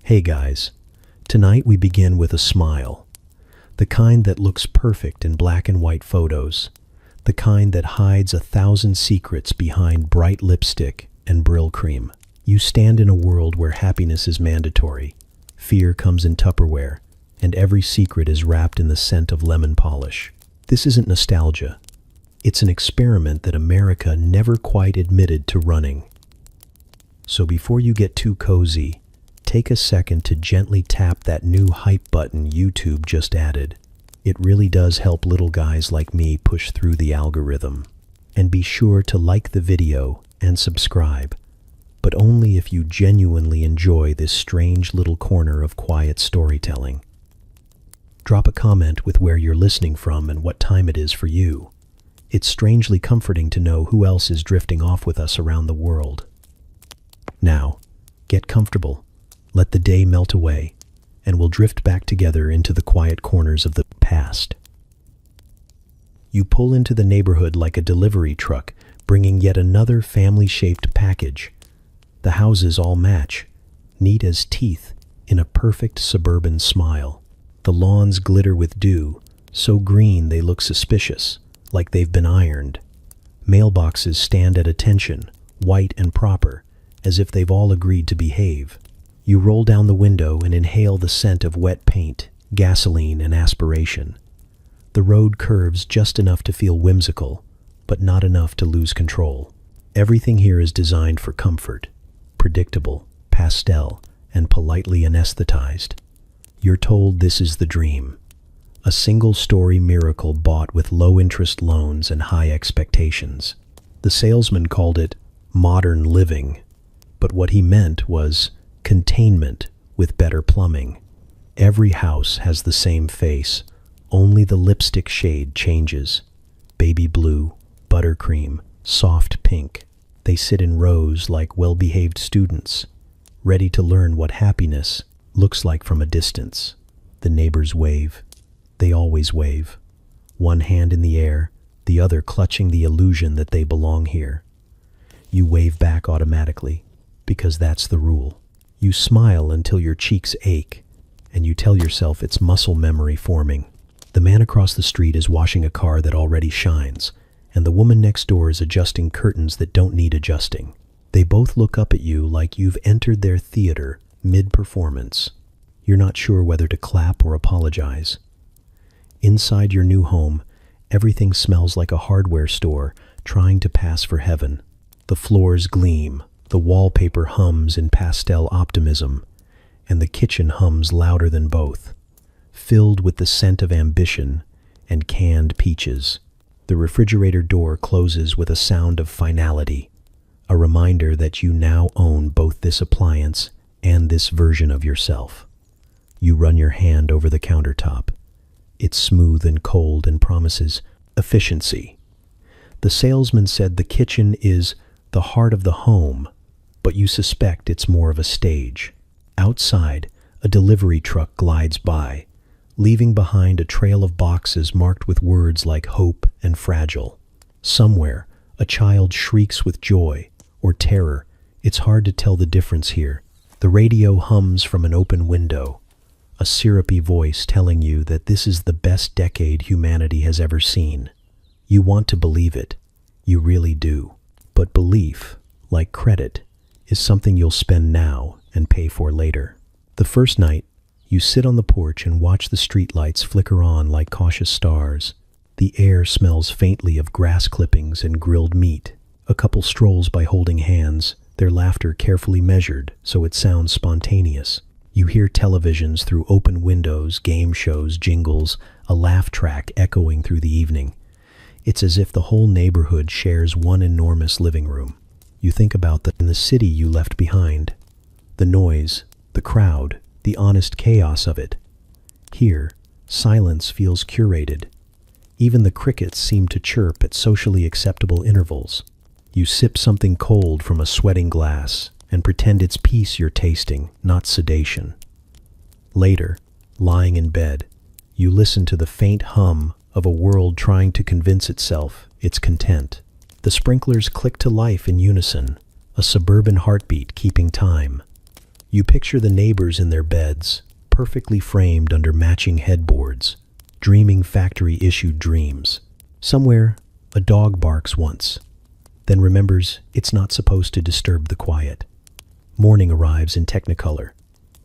Hey guys, tonight we begin with a smile. The kind that looks perfect in black and white photos. The kind that hides 1,000 secrets behind bright lipstick and Brill cream. You stand in a world where happiness is mandatory, fear comes in Tupperware, and every secret is wrapped in the scent of lemon polish. This isn't nostalgia. It's an experiment that America never quite admitted to running. So before you get too cozy, take a second to gently tap that new hype button YouTube just added. It really does help little guys like me push through the algorithm. And be sure to like the video and subscribe, but only if you genuinely enjoy this strange little corner of quiet storytelling. Drop a comment with where you're listening from and what time it is for you. It's strangely comforting to know who else is drifting off with us around the world. Now, get comfortable. Let the day melt away, and we'll drift back together into the quiet corners of the past. You pull into the neighborhood like a delivery truck, bringing yet another family-shaped package. The houses all match, neat as teeth, in a perfect suburban smile. The lawns glitter with dew, so green they look suspicious, like they've been ironed. Mailboxes stand at attention, white and proper, as if they've all agreed to behave. You roll down the window and inhale the scent of wet paint, gasoline, and aspiration. The road curves just enough to feel whimsical, but not enough to lose control. Everything here is designed for comfort, predictable, pastel, and politely anesthetized. You're told this is the dream. A single-story miracle bought with low-interest loans and high expectations. The salesman called it modern living, but what he meant was containment with better plumbing. Every house has the same face, only the lipstick shade changes. Baby blue, buttercream, soft pink. They sit in rows like well-behaved students, ready to learn what happiness looks like from a distance. The neighbors wave. They always wave. One hand in the air, the other clutching the illusion that they belong here. You wave back automatically, because that's the rule. You smile until your cheeks ache, and you tell yourself it's muscle memory forming. The man across the street is washing a car that already shines, and the woman next door is adjusting curtains that don't need adjusting. They both look up at you like you've entered their theater mid-performance. You're not sure whether to clap or apologize. Inside your new home, everything smells like a hardware store trying to pass for heaven. The floors gleam. The wallpaper hums in pastel optimism, and the kitchen hums louder than both, filled with the scent of ambition and canned peaches. The refrigerator door closes with a sound of finality, a reminder that you now own both this appliance and this version of yourself. You run your hand over the countertop. It's smooth and cold and promises efficiency. The salesman said the kitchen is the heart of the home, but you suspect it's more of a stage. Outside, a delivery truck glides by, leaving behind a trail of boxes marked with words like hope and fragile. Somewhere, a child shrieks with joy or terror. It's hard to tell the difference here. The radio hums from an open window, a syrupy voice telling you that this is the best decade humanity has ever seen. You want to believe it. You really do. But belief, like credit, is something you'll spend now and pay for later. The first night, you sit on the porch and watch the streetlights flicker on like cautious stars. The air smells faintly of grass clippings and grilled meat. A couple strolls by holding hands, their laughter carefully measured so it sounds spontaneous. You hear televisions through open windows, game shows, jingles, a laugh track echoing through the evening. It's as if the whole neighborhood shares one enormous living room. You think about in the city you left behind. The noise, the crowd, the honest chaos of it. Here, silence feels curated. Even the crickets seem to chirp at socially acceptable intervals. You sip something cold from a sweating glass and pretend it's peace you're tasting, not sedation. Later, lying in bed, you listen to the faint hum of a world trying to convince itself it's content. The sprinklers click to life in unison, a suburban heartbeat keeping time. You picture the neighbors in their beds, perfectly framed under matching headboards, dreaming factory-issued dreams. Somewhere, a dog barks once, then remembers it's not supposed to disturb the quiet. Morning arrives in Technicolor.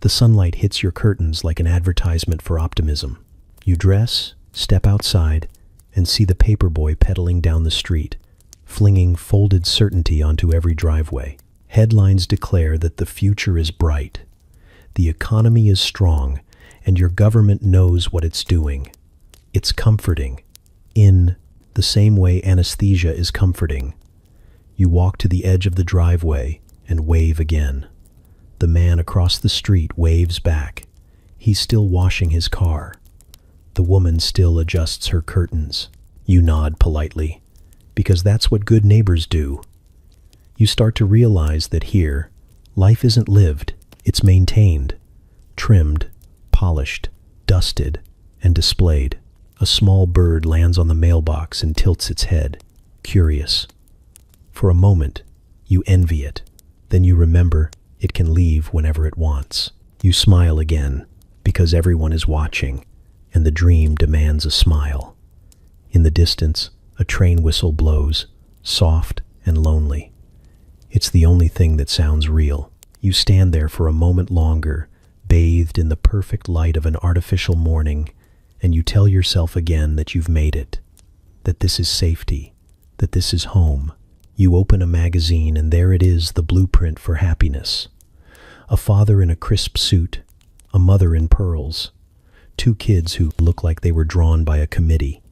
The sunlight hits your curtains like an advertisement for optimism. You dress, step outside, and see the paperboy pedaling down the street, flinging folded certainty onto every driveway. Headlines declare that the future is bright, the economy is strong, and your government knows what it's doing. It's comforting, in the same way anesthesia is comforting. You walk to the edge of the driveway and wave again. The man across the street waves back. He's still washing his car. The woman still adjusts her curtains. You nod politely, because that's what good neighbors do. You start to realize that here, life isn't lived, it's maintained, trimmed, polished, dusted, and displayed. A small bird lands on the mailbox and tilts its head, curious. For a moment, you envy it. Then you remember it can leave whenever it wants. You smile again, because everyone is watching, and the dream demands a smile. In the distance, a train whistle blows, soft and lonely. It's the only thing that sounds real. You stand there for a moment longer, bathed in the perfect light of an artificial morning, and you tell yourself again that you've made it, that this is safety, that this is home. You open a magazine and there it is, the blueprint for happiness. A father in a crisp suit, a mother in pearls, two kids who look like they were drawn by a committee.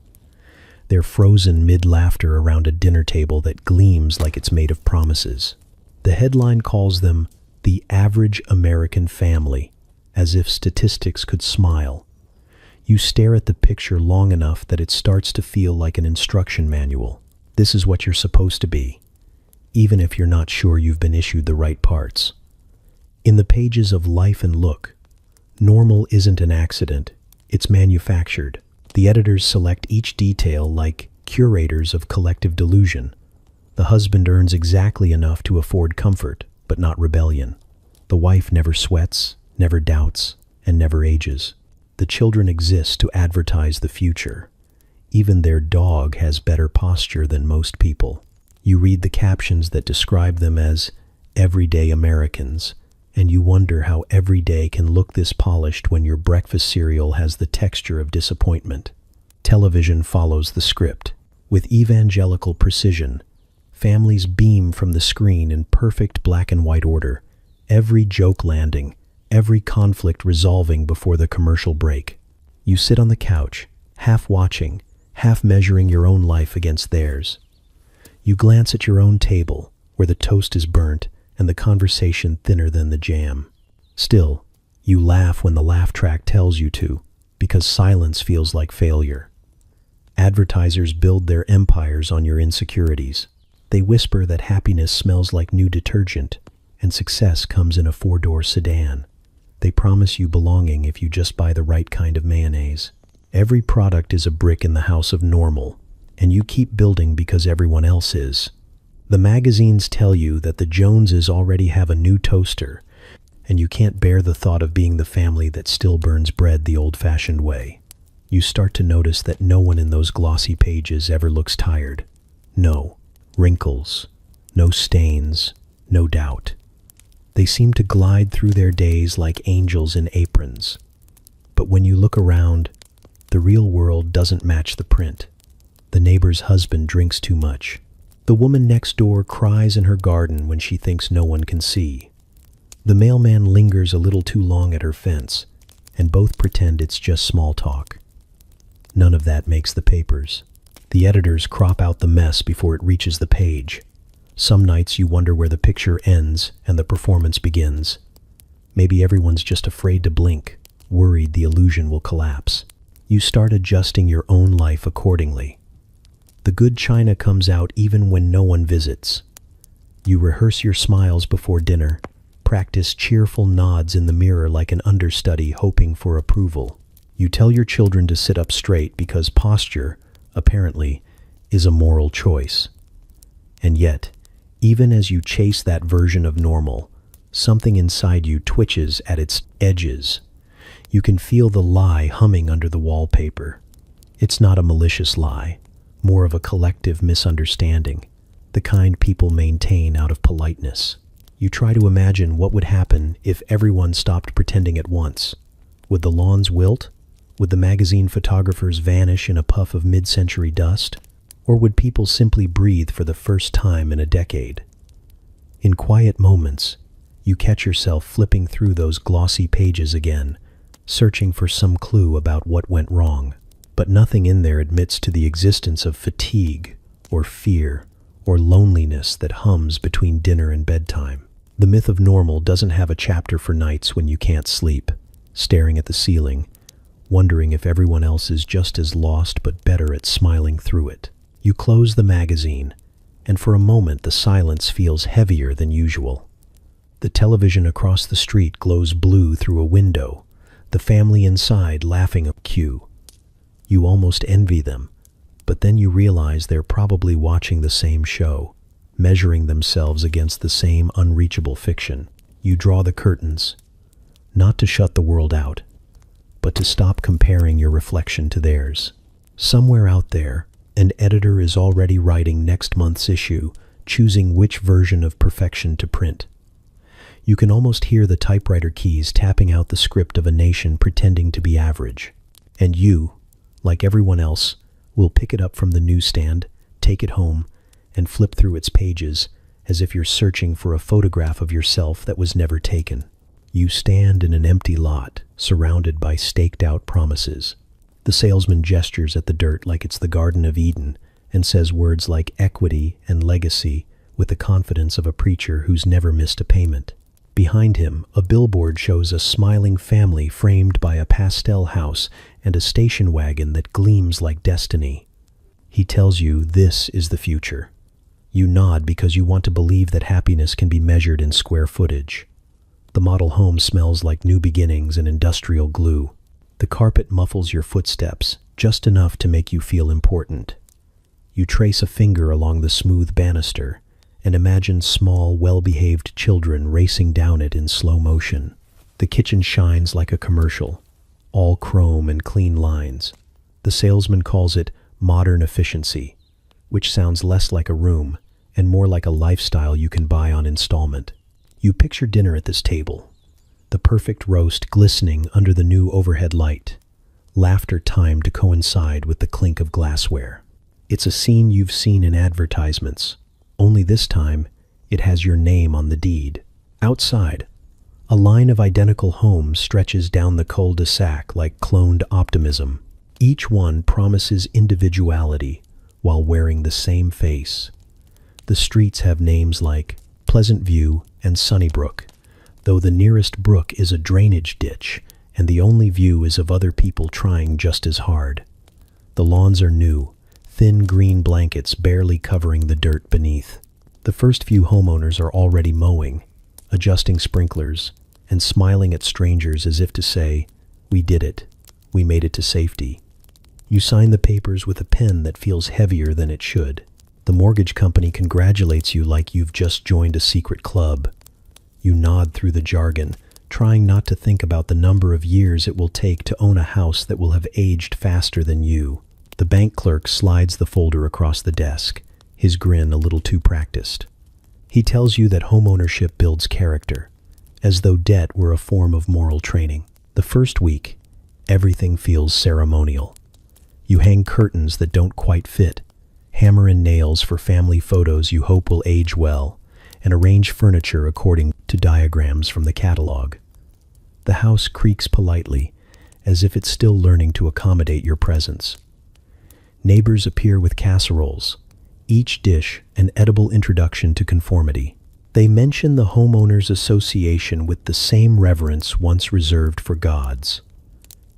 They're frozen mid-laughter around a dinner table that gleams like it's made of promises. The headline calls them the average American family, as if statistics could smile. You stare at the picture long enough that it starts to feel like an instruction manual. This is what you're supposed to be, even if you're not sure you've been issued the right parts. In the pages of Life and Look, normal isn't an accident, it's manufactured. The editors select each detail like curators of collective delusion. The husband earns exactly enough to afford comfort, but not rebellion. The wife never sweats, never doubts, and never ages. The children exist to advertise the future. Even their dog has better posture than most people. You read the captions that describe them as everyday Americans, and you wonder how every day can look this polished when your breakfast cereal has the texture of disappointment. Television follows the script. With evangelical precision, families beam from the screen in perfect black and white order, every joke landing, every conflict resolving before the commercial break. You sit on the couch, half watching, half measuring your own life against theirs. You glance at your own table, where the toast is burnt and the conversation thinner than the jam. Still, you laugh when the laugh track tells you to, because silence feels like failure. Advertisers build their empires on your insecurities. They whisper that happiness smells like new detergent, and success comes in a 4-door sedan. They promise you belonging if you just buy the right kind of mayonnaise. Every product is a brick in the house of normal, and you keep building because everyone else is. The magazines tell you that the Joneses already have a new toaster, and you can't bear the thought of being the family that still burns bread the old-fashioned way. You start to notice that no one in those glossy pages ever looks tired. No wrinkles, no stains, no doubt. They seem to glide through their days like angels in aprons. But when you look around, the real world doesn't match the print. The neighbor's husband drinks too much. The woman next door cries in her garden when she thinks no one can see. The mailman lingers a little too long at her fence, and both pretend it's just small talk. None of that makes the papers. The editors crop out the mess before it reaches the page. Some nights you wonder where the picture ends and the performance begins. Maybe everyone's just afraid to blink, worried the illusion will collapse. You start adjusting your own life accordingly. The good china comes out even when no one visits. You rehearse your smiles before dinner, practice cheerful nods in the mirror like an understudy hoping for approval. You tell your children to sit up straight because posture, apparently, is a moral choice. And yet, even as you chase that version of normal, Something inside you twitches at its edges. You can feel the lie humming under the wallpaper. It's not a malicious lie, more of a collective misunderstanding, the kind people maintain out of politeness. You try to imagine what would happen if everyone stopped pretending at once. Would the lawns wilt? Would the magazine photographers vanish in a puff of mid-century dust? Or would people simply breathe for the first time in a decade? In quiet moments, you catch yourself flipping through those glossy pages again, searching for some clue about what went wrong. But nothing in there admits to the existence of fatigue, or fear, or loneliness that hums between dinner and bedtime. The myth of normal doesn't have a chapter for nights when you can't sleep, staring at the ceiling, wondering if everyone else is just as lost but better at smiling through it. You close the magazine, and for a moment the silence feels heavier than usual. The television across the street glows blue through a window, the family inside laughing at cue. You almost envy them, but then you realize they're probably watching the same show, measuring themselves against the same unreachable fiction. You draw the curtains, not to shut the world out, but to stop comparing your reflection to theirs. Somewhere out there, an editor is already writing next month's issue, choosing which version of perfection to print. You can almost hear the typewriter keys tapping out the script of a nation pretending to be average. And you, like everyone else, will pick it up from the newsstand, take it home, and flip through its pages as if you're searching for a photograph of yourself that was never taken. You stand in an empty lot, surrounded by staked-out promises. The salesman gestures at the dirt like it's the Garden of Eden and says words like equity and legacy with the confidence of a preacher who's never missed a payment. Behind him, a billboard shows a smiling family framed by a pastel house and a station wagon that gleams like destiny. He tells you this is the future. You nod because you want to believe that happiness can be measured in square footage. The model home smells like new beginnings and industrial glue. The carpet muffles your footsteps, just enough to make you feel important. You trace a finger along the smooth banister and imagine small, well-behaved children racing down it in slow motion. The kitchen shines like a commercial, all chrome and clean lines. The salesman calls it modern efficiency, which sounds less like a room and more like a lifestyle you can buy on installment. You picture dinner at this table, the perfect roast glistening under the new overhead light, laughter timed to coincide with the clink of glassware. It's a scene you've seen in advertisements, only this time it has your name on the deed. Outside, a line of identical homes stretches down the cul-de-sac like cloned optimism. Each one promises individuality while wearing the same face. The streets have names like Pleasant View and Sunnybrook, though the nearest brook is a drainage ditch and the only view is of other people trying just as hard. The lawns are new, thin green blankets barely covering the dirt beneath. The first few homeowners are already mowing, adjusting sprinklers, and smiling at strangers as if to say, "We did it. We made it to safety." You sign the papers with a pen that feels heavier than it should. The mortgage company congratulates you like you've just joined a secret club. You nod through the jargon, trying not to think about the number of years it will take to own a house that will have aged faster than you. The bank clerk slides the folder across the desk, his grin a little too practiced. He tells you that homeownership builds character, as though debt were a form of moral training. The first week, everything feels ceremonial. You hang curtains that don't quite fit, hammer in nails for family photos you hope will age well, and arrange furniture according to diagrams from the catalog. The house creaks politely, as if it's still learning to accommodate your presence. Neighbors appear with casseroles, each dish an edible introduction to conformity. They mention the homeowners association with the same reverence once reserved for gods.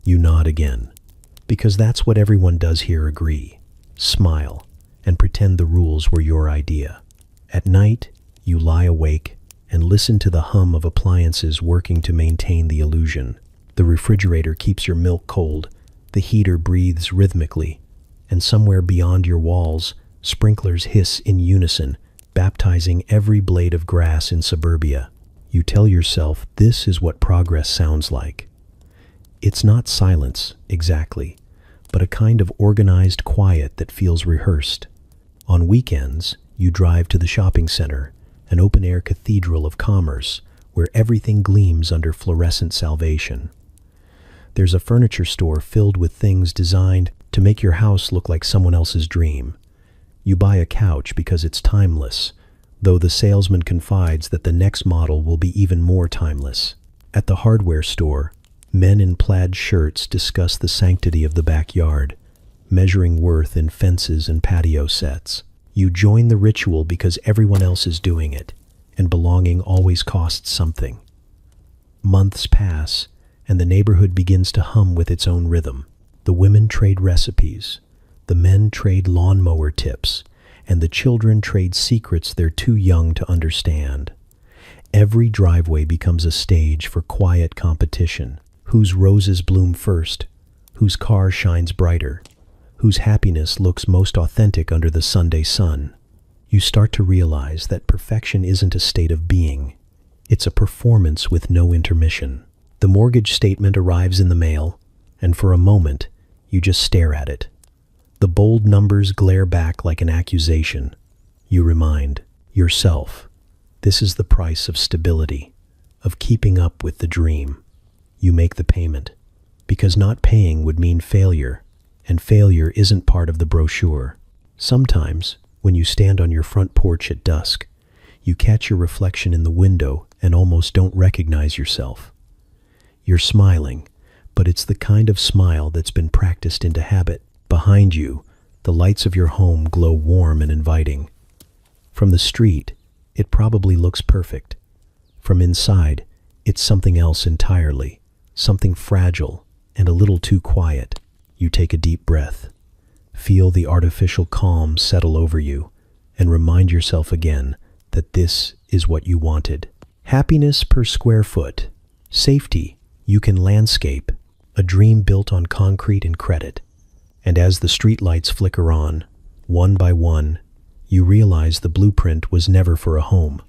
You nod again, because that's what everyone does here. Agree, smile, and pretend the rules were your idea. At night, you lie awake and listen to the hum of appliances working to maintain the illusion. The refrigerator keeps your milk cold, the heater breathes rhythmically, and somewhere beyond your walls, sprinklers hiss in unison, baptizing every blade of grass in suburbia. You tell yourself this is what progress sounds like. It's not silence, exactly, but a kind of organized quiet that feels rehearsed. On weekends, you drive to the shopping center, an open-air cathedral of commerce, where everything gleams under fluorescent salvation. There's a furniture store filled with things designed to make your house look like someone else's dream. You buy a couch because it's timeless, though the salesman confides that the next model will be even more timeless. At the hardware store, men in plaid shirts discuss the sanctity of the backyard, measuring worth in fences and patio sets. You join the ritual because everyone else is doing it, and belonging always costs something. Months pass, and the neighborhood begins to hum with its own rhythm. The women trade recipes, the men trade lawnmower tips, and the children trade secrets they're too young to understand. Every driveway becomes a stage for quiet competition. Whose roses bloom first, whose car shines brighter, whose happiness looks most authentic under the Sunday sun. You start to realize that perfection isn't a state of being. It's a performance with no intermission. The mortgage statement arrives in the mail, and for a moment, you just stare at it. The bold numbers glare back like an accusation. You remind yourself, this is the price of stability, of keeping up with the dream. You make the payment, because not paying would mean failure, and failure isn't part of the brochure. Sometimes, when you stand on your front porch at dusk, you catch your reflection in the window and almost don't recognize yourself. You're smiling, but it's the kind of smile that's been practiced into habit. Behind you, the lights of your home glow warm and inviting. From the street, it probably looks perfect. From inside, it's something else entirely, something fragile and a little too quiet. You take a deep breath, feel the artificial calm settle over you, and remind yourself again that this is what you wanted. Happiness per square foot, safety you can landscape, a dream built on concrete and credit. And as the streetlights flicker on, one by one, you realize the blueprint was never for a home.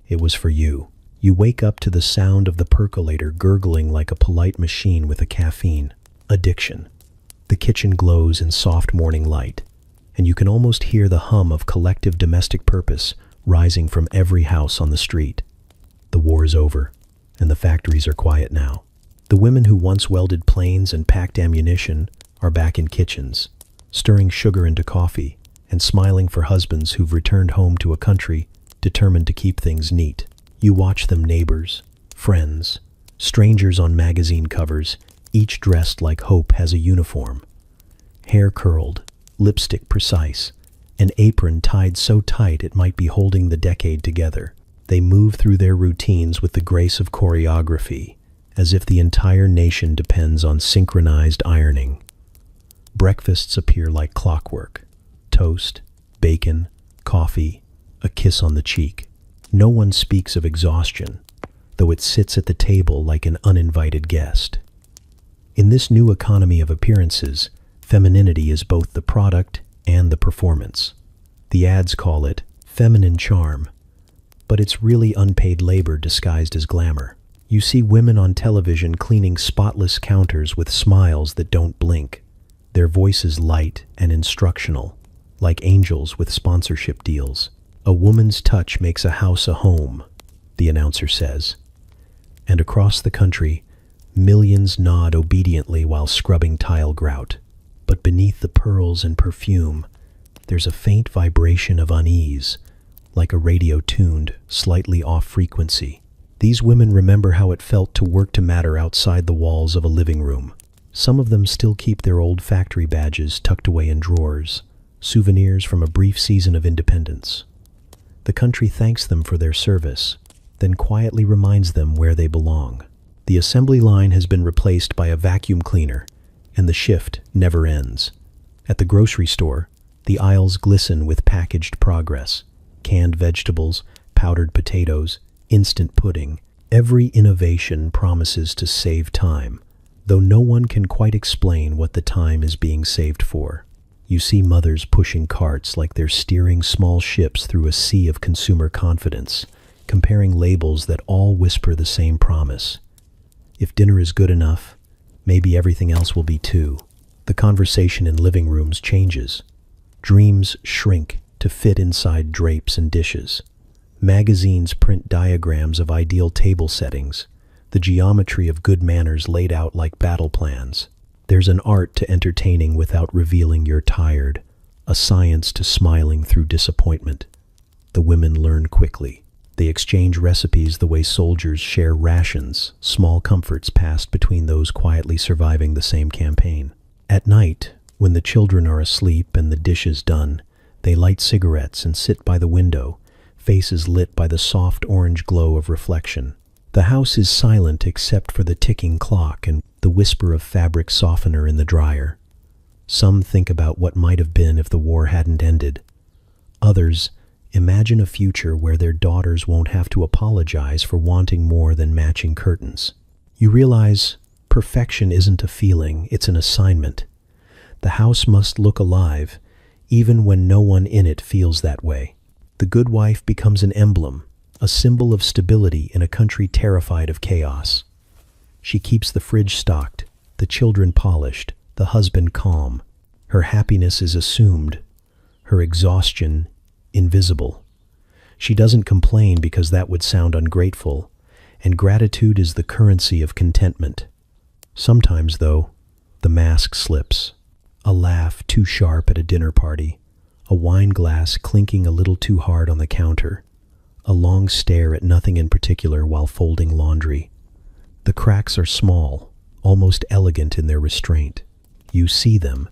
It was for you. You wake up to the sound of the percolator gurgling like a polite machine with a caffeine addiction. The kitchen glows in soft morning light, and you can almost hear the hum of collective domestic purpose rising from every house on the street. The war is over, and the factories are quiet now. The women who once welded planes and packed ammunition are back in kitchens, stirring sugar into coffee and smiling for husbands who've returned home to a country determined to keep things neat. You watch them, neighbors, friends, strangers on magazine covers, each dressed like hope has a uniform. Hair curled, lipstick precise, an apron tied so tight it might be holding the decade together. They move through their routines with the grace of choreography, as if the entire nation depends on synchronized ironing. Breakfasts appear like clockwork. Toast, bacon, coffee, a kiss on the cheek. No one speaks of exhaustion, though it sits at the table like an uninvited guest. In this new economy of appearances, femininity is both the product and the performance. The ads call it feminine charm, but it's really unpaid labor disguised as glamour. You see women on television cleaning spotless counters with smiles that don't blink, their voices light and instructional, like angels with sponsorship deals. A woman's touch makes a house a home, the announcer says. And across the country, millions nod obediently while scrubbing tile grout. But beneath the pearls and perfume, there's a faint vibration of unease, like a radio tuned, slightly off frequency. These women remember how it felt to work to matter outside the walls of a living room. Some of them still keep their old factory badges tucked away in drawers, souvenirs from a brief season of independence. The country thanks them for their service, then quietly reminds them where they belong. The assembly line has been replaced by a vacuum cleaner, and the shift never ends. At the grocery store, the aisles glisten with packaged progress. Canned vegetables, powdered potatoes, instant pudding. Every innovation promises to save time, though no one can quite explain what the time is being saved for. You see mothers pushing carts like they're steering small ships through a sea of consumer confidence, comparing labels that all whisper the same promise. If dinner is good enough, maybe everything else will be too. The conversation in living rooms changes. Dreams shrink to fit inside drapes and dishes. Magazines print diagrams of ideal table settings, the geometry of good manners laid out like battle plans. There's an art to entertaining without revealing you're tired, a science to smiling through disappointment. The women learn quickly. They exchange recipes the way soldiers share rations, small comforts passed between those quietly surviving the same campaign. At night, when the children are asleep and the dishes done, they light cigarettes and sit by the window, faces lit by the soft orange glow of reflection. The house is silent except for the ticking clock and the whisper of fabric softener in the dryer. Some think about what might have been if the war hadn't ended. Others imagine a future where their daughters won't have to apologize for wanting more than matching curtains. You realize perfection isn't a feeling, it's an assignment. The house must look alive, even when no one in it feels that way. The good wife becomes an emblem, a symbol of stability in a country terrified of chaos. She keeps the fridge stocked, the children polished, the husband calm. Her happiness is assumed, her exhaustion invisible. She doesn't complain because that would sound ungrateful, and gratitude is the currency of contentment. Sometimes, though, the mask slips. A laugh too sharp at a dinner party, a wine glass clinking a little too hard on the counter, a long stare at nothing in particular while folding laundry. The cracks are small, almost elegant in their restraint. You see them,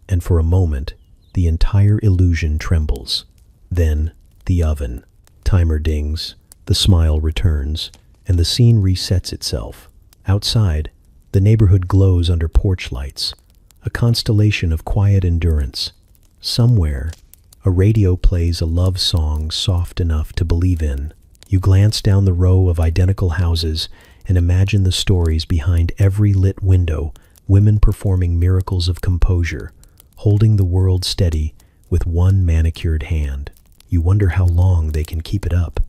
and for a moment, the entire illusion trembles. Then, the oven. Timer dings, the smile returns, and the scene resets itself. Outside, the neighborhood glows under porch lights, a constellation of quiet endurance. Somewhere, a radio plays a love song soft enough to believe in. You glance down the row of identical houses and imagine the stories behind every lit window, women performing miracles of composure, holding the world steady with one manicured hand. You wonder how long they can keep it up,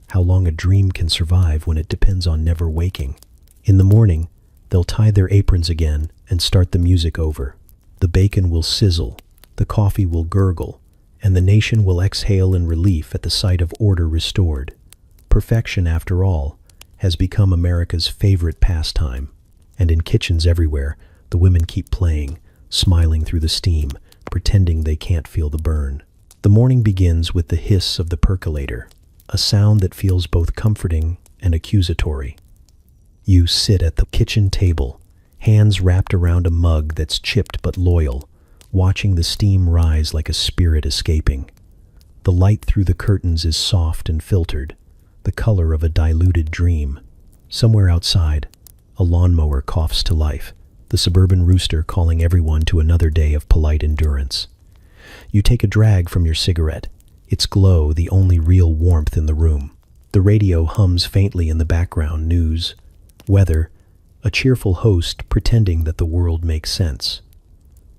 how long a dream can survive when it depends on never waking. In the morning, they'll tie their aprons again and start the music over. The bacon will sizzle, the coffee will gurgle, and the nation will exhale in relief at the sight of order restored. Perfection, after all, has become America's favorite pastime, and in kitchens everywhere, the women keep playing, smiling through the steam, pretending they can't feel the burn. The morning begins with the hiss of the percolator, a sound that feels both comforting and accusatory. You sit at the kitchen table, hands wrapped around a mug that's chipped but loyal, watching the steam rise like a spirit escaping. The light through the curtains is soft and filtered, the color of a diluted dream. Somewhere outside, a lawnmower coughs to life, the suburban rooster calling everyone to another day of polite endurance. You take a drag from your cigarette, its glow the only real warmth in the room. The radio hums faintly in the background, news, weather, a cheerful host pretending that the world makes sense.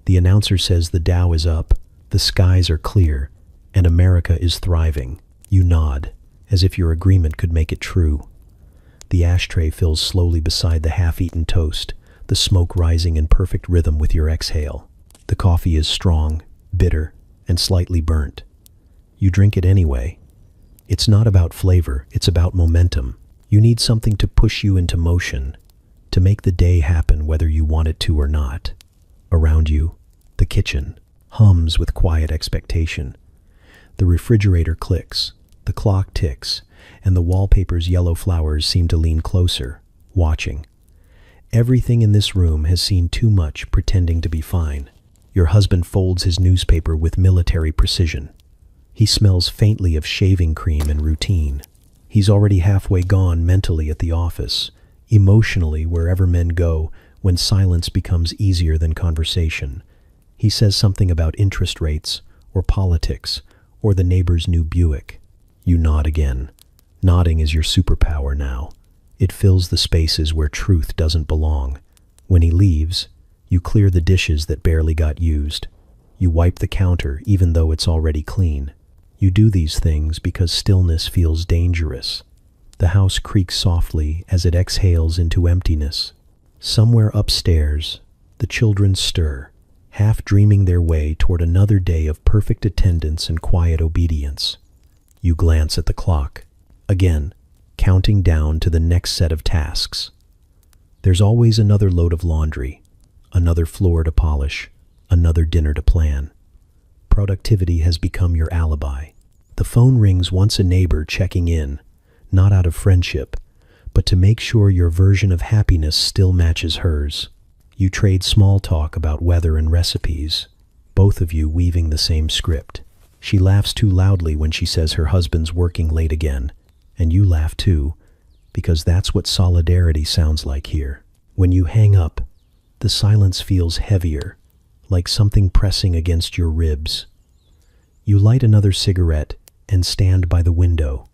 The announcer says the Dow is up, the skies are clear, and America is thriving. You nod, as if your agreement could make it true. The ashtray fills slowly beside the half-eaten toast, the smoke rising in perfect rhythm with your exhale. The coffee is strong, bitter, and slightly burnt. You drink it anyway. It's not about flavor, it's about momentum. You need something to push you into motion, to make the day happen whether you want it to or not. Around you, the kitchen hums with quiet expectation. The refrigerator clicks, the clock ticks, and the wallpaper's yellow flowers seem to lean closer, watching. Everything in this room has seen too much pretending to be fine. Your husband folds his newspaper with military precision. He smells faintly of shaving cream and routine. He's already halfway gone mentally at the office, emotionally wherever men go when silence becomes easier than conversation. He says something about interest rates, or politics, or the neighbor's new Buick. You nod again. Nodding is your superpower now. It fills the spaces where truth doesn't belong. When he leaves, you clear the dishes that barely got used. You wipe the counter even though it's already clean. You do these things because stillness feels dangerous. The house creaks softly as it exhales into emptiness. Somewhere upstairs, the children stir, half dreaming their way toward another day of perfect attendance and quiet obedience. You glance at the clock, again, counting down to the next set of tasks. There's always another load of laundry, another floor to polish, another dinner to plan. Productivity has become your alibi. The phone rings once a neighbor checking in, not out of friendship, but to make sure your version of happiness still matches hers. You trade small talk about weather and recipes, both of you weaving the same script. She laughs too loudly when she says her husband's working late again, and you laugh too, because that's what solidarity sounds like here. When you hang up, the silence feels heavier, like something pressing against your ribs. You light another cigarette and stand by the window.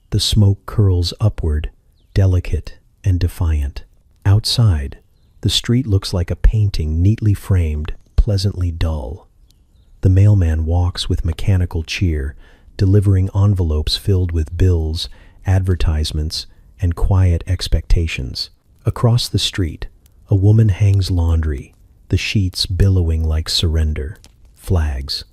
The smoke curls upward, delicate and defiant. Outside, the street looks like a painting neatly framed, pleasantly dull. The mailman walks with mechanical cheer, delivering envelopes filled with bills, advertisements, and quiet expectations. Across the street, a woman hangs laundry, the sheets billowing like surrender. Flags.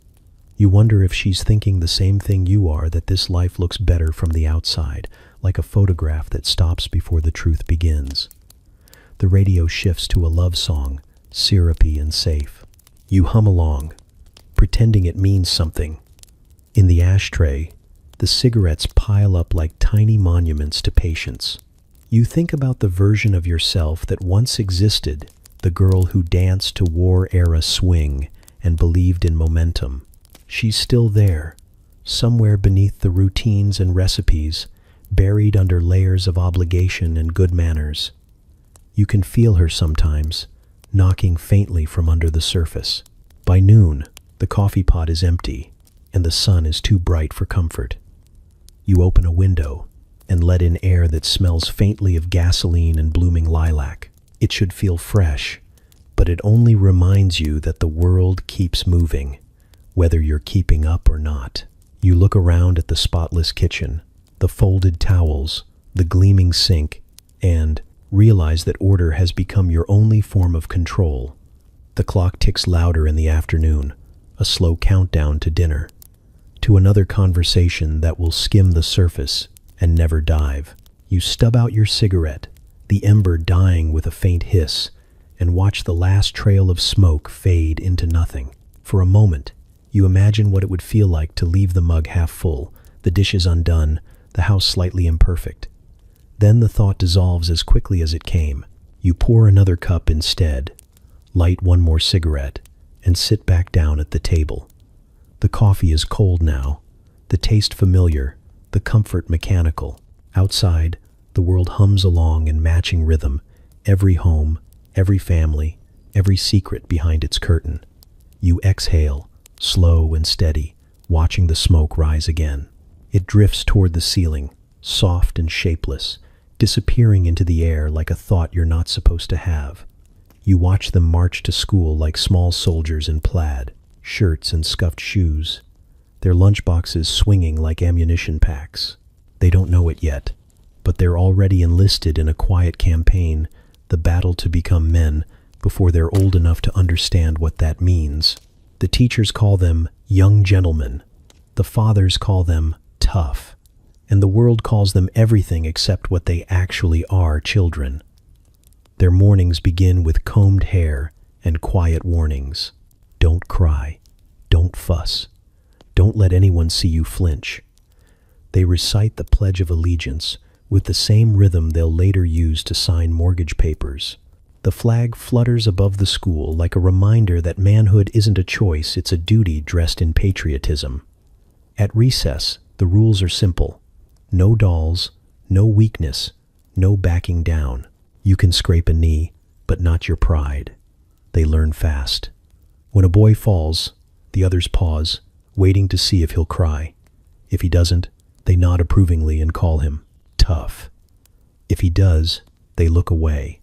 You wonder if she's thinking the same thing you are, that this life looks better from the outside, like a photograph that stops before the truth begins. The radio shifts to a love song, syrupy and safe. You hum along, pretending it means something. In the ashtray, the cigarettes pile up like tiny monuments to patience. You think about the version of yourself that once existed, the girl who danced to war-era swing and believed in momentum. She's still there, somewhere beneath the routines and recipes, buried under layers of obligation and good manners. You can feel her sometimes, knocking faintly from under the surface. By noon, the coffee pot is empty, and the sun is too bright for comfort. You open a window and let in air that smells faintly of gasoline and blooming lilac. It should feel fresh, but it only reminds you that the world keeps moving, whether you're keeping up or not. You look around at the spotless kitchen, the folded towels, the gleaming sink, and realize that order has become your only form of control. The clock ticks louder in the afternoon, a slow countdown to dinner, to another conversation that will skim the surface and never dive. You stub out your cigarette, the ember dying with a faint hiss, and watch the last trail of smoke fade into nothing. For a moment, you imagine what it would feel like to leave the mug half full, the dishes undone, the house slightly imperfect. Then the thought dissolves as quickly as it came. You pour another cup instead, light one more cigarette, and sit back down at the table. The coffee is cold now, the taste familiar, the comfort mechanical. Outside, the world hums along in matching rhythm, every home, every family, every secret behind its curtain. You exhale, slow and steady, watching the smoke rise again. It drifts toward the ceiling, soft and shapeless, disappearing into the air like a thought you're not supposed to have. You watch them march to school like small soldiers in plaid, shirts and scuffed shoes, their lunchboxes swinging like ammunition packs. They don't know it yet, but they're already enlisted in a quiet campaign, the battle to become men, before they're old enough to understand what that means. The teachers call them young gentlemen. The fathers call them tough. And the world calls them everything except what they actually are, children. Their mornings begin with combed hair and quiet warnings. Don't cry. Don't fuss. Don't let anyone see you flinch. They recite the Pledge of Allegiance with the same rhythm they'll later use to sign mortgage papers. The flag flutters above the school like a reminder that manhood isn't a choice, it's a duty dressed in patriotism. At recess, the rules are simple. No dolls, no weakness, no backing down. You can scrape a knee, but not your pride. They learn fast. When a boy falls, the others pause, waiting to see if he'll cry. If he doesn't, they nod approvingly and call him tough. If he does, they look away.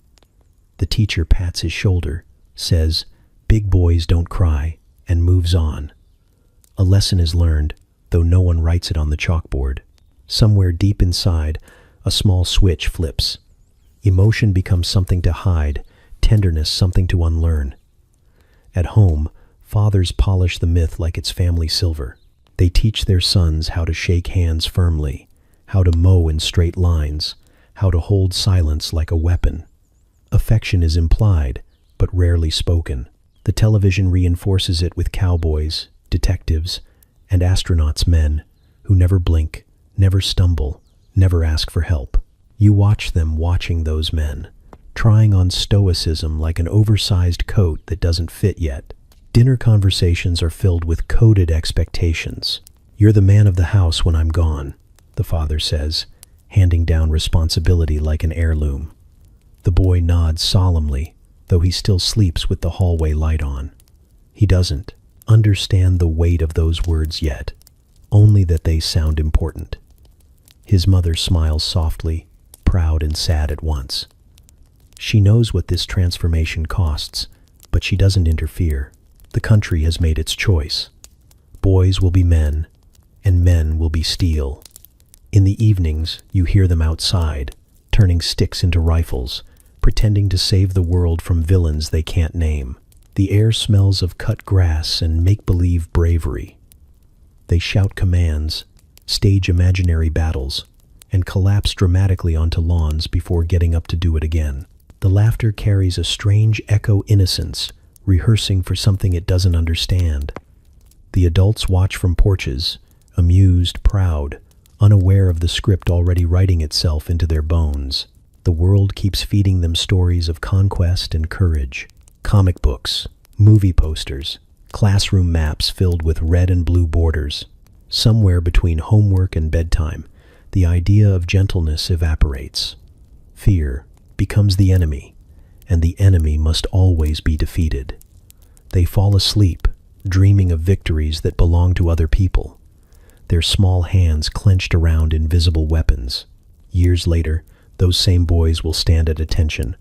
The teacher pats his shoulder, says, "Big boys don't cry," and moves on. A lesson is learned, though no one writes it on the chalkboard. Somewhere deep inside, a small switch flips. Emotion becomes something to hide, tenderness something to unlearn. At home, fathers polish the myth like it's family silver. They teach their sons how to shake hands firmly, how to mow in straight lines, how to hold silence like a weapon. Affection is implied, but rarely spoken. The television reinforces it with cowboys, detectives, and astronauts men who never blink, never stumble, never ask for help. You watch them watching those men, trying on stoicism like an oversized coat that doesn't fit yet. Dinner conversations are filled with coded expectations. "You're the man of the house when I'm gone," the father says, handing down responsibility like an heirloom. The boy nods solemnly, though he still sleeps with the hallway light on. He doesn't understand the weight of those words yet, only that they sound important. His mother smiles softly, proud and sad at once. She knows what this transformation costs, but she doesn't interfere. The country has made its choice. Boys will be men, and men will be steel. In the evenings, you hear them outside, turning sticks into rifles, pretending to save the world from villains they can't name. The air smells of cut grass and make-believe bravery. They shout commands, stage imaginary battles, and collapse dramatically onto lawns before getting up to do it again. The laughter carries a strange echo innocence, rehearsing for something it doesn't understand. The adults watch from porches, amused, proud, unaware of the script already writing itself into their bones. The world keeps feeding them stories of conquest and courage. Comic books, movie posters, classroom maps filled with red and blue borders. Somewhere between homework and bedtime, the idea of gentleness evaporates. Fear becomes the enemy, and the enemy must always be defeated. They fall asleep, dreaming of victories that belong to other people, their small hands clenched around invisible weapons. Years later, those same boys will stand at attention,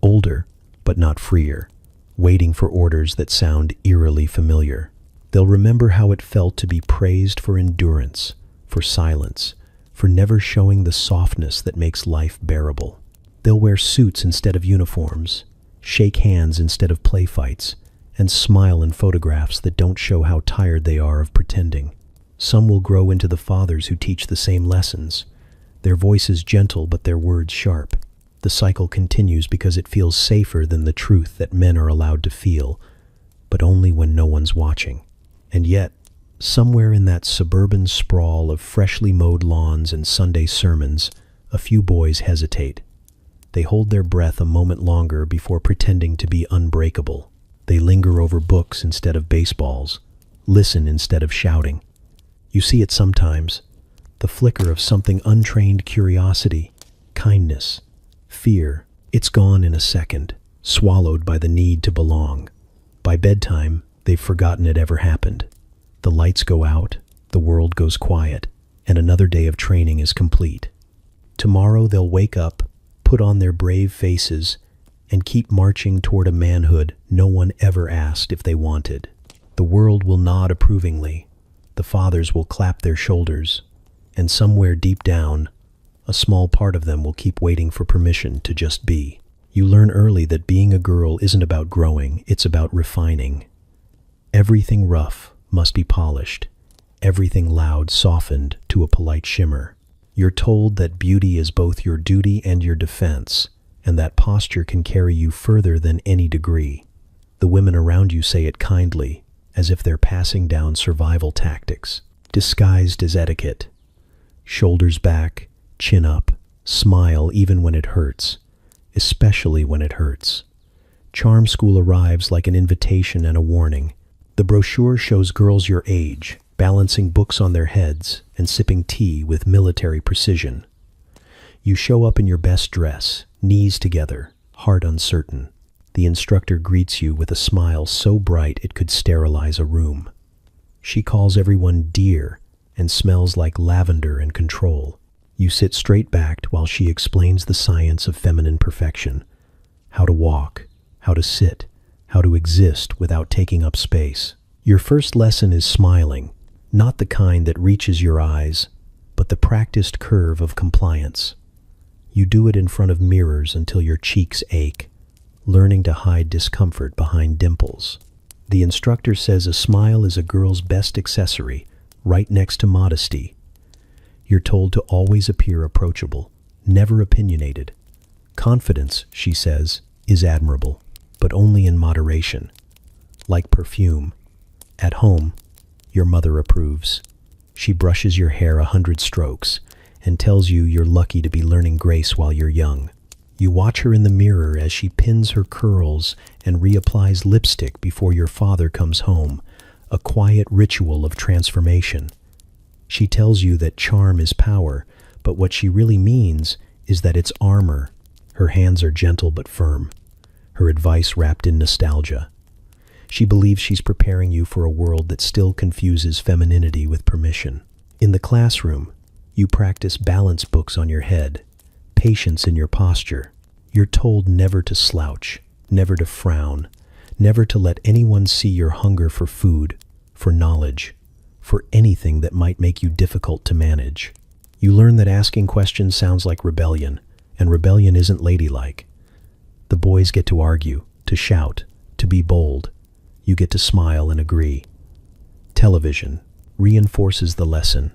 older but not freer, waiting for orders that sound eerily familiar. They'll remember how it felt to be praised for endurance, for silence, for never showing the softness that makes life bearable. They'll wear suits instead of uniforms, shake hands instead of play fights, and smile in photographs that don't show how tired they are of pretending. Some will grow into the fathers who teach the same lessons, their voices gentle but their words sharp. The cycle continues because it feels safer than the truth that men are allowed to feel, but only when no one's watching. And yet, somewhere in that suburban sprawl of freshly mowed lawns and Sunday sermons, a few boys hesitate. They hold their breath a moment longer before pretending to be unbreakable. They linger over books instead of baseballs, listen instead of shouting. You see it sometimes, the flicker of something untrained curiosity, kindness, fear. It's gone in a second, swallowed by the need to belong. By bedtime, they've forgotten it ever happened. The lights go out, the world goes quiet, and another day of training is complete. Tomorrow they'll wake up, put on their brave faces, and keep marching toward a manhood no one ever asked if they wanted. The world will nod approvingly, the fathers will clap their shoulders, and somewhere deep down, a small part of them will keep waiting for permission to just be. You learn early that being a girl isn't about growing, it's about refining. Everything rough must be polished, everything loud softened to a polite shimmer. You're told that beauty is both your duty and your defense, and that posture can carry you further than any degree. The women around you say it kindly, as if they're passing down survival tactics, disguised as etiquette. Shoulders back, chin up, smile even when it hurts, especially when it hurts. Charm school arrives like an invitation and a warning. The brochure shows girls your age, balancing books on their heads and sipping tea with military precision. You show up in your best dress, knees together, heart uncertain. The instructor greets you with a smile so bright it could sterilize a room. She calls everyone dear and smells like lavender and control. You sit straight-backed while she explains the science of feminine perfection. How to walk, how to sit, how to exist without taking up space. Your first lesson is smiling, Not the kind that reaches your eyes, but the practiced curve of compliance. You do it in front of mirrors until your cheeks ache, learning to hide discomfort behind dimples. The instructor says a smile is a girl's best accessory, right next to modesty. You're told to always appear approachable, never opinionated. Confidence, she says, is admirable, but only in moderation. Like perfume. At home, your mother approves. She brushes your hair 100 strokes and tells you you're lucky to be learning grace while you're young. You watch her in the mirror as she pins her curls and reapplies lipstick before your father comes home, a quiet ritual of transformation. She tells you that charm is power, but what she really means is that it's armor. Her hands are gentle but firm, her advice wrapped in nostalgia. She believes she's preparing you for a world that still confuses femininity with permission. In the classroom, you practice balance books on your head, patience in your posture. You're told never to slouch, never to frown, never to let anyone see your hunger for food, for knowledge, for anything that might make you difficult to manage. You learn that asking questions sounds like rebellion, and rebellion isn't ladylike. The boys get to argue, to shout, to be bold. You get to smile and agree. Television reinforces the lesson.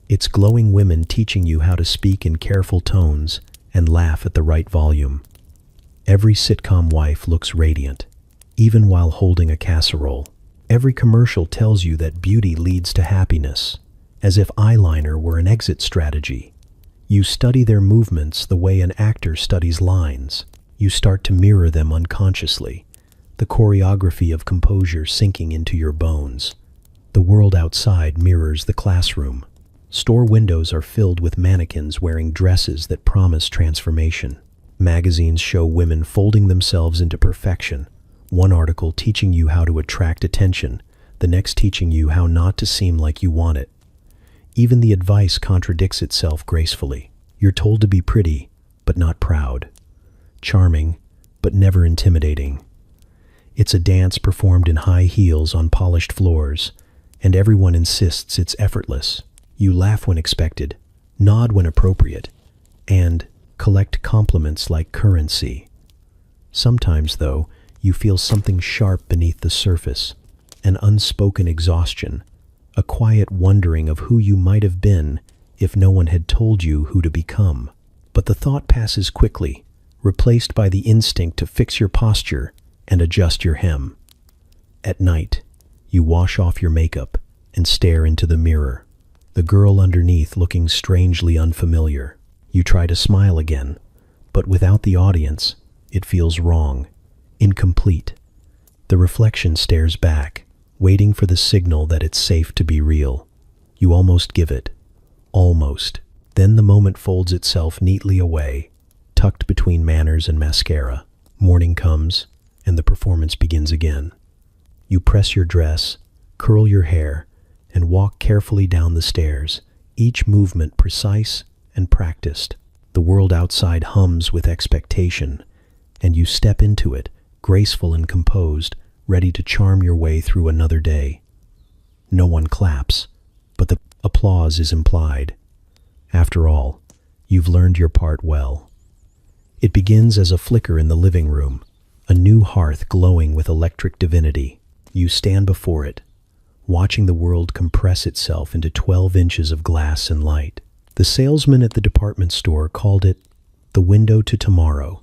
It's glowing women teaching you how to speak in careful tones and laugh at the right volume. Every sitcom wife looks radiant, even while holding a casserole. Every commercial tells you that beauty leads to happiness, as if eyeliner were an exit strategy. You study their movements the way an actor studies lines. You start to mirror them unconsciously, the choreography of composure sinking into your bones. The world outside mirrors the classroom. Store windows are filled with mannequins wearing dresses that promise transformation. Magazines show women folding themselves into perfection. One article teaching you how to attract attention, the next teaching you how not to seem like you want it. Even the advice contradicts itself gracefully. You're told to be pretty, but not proud. Charming, but never intimidating. It's a dance performed in high heels on polished floors, and everyone insists it's effortless. You laugh when expected, nod when appropriate, and collect compliments like currency. Sometimes, though, you feel something sharp beneath the surface, an unspoken exhaustion, a quiet wondering of who you might have been if no one had told you who to become. But the thought passes quickly, replaced by the instinct to fix your posture and adjust your hem. At night, you wash off your makeup and stare into the mirror, the girl underneath looking strangely unfamiliar. You try to smile again, but without the audience, it feels wrong, incomplete. The reflection stares back, waiting for the signal that it's safe to be real. You almost give it. Almost. Then the moment folds itself neatly away, tucked between manners and mascara. Morning comes, and the performance begins again. You press your dress, curl your hair, and walk carefully down the stairs, each movement precise and practiced. The world outside hums with expectation, and you step into it, graceful and composed, ready to charm your way through another day. No one claps, but the applause is implied. After all, you've learned your part well. It begins as a flicker in the living room, a new hearth glowing with electric divinity. You stand before it, watching the world compress itself into 12 inches of glass and light. The salesman at the department store called it the window to tomorrow,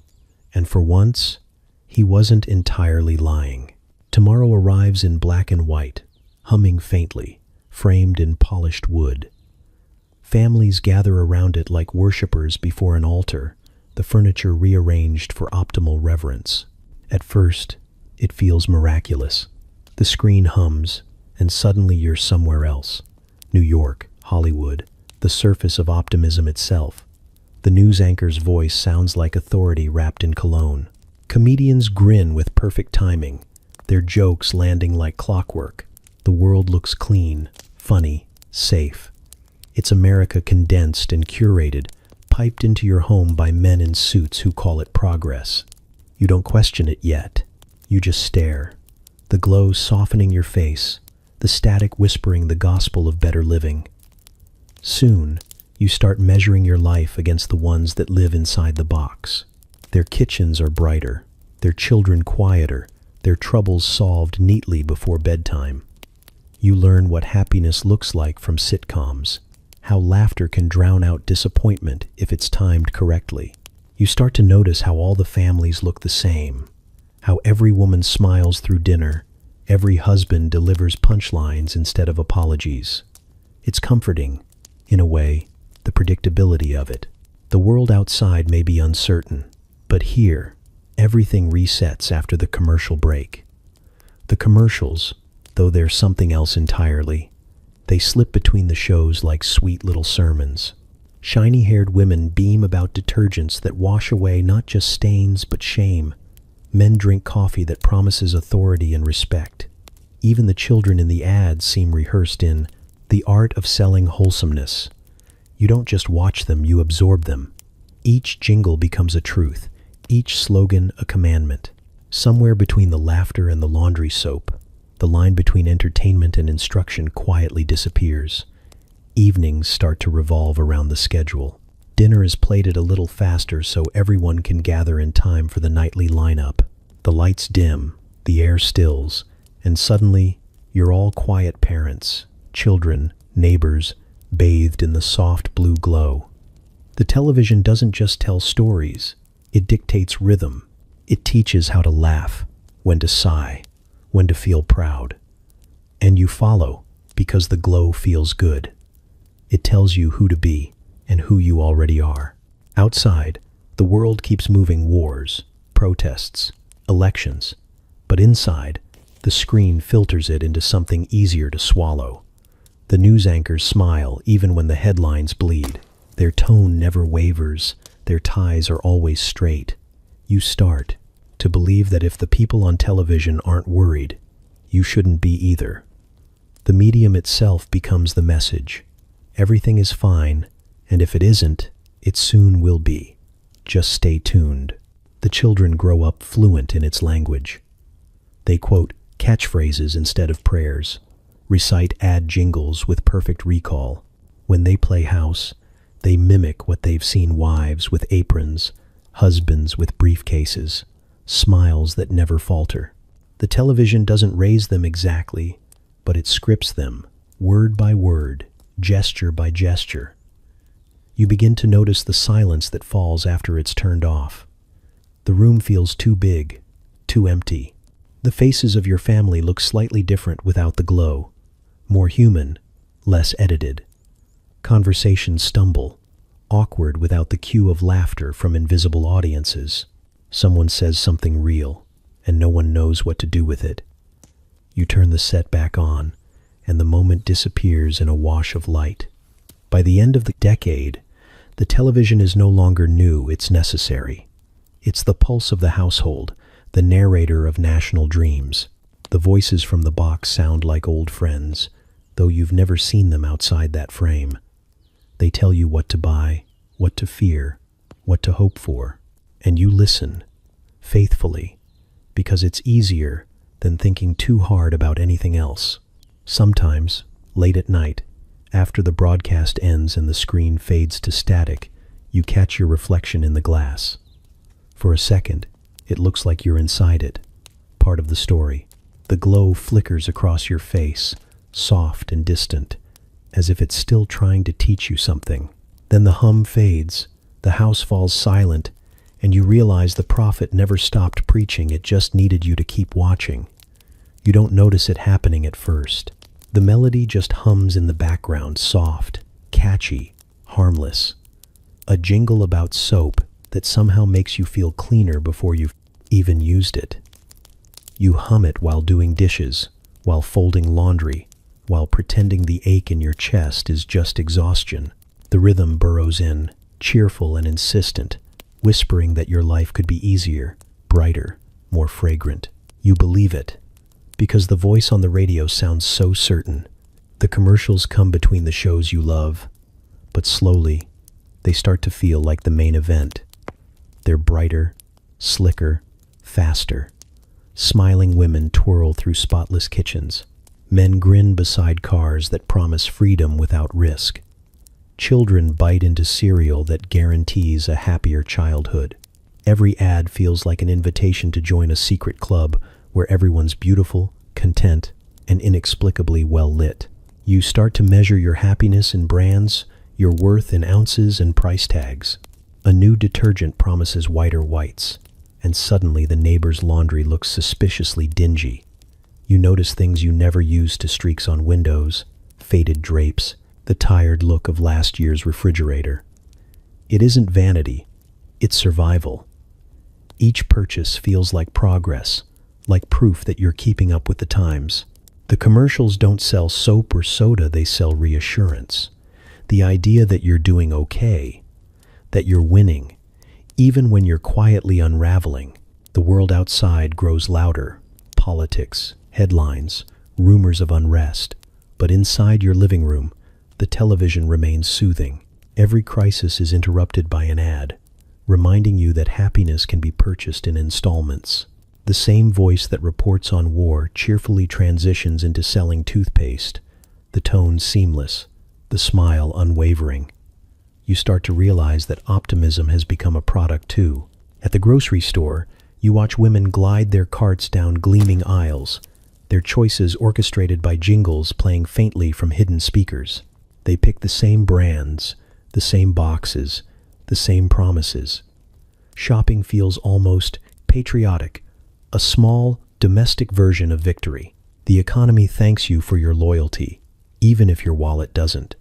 and for once, he wasn't entirely lying. Tomorrow arrives in black and white, humming faintly, framed in polished wood. Families gather around it like worshippers before an altar, the furniture rearranged for optimal reverence. At first, it feels miraculous. The screen hums, and suddenly you're somewhere else. New York, Hollywood, the surface of optimism itself. The news anchor's voice sounds like authority wrapped in cologne. Comedians grin with perfect timing, their jokes landing like clockwork. The world looks clean, funny, safe. It's America condensed and curated, piped into your home by men in suits who call it progress. You don't question it yet. You just stare, the glow softening your face, the static whispering the gospel of better living. Soon, you start measuring your life against the ones that live inside the box. Their kitchens are brighter, their children quieter, their troubles solved neatly before bedtime. You learn what happiness looks like from sitcoms, how laughter can drown out disappointment if it's timed correctly. You start to notice how all the families look the same, how every woman smiles through dinner, every husband delivers punchlines instead of apologies. It's comforting, in a way, the predictability of it. The world outside may be uncertain, but here, everything resets after the commercial break. The commercials, though they're something else entirely, they slip between the shows like sweet little sermons. Shiny-haired women beam about detergents that wash away not just stains but shame. Men drink coffee that promises authority and respect. Even the children in the ads seem rehearsed in the art of selling wholesomeness. You don't just watch them, you absorb them. Each jingle becomes a truth, each slogan a commandment. Somewhere between the laughter and the laundry soap, the line between entertainment and instruction quietly disappears. Evenings start to revolve around the schedule. Dinner is plated a little faster so everyone can gather in time for the nightly lineup. The lights dim, the air stills, and suddenly you're all quiet parents, children, neighbors, bathed in the soft blue glow. The television doesn't just tell stories, it dictates rhythm. It teaches how to laugh, when to sigh, when to feel proud. And you follow because the glow feels good. It tells you who to be and who you already are. Outside, the world keeps moving: wars, protests, elections. But inside, the screen filters it into something easier to swallow. The news anchors smile even when the headlines bleed. Their tone never wavers. Their ties are always straight. You start to believe that if the people on television aren't worried, you shouldn't be either. The medium itself becomes the message. Everything is fine, and if it isn't, it soon will be. Just stay tuned. The children grow up fluent in its language. They quote catchphrases instead of prayers, recite ad jingles with perfect recall. When they play house, they mimic what they've seen: wives with aprons, husbands with briefcases, smiles that never falter. The television doesn't raise them exactly, but it scripts them, word by word, gesture by gesture. You begin to notice the silence that falls after it's turned off. The room feels too big, too empty. The faces of your family look slightly different without the glow, more human, less edited. Conversations stumble, awkward without the cue of laughter from invisible audiences. Someone says something real, and no one knows what to do with it. You turn the set back on, and the moment disappears in a wash of light. By the end of the decade, the television is no longer new, it's necessary. It's the pulse of the household, the narrator of national dreams. The voices from the box sound like old friends, though you've never seen them outside that frame. They tell you what to buy, what to fear, what to hope for, and you listen, faithfully, because it's easier than thinking too hard about anything else. Sometimes, late at night, after the broadcast ends and the screen fades to static, you catch your reflection in the glass. For a second, it looks like you're inside it, part of the story. The glow flickers across your face, soft and distant, as if it's still trying to teach you something. Then the hum fades, the house falls silent, and you realize the prophet never stopped preaching, it just needed you to keep watching. You don't notice it happening at first. The melody just hums in the background, soft, catchy, harmless. A jingle about soap that somehow makes you feel cleaner before you've even used it. You hum it while doing dishes, while folding laundry, while pretending the ache in your chest is just exhaustion. The rhythm burrows in, cheerful and insistent, whispering that your life could be easier, brighter, more fragrant. You believe it, because the voice on the radio sounds so certain. The commercials come between the shows you love, but slowly, they start to feel like the main event. They're brighter, slicker, faster. Smiling women twirl through spotless kitchens. Men grin beside cars that promise freedom without risk. Children bite into cereal that guarantees a happier childhood. Every ad feels like an invitation to join a secret club where everyone's beautiful, content, and inexplicably well lit. You start to measure your happiness in brands, your worth in ounces and price tags. A new detergent promises whiter whites, and suddenly the neighbor's laundry looks suspiciously dingy. You notice things you never used to: streaks on windows, faded drapes, the tired look of last year's refrigerator. It isn't vanity, it's survival. Each purchase feels like progress, like proof that you're keeping up with the times. The commercials don't sell soap or soda, they sell reassurance. The idea that you're doing okay, that you're winning, even when you're quietly unraveling. The world outside grows louder: politics, headlines, rumors of unrest. But inside your living room, the television remains soothing. Every crisis is interrupted by an ad, reminding you that happiness can be purchased in installments. The same voice that reports on war cheerfully transitions into selling toothpaste, the tone seamless, the smile unwavering. You start to realize that optimism has become a product too. At the grocery store, you watch women glide their carts down gleaming aisles, their choices orchestrated by jingles playing faintly from hidden speakers. They pick the same brands, the same boxes, the same promises. Shopping feels almost patriotic, a small, domestic version of victory. The economy thanks you for your loyalty, even if your wallet doesn't.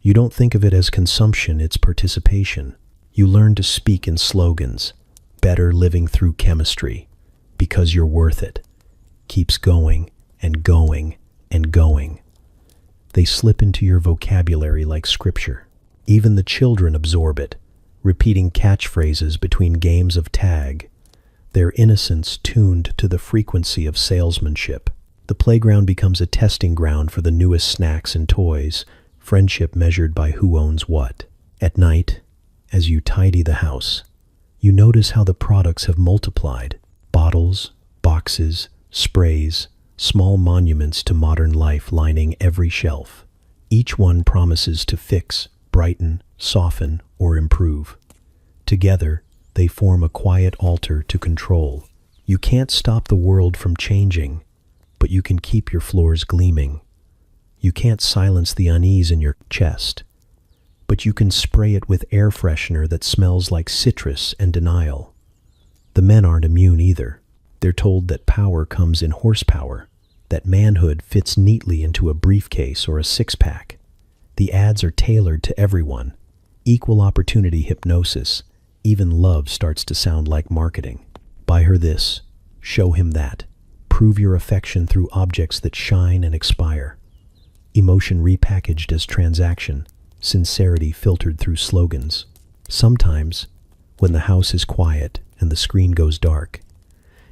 You don't think of it as consumption, it's participation. You learn to speak in slogans: better living through chemistry, because you're worth it. Keeps going and going and going. They slip into your vocabulary like scripture. Even the children absorb it, repeating catchphrases between games of tag, their innocence tuned to the frequency of salesmanship. The playground becomes a testing ground for the newest snacks and toys, friendship measured by who owns what. At night, as you tidy the house, you notice how the products have multiplied: bottles, boxes, sprays, small monuments to modern life lining every shelf. Each one promises to fix, brighten, soften, or improve. Together, they form a quiet altar to control. You can't stop the world from changing, but you can keep your floors gleaming. You can't silence the unease in your chest, but you can spray it with air freshener that smells like citrus and denial. The men aren't immune either. They're told that power comes in horsepower, that manhood fits neatly into a briefcase or a six-pack. The ads are tailored to everyone. Equal opportunity hypnosis. Even love starts to sound like marketing. Buy her this, show him that. Prove your affection through objects that shine and expire. Emotion repackaged as transaction, sincerity filtered through slogans. Sometimes, when the house is quiet and the screen goes dark,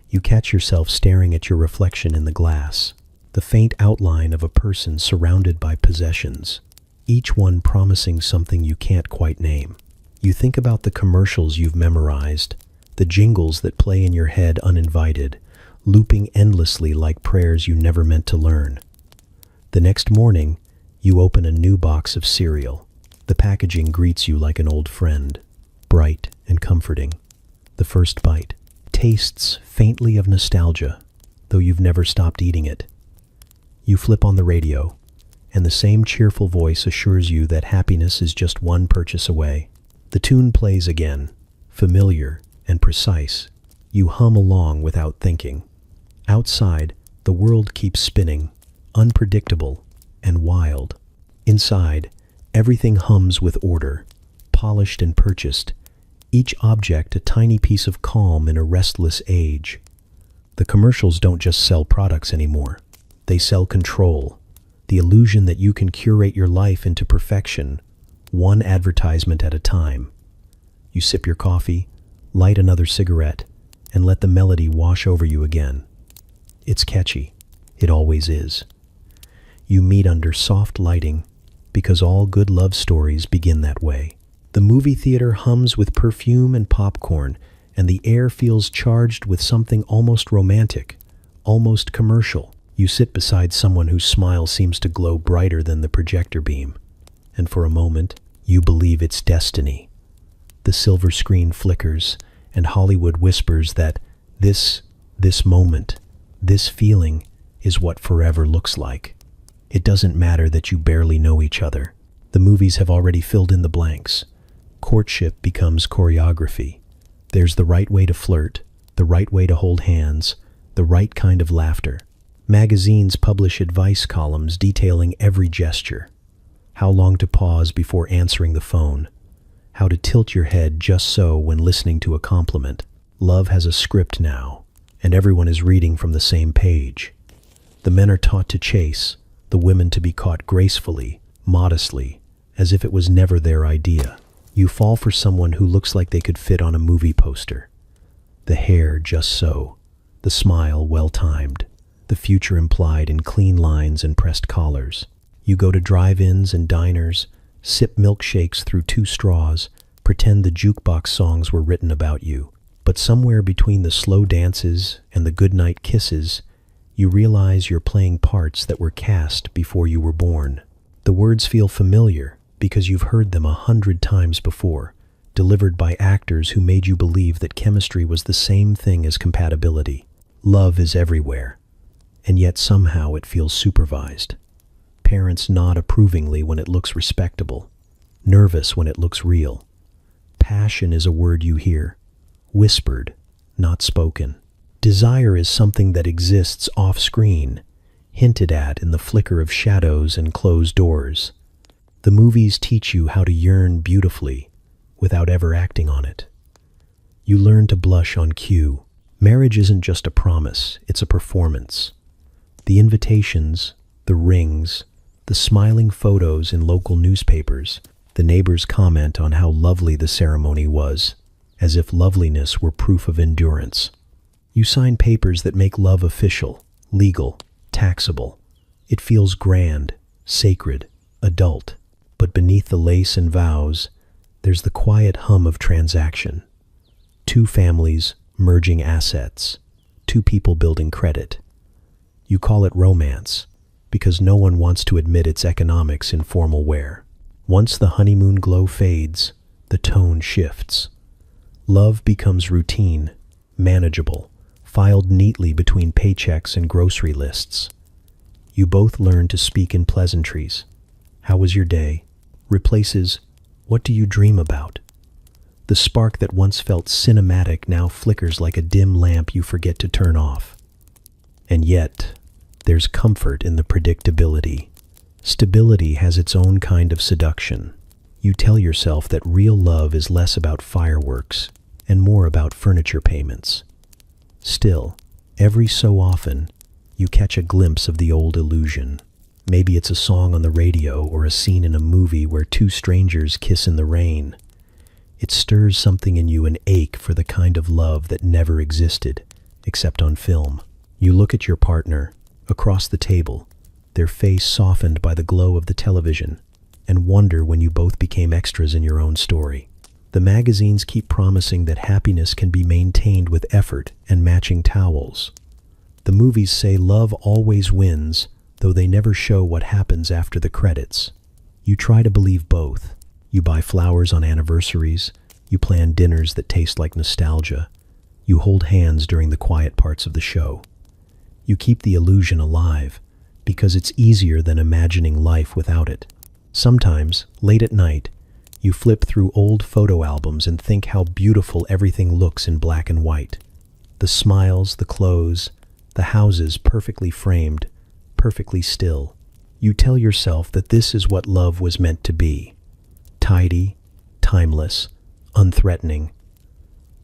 you catch yourself staring at your reflection in the glass, the faint outline of a person surrounded by possessions, each one promising something you can't quite name. You think about the commercials you've memorized, the jingles that play in your head uninvited, looping endlessly like prayers you never meant to learn. The next morning, you open a new box of cereal. The packaging greets you like an old friend, bright and comforting. The first bite tastes faintly of nostalgia, though you've never stopped eating it. You flip on the radio, and the same cheerful voice assures you that happiness is just one purchase away. The tune plays again, familiar and precise. You hum along without thinking. Outside, the world keeps spinning, unpredictable and wild. Inside, everything hums with order, polished and purchased, each object a tiny piece of calm in a restless age. The commercials don't just sell products anymore. They sell control, the illusion that you can curate your life into perfection, one advertisement at a time. You sip your coffee, light another cigarette, and let the melody wash over you again. It's catchy. It always is. You meet under soft lighting, because all good love stories begin that way. The movie theater hums with perfume and popcorn, and the air feels charged with something almost romantic, almost commercial. You sit beside someone whose smile seems to glow brighter than the projector beam, and for a moment, you believe it's destiny. The silver screen flickers, and Hollywood whispers that this moment, this feeling, is what forever looks like. It doesn't matter that you barely know each other. The movies have already filled in the blanks. Courtship becomes choreography. There's the right way to flirt, the right way to hold hands, the right kind of laughter. Magazines publish advice columns detailing every gesture. How long to pause before answering the phone. How to tilt your head just so when listening to a compliment. Love has a script now, and everyone is reading from the same page. The men are taught to chase, the women to be caught gracefully, modestly, as if it was never their idea. You fall for someone who looks like they could fit on a movie poster. The hair just so, the smile well-timed, the future implied in clean lines and pressed collars. You go to drive-ins and diners, sip milkshakes through 2 straws, pretend the jukebox songs were written about you. But somewhere between the slow dances and the goodnight kisses, you realize you're playing parts that were cast before you were born. The words feel familiar because you've heard them 100 times before, delivered by actors who made you believe that chemistry was the same thing as compatibility. Love is everywhere, and yet somehow it feels supervised. Parents nod approvingly when it looks respectable, nervous when it looks real. Passion is a word you hear, whispered, not spoken. Desire is something that exists off-screen, hinted at in the flicker of shadows and closed doors. The movies teach you how to yearn beautifully without ever acting on it. You learn to blush on cue. Marriage isn't just a promise, it's a performance. The invitations, the rings, the smiling photos in local newspapers, the neighbors' comment on how lovely the ceremony was, as if loveliness were proof of endurance. You sign papers that make love official, legal, taxable. It feels grand, sacred, adult. But beneath the lace and vows, there's the quiet hum of transaction. 2 families merging assets, 2 people building credit. You call it romance, because no one wants to admit its economics in formal wear. Once the honeymoon glow fades, the tone shifts. Love becomes routine, manageable, filed neatly between paychecks and grocery lists. You both learn to speak in pleasantries. How was your day? Replaces, what do you dream about? The spark that once felt cinematic now flickers like a dim lamp you forget to turn off. And yet, there's comfort in the predictability. Stability has its own kind of seduction. You tell yourself that real love is less about fireworks and more about furniture payments. Still, every so often, you catch a glimpse of the old illusion. Maybe it's a song on the radio or a scene in a movie where 2 strangers kiss in the rain. It stirs something in you, an ache for the kind of love that never existed, except on film. You look at your partner, across the table, their face softened by the glow of the television, and wonder when you both became extras in your own story. The magazines keep promising that happiness can be maintained with effort and matching towels. The movies say love always wins, though they never show what happens after the credits. You try to believe both. You buy flowers on anniversaries, you plan dinners that taste like nostalgia, you hold hands during the quiet parts of the show. You keep the illusion alive, because it's easier than imagining life without it. Sometimes, late at night, you flip through old photo albums and think how beautiful everything looks in black and white. The smiles, the clothes, the houses perfectly framed, perfectly still. You tell yourself that this is what love was meant to be. Tidy, timeless, unthreatening.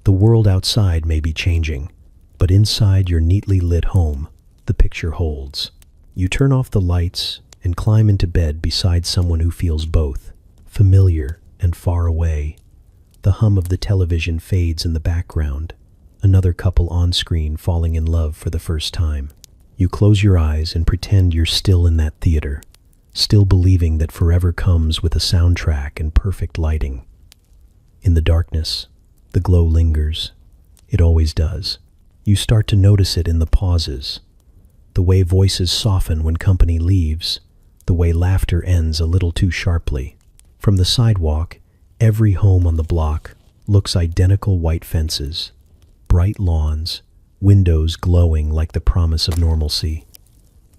The world outside may be changing, but inside your neatly lit home, the picture holds. You turn off the lights and climb into bed beside someone who feels both, familiar and far away. The hum of the television fades in the background, another couple on screen falling in love for the first time. You close your eyes and pretend you're still in that theater, still believing that forever comes with a soundtrack and perfect lighting. In the darkness, the glow lingers. It always does. You start to notice it in the pauses. the way voices soften when company leaves, the way laughter ends a little too sharply. From the sidewalk, every home on the block looks identical: white fences, bright lawns, windows glowing like the promise of normalcy.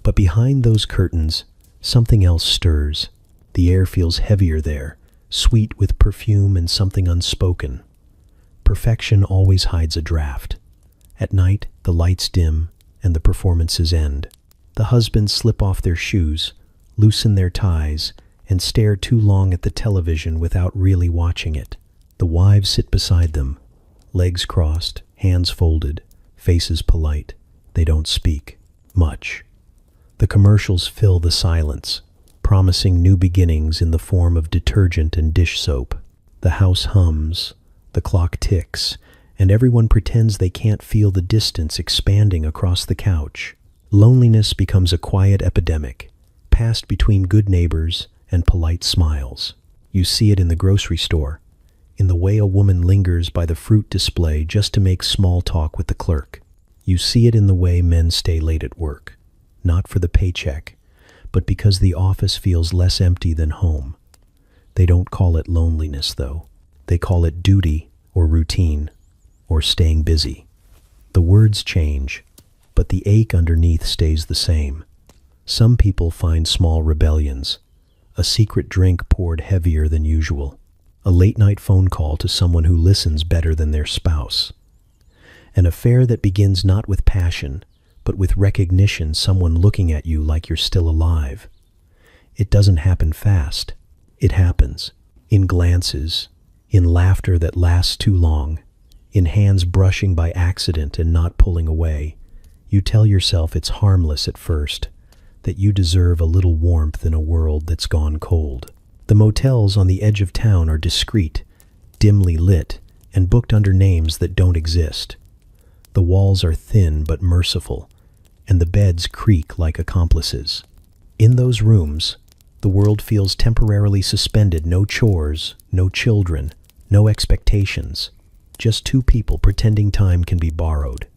But behind those curtains, something else stirs. The air feels heavier there, sweet with perfume and something unspoken. Perfection always hides a draft. At night, the lights dim and the performances end. The husbands slip off their shoes, loosen their ties, and stare too long at the television without really watching it. The wives sit beside them, legs crossed, hands folded, faces polite. They don't speak much. The commercials fill the silence, promising new beginnings in the form of detergent and dish soap. The house hums, the clock ticks, and everyone pretends they can't feel the distance expanding across the couch. Loneliness becomes a quiet epidemic, passed between good neighbors and polite smiles. You see it in the grocery store, in the way a woman lingers by the fruit display just to make small talk with the clerk. You see it in the way men stay late at work, not for the paycheck, but because the office feels less empty than home. They don't call it loneliness, though. They call it duty or routine or staying busy. The words change, but the ache underneath stays the same. Some people find small rebellions, a secret drink poured heavier than usual, a late-night phone call to someone who listens better than their spouse, an affair that begins not with passion, but with recognition, someone looking at you like you're still alive. It doesn't happen fast. It happens in glances, in laughter that lasts too long, in hands brushing by accident and not pulling away. You tell yourself it's harmless at first, that you deserve a little warmth in a world that's gone cold. The motels on the edge of town are discreet, dimly lit, and booked under names that don't exist. The walls are thin but merciful, and the beds creak like accomplices. In those rooms, the world feels temporarily suspended. No chores, no children, no expectations. Just two people pretending time can be borrowed.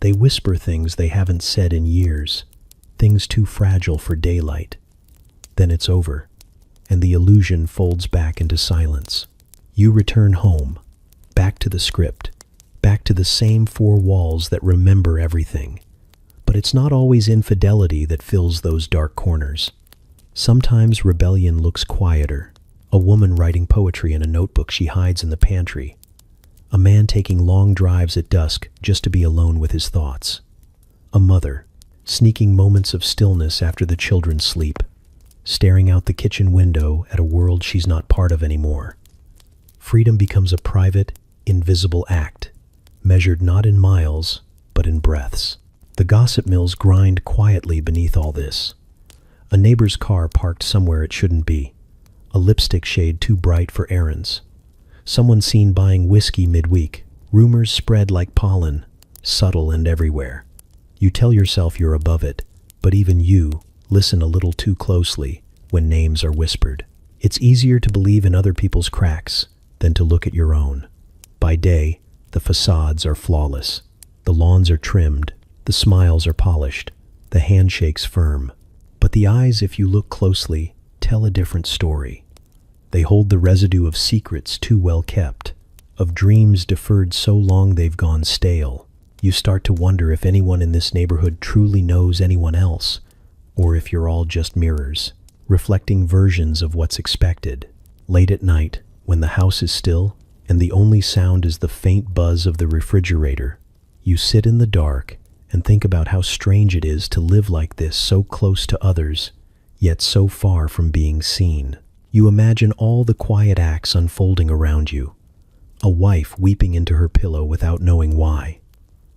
They whisper things they haven't said in years, things too fragile for daylight. Then it's over, and the illusion folds back into silence. You return home, back to the script, back to the same four walls that remember everything. But it's not always infidelity that fills those dark corners. Sometimes rebellion looks quieter. A woman writing poetry in a notebook she hides in the pantry. A man taking long drives at dusk just to be alone with his thoughts. A mother sneaking moments of stillness after the children sleep, staring out the kitchen window at a world she's not part of anymore. Freedom becomes a private, invisible act, measured not in miles, but in breaths. The gossip mills grind quietly beneath all this. A neighbor's car parked somewhere it shouldn't be. A lipstick shade too bright for errands. Someone seen buying whiskey midweek. Rumors spread like pollen, subtle and everywhere. You tell yourself you're above it, but even you listen a little too closely when names are whispered. It's easier to believe in other people's cracks than to look at your own. By day, the facades are flawless. The lawns are trimmed, the smiles are polished, the handshakes firm. But the eyes, if you look closely, tell a different story. They hold the residue of secrets too well kept, of dreams deferred so long they've gone stale. You start to wonder if anyone in this neighborhood truly knows anyone else, or if you're all just mirrors, reflecting versions of what's expected. Late at night, when the house is still, and the only sound is the faint buzz of the refrigerator, you sit in the dark and think about how strange it is to live like this, so close to others, yet so far from being seen. You imagine all the quiet acts unfolding around you. A wife weeping into her pillow without knowing why.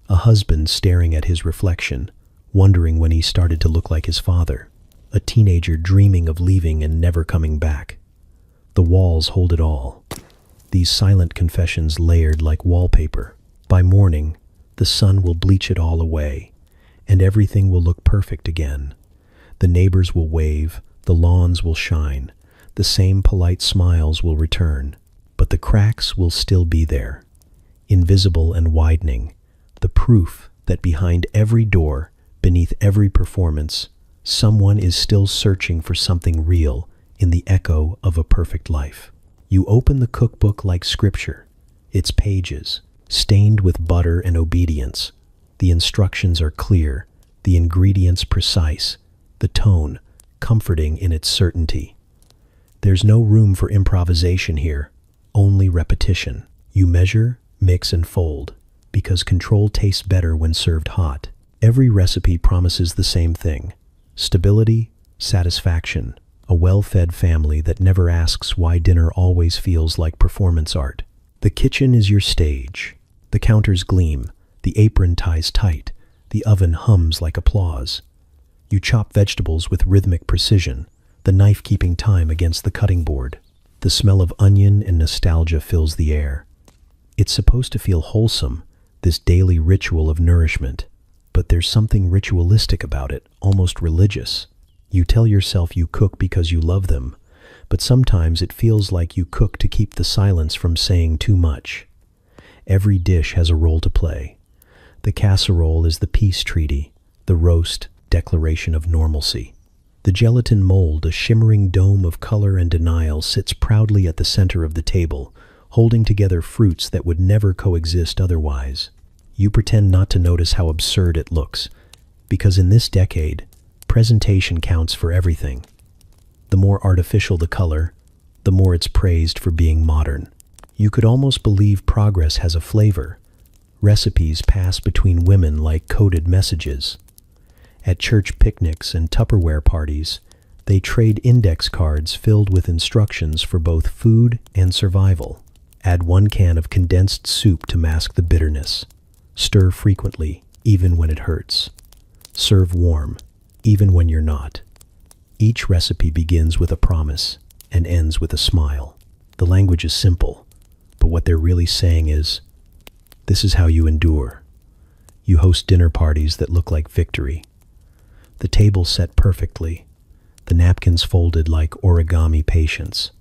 A husband staring at his reflection, wondering when he started to look like his father. A teenager dreaming of leaving and never coming back. The walls hold it all. These silent confessions layered like wallpaper. By morning, the sun will bleach it all away, and everything will look perfect again. The neighbors will wave, the lawns will shine, the same polite smiles will return, but the cracks will still be there, invisible and widening, the proof that behind every door Beneath every performance, someone is still searching for something real in the echo of a perfect life. You open the cookbook like scripture, its pages stained with butter and obedience. The instructions are clear, the ingredients precise, the tone comforting in its certainty. There's no room for improvisation here, only repetition. You measure, mix, and fold, because control tastes better when served hot. Every recipe promises the same thing: stability, satisfaction, a well-fed family that never asks why dinner always feels like performance art. The kitchen is your stage. The counters gleam, the apron ties tight, the oven hums like applause. You chop vegetables with rhythmic precision, the knife keeping time against the cutting board. The smell of onion and nostalgia fills the air. It's supposed to feel wholesome, this daily ritual of nourishment. But there's something ritualistic about it, almost religious. You tell yourself you cook because you love them, but sometimes it feels like you cook to keep the silence from saying too much. Every dish has a role to play. The casserole is the peace treaty, the roast, declaration of normalcy. The gelatin mold, a shimmering dome of color and denial, sits proudly at the center of the table, holding together fruits that would never coexist otherwise. You pretend not to notice how absurd it looks, because in this decade, presentation counts for everything. The more artificial the color, the more it's praised for being modern. You could almost believe progress has a flavor. Recipes pass between women like coded messages. At church picnics and Tupperware parties, they trade index cards filled with instructions for both food and survival. Add 1 can of condensed soup to mask the bitterness. Stir frequently, even when it hurts. Serve warm, even when you're not. Each recipe begins with a promise and ends with a smile. The language is simple, but what they're really saying is, this is how you endure. You host dinner parties that look like victory. The table set perfectly, the napkins folded like origami patience.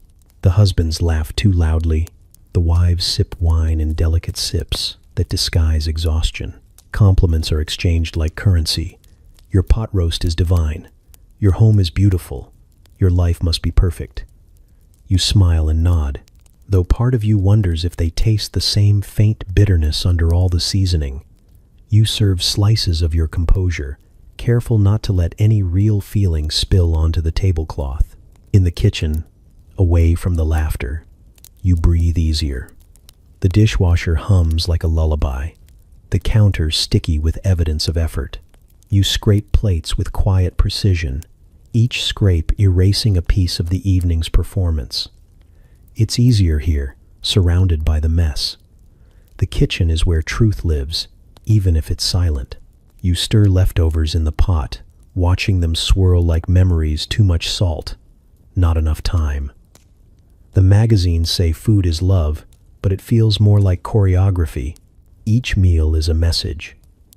The husbands laugh too loudly, the wives sip wine in delicate sips that disguise exhaustion. Compliments are exchanged like currency. Your pot roast is divine. Your home is beautiful. Your life must be perfect. You smile and nod, though part of you wonders if they taste the same faint bitterness under all the seasoning. You serve slices of your composure, careful not to let any real feeling spill onto the tablecloth. In the kitchen, away from the laughter, you breathe easier. The dishwasher hums like a lullaby, the counter sticky with evidence of effort. You scrape plates with quiet precision, each scrape erasing a piece of the evening's performance. It's easier here, surrounded by the mess. The kitchen is where truth lives, even if it's silent. You stir leftovers in the pot, watching them swirl like memories. Too much salt, not enough time. The magazines say food is love, but it feels more like choreography. Each meal is a message,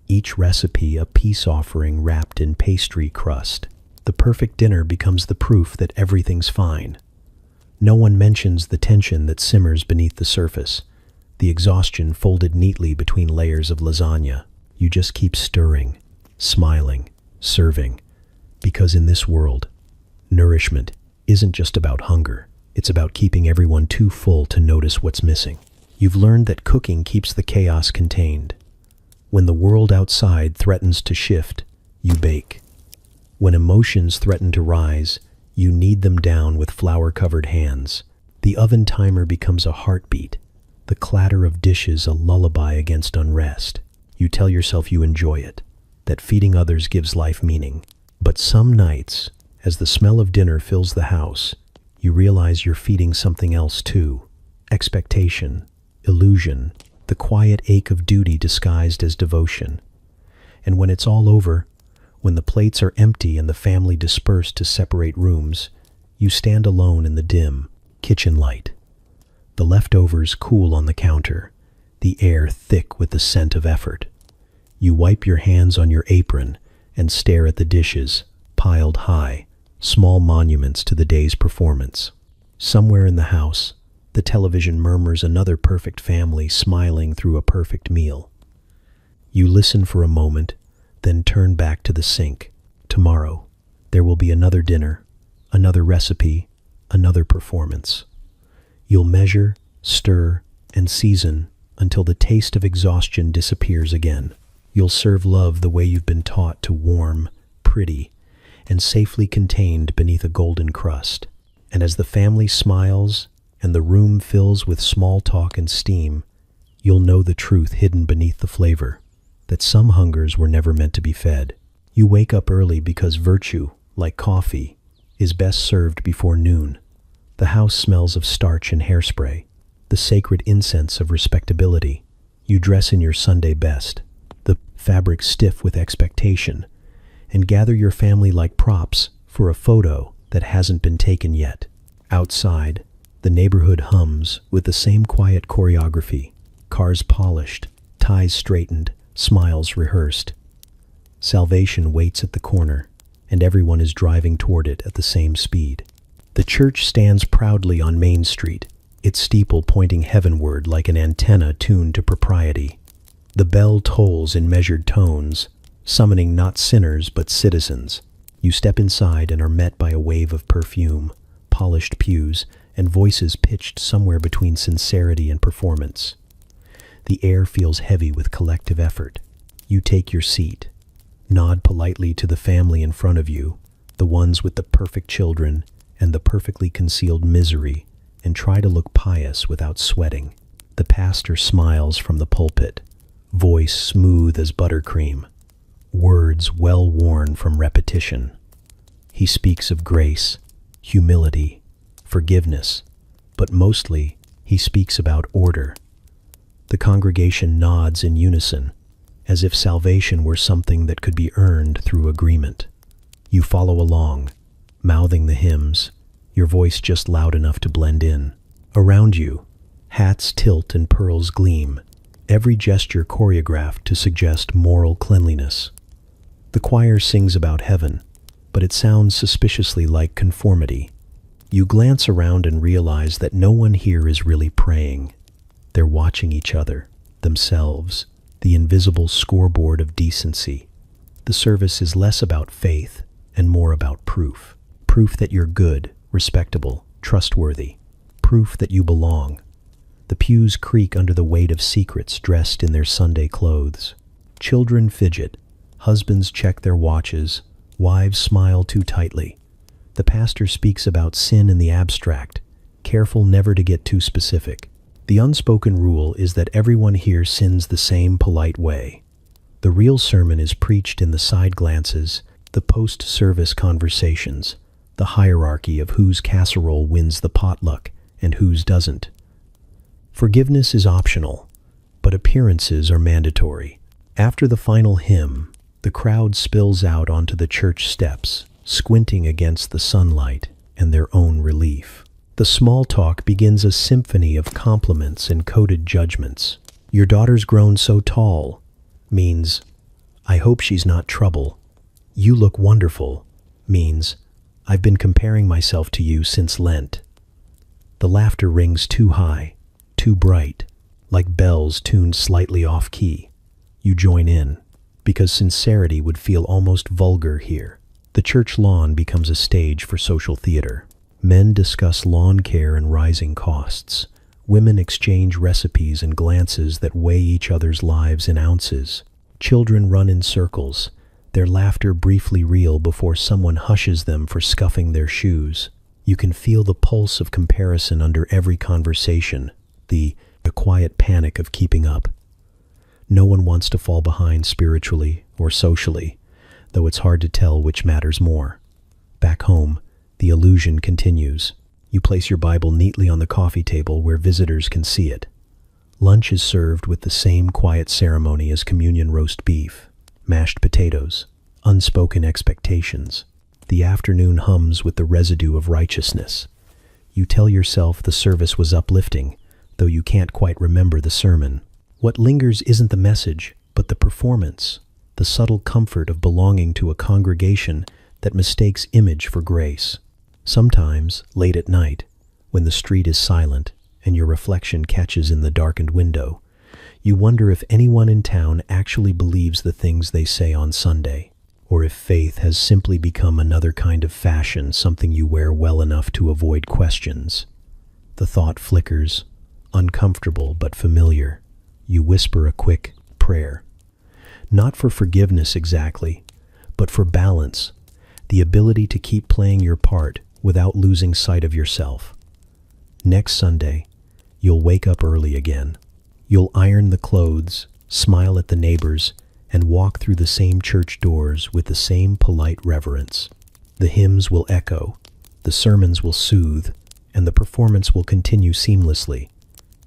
each recipe a peace offering wrapped in pastry crust. The perfect dinner becomes the proof that everything's fine. No one mentions the tension that simmers beneath the surface, the exhaustion folded neatly between layers of lasagna. You just keep stirring, smiling, serving, because in this world, nourishment isn't just about hunger. It's about keeping everyone too full to notice what's missing. You've learned that cooking keeps the chaos contained. When the world outside threatens to shift, you bake. When emotions threaten to rise, you knead them down with flour-covered hands. The oven timer becomes a heartbeat, the clatter of dishes a lullaby against unrest. You tell yourself you enjoy it, that feeding others gives life meaning. But some nights, as the smell of dinner fills the house, you realize you're feeding something else too. Expectation, illusion, the quiet ache of duty disguised as devotion. And when it's all over, when the plates are empty and the family dispersed to separate rooms, you stand alone in the dim kitchen light. The leftovers cool on the counter, the air thick with the scent of effort. You wipe your hands on your apron and stare at the dishes, piled high, small monuments to the day's performance. Somewhere in the house, the television murmurs another perfect family smiling through a perfect meal. You listen for a moment, then turn back to the sink. Tomorrow, there will be another dinner, another recipe, another performance. You'll measure, stir, and season until the taste of exhaustion disappears again. You'll serve love the way you've been taught to, warm, pretty, and safely contained beneath a golden crust. And as the family smiles and the room fills with small talk and steam, you'll know the truth hidden beneath the flavor, that some hungers were never meant to be fed. You wake up early because virtue, like coffee, is best served before noon. The house smells of starch and hairspray, the sacred incense of respectability. You dress in your Sunday best, the fabric stiff with expectation, and gather your family like props for a photo that hasn't been taken yet. Outside, the neighborhood hums with the same quiet choreography, cars polished, ties straightened, smiles rehearsed. Salvation waits at the corner, and everyone is driving toward it at the same speed. The church stands proudly on Main Street, its steeple pointing heavenward like an antenna tuned to propriety. The bell tolls in measured tones, summoning not sinners but citizens. You step inside and are met by a wave of perfume, polished pews, and voices pitched somewhere between sincerity and performance. The air feels heavy with collective effort. You take your seat, nod politely to the family in front of you, the ones with the perfect children and the perfectly concealed misery, and try to look pious without sweating. The pastor smiles from the pulpit, voice smooth as buttercream, words well worn from repetition. He speaks of grace, humility, forgiveness, but mostly he speaks about order. The congregation nods in unison, as if salvation were something that could be earned through agreement. You follow along, mouthing the hymns, your voice just loud enough to blend in. Around you, hats tilt and pearls gleam, every gesture choreographed to suggest moral cleanliness. The choir sings about heaven, but it sounds suspiciously like conformity. You glance around and realize that no one here is really praying. They're watching each other, themselves, the invisible scoreboard of decency. The service is less about faith and more about proof. Proof that you're good, respectable, trustworthy. Proof that you belong. The pews creak under the weight of secrets dressed in their Sunday clothes. Children fidget. Husbands check their watches. Wives smile too tightly. The pastor speaks about sin in the abstract, careful never to get too specific. The unspoken rule is that everyone here sins the same polite way. The real sermon is preached in the side glances, the post-service conversations, the hierarchy of whose casserole wins the potluck and whose doesn't. Forgiveness is optional, but appearances are mandatory. After the final hymn, the crowd spills out onto the church steps, squinting against the sunlight and their own relief. The small talk begins a symphony of compliments and coded judgments. Your daughter's grown so tall means, I hope she's not trouble. You look wonderful means, I've been comparing myself to you since Lent. The laughter rings too high, too bright, like bells tuned slightly off key. You join in, because sincerity would feel almost vulgar here. The church lawn becomes a stage for social theater. Men discuss lawn care and rising costs. Women exchange recipes and glances that weigh each other's lives in ounces. Children run in circles, their laughter briefly real before someone hushes them for scuffing their shoes. You can feel the pulse of comparison under every conversation, the quiet panic of keeping up. No one wants to fall behind spiritually or socially, though it's hard to tell which matters more. Back home, the illusion continues. You place your Bible neatly on the coffee table where visitors can see it. Lunch is served with the same quiet ceremony as communion: roast beef, mashed potatoes, unspoken expectations. The afternoon hums with the residue of righteousness. You tell yourself the service was uplifting, though you can't quite remember the sermon. What lingers isn't the message, but the performance, the subtle comfort of belonging to a congregation that mistakes image for grace. Sometimes, late at night, when the street is silent and your reflection catches in the darkened window, You wonder if anyone in town actually believes the things they say on Sunday, or if faith has simply become another kind of fashion, something you wear well enough to avoid questions. The thought flickers, uncomfortable but familiar. You whisper a quick prayer. Not for forgiveness exactly, but for balance, the ability to keep playing your part without losing sight of yourself. Next Sunday, you'll wake up early again. You'll iron the clothes, smile at the neighbors, and walk through the same church doors with the same polite reverence. The hymns will echo, the sermons will soothe, and the performance will continue seamlessly.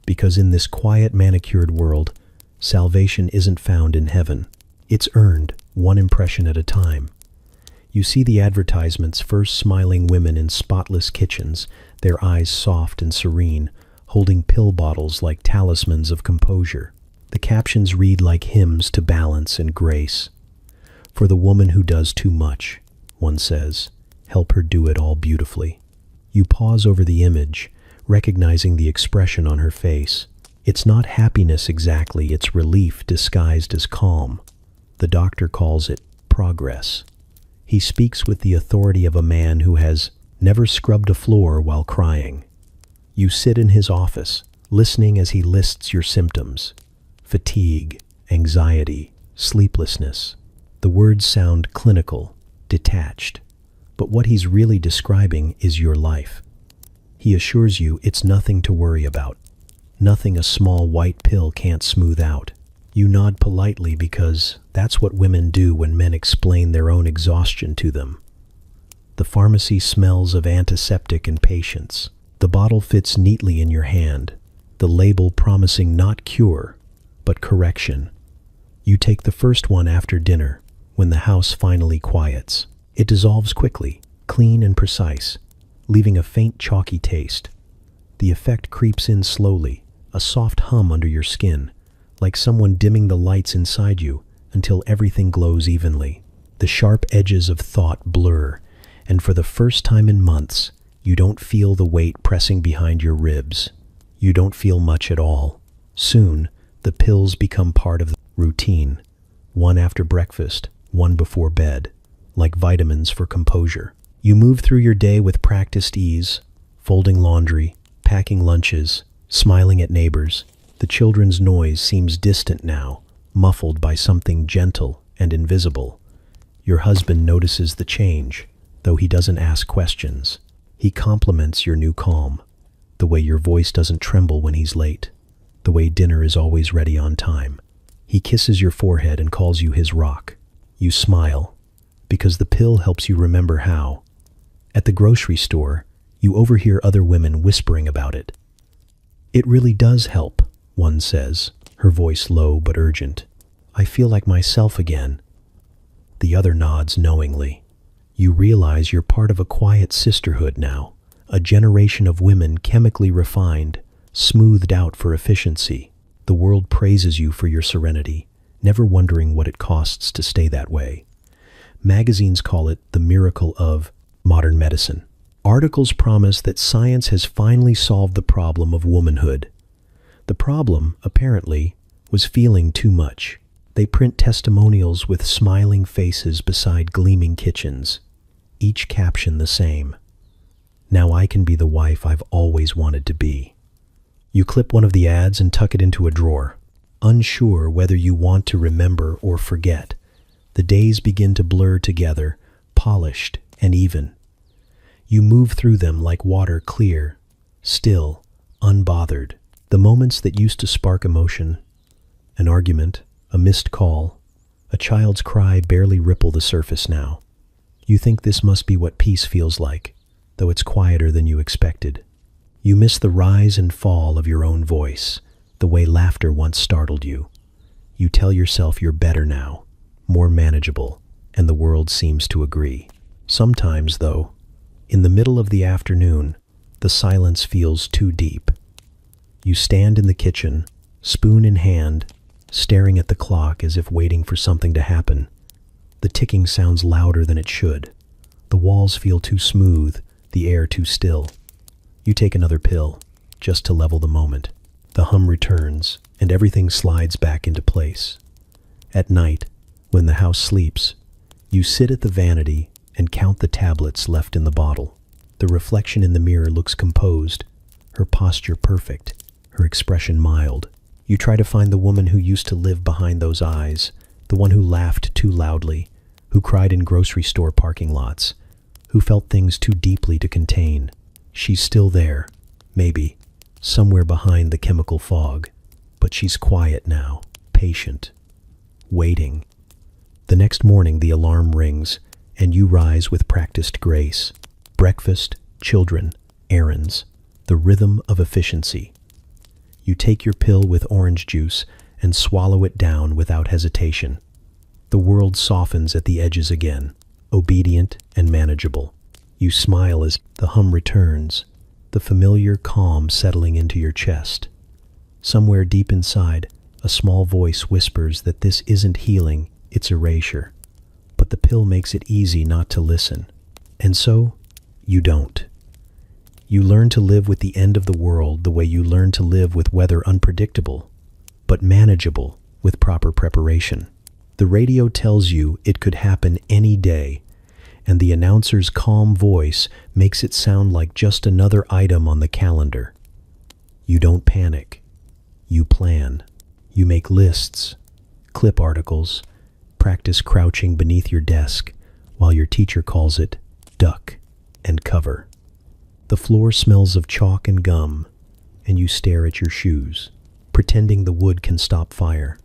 Because in this quiet, manicured world, salvation isn't found in heaven. It's earned, one impression at a time. You see the advertisements, first smiling women in spotless kitchens, their eyes soft and serene, holding pill bottles like talismans of composure. The captions read like hymns to balance and grace. For the woman who does too much, one says, help her do it all beautifully. You pause over the image, recognizing the expression on her face. It's not happiness exactly, it's relief disguised as calm. The doctor calls it progress. He speaks with the authority of a man who has never scrubbed a floor while crying. You sit in his office, listening as he lists your symptoms: fatigue, anxiety, sleeplessness. The words sound clinical, detached, but what he's really describing is your life. He assures you it's nothing to worry about, nothing a small white pill can't smooth out. You nod politely because that's what women do when men explain their own exhaustion to them. The pharmacy smells of antiseptic and patience. The bottle fits neatly in your hand, the label promising not cure, but correction. You take the first one after dinner, when the house finally quiets. It dissolves quickly, clean and precise, leaving a faint chalky taste. The effect creeps in slowly, a soft hum under your skin, like someone dimming the lights inside you until everything glows evenly. The sharp edges of thought blur, and for the first time in months, you don't feel the weight pressing behind your ribs. You don't feel much at all. Soon, the pills become part of the routine. One after breakfast, one before bed, like vitamins for composure. You move through your day with practiced ease, folding laundry, packing lunches, smiling at neighbors. The children's noise seems distant now, muffled by something gentle and invisible. Your husband notices the change, though he doesn't ask questions. He compliments your new calm, the way your voice doesn't tremble when he's late, the way dinner is always ready on time. He kisses your forehead and calls you his rock. You smile, because the pill helps you remember how. At the grocery store, you overhear other women whispering about it. It really does help, one says, her voice low but urgent. I feel like myself again. The other nods knowingly. You realize you're part of a quiet sisterhood now, a generation of women chemically refined, smoothed out for efficiency. The world praises you for your serenity, never wondering what it costs to stay that way. Magazines call it the miracle of modern medicine. Articles promise that science has finally solved the problem of womanhood. The problem, apparently, was feeling too much. They print testimonials with smiling faces beside gleaming kitchens, each caption the same: now I can be the wife I've always wanted to be. You clip one of the ads and tuck it into a drawer, unsure whether you want to remember or forget. The days begin to blur together, polished and even. You move through them like water, clear, still, unbothered. The moments that used to spark emotion, an argument, a missed call, a child's cry, barely ripple the surface now. You think this must be what peace feels like, though it's quieter than you expected. You miss the rise and fall of your own voice, the way laughter once startled you. You tell yourself you're better now, more manageable, and the world seems to agree. Sometimes, though, in the middle of the afternoon, the silence feels too deep. You stand in the kitchen, spoon in hand, staring at the clock as if waiting for something to happen. The ticking sounds louder than it should. The walls feel too smooth, the air too still. You take another pill, just to level the moment. The hum returns, and everything slides back into place. At night, when the house sleeps, you sit at the vanity and count the tablets left in the bottle. The reflection in the mirror looks composed, her posture perfect, her expression mild. You try to find the woman who used to live behind those eyes, the one who laughed too loudly, who cried in grocery store parking lots, who felt things too deeply to contain. She's still there, maybe, somewhere behind the chemical fog, but she's quiet now, patient, waiting. The next morning the alarm rings, and you rise with practiced grace. Breakfast, children, errands, the rhythm of efficiency. You take your pill with orange juice and swallow it down without hesitation. The world softens at the edges again, obedient and manageable. You smile as the hum returns, the familiar calm settling into your chest. Somewhere deep inside, a small voice whispers that this isn't healing, it's erasure. But the pill makes it easy not to listen. And so, you don't. You learn to live with the end of the world the way you learn to live with weather unpredictable, but manageable with proper preparation. The radio tells you it could happen any day, and the announcer's calm voice makes it sound like just another item on the calendar. You don't panic. You plan. You make lists, clip articles, practice crouching beneath your desk while your teacher calls it duck and cover. The floor smells of chalk and gum, and you stare at your shoes, pretending the wood can stop fire.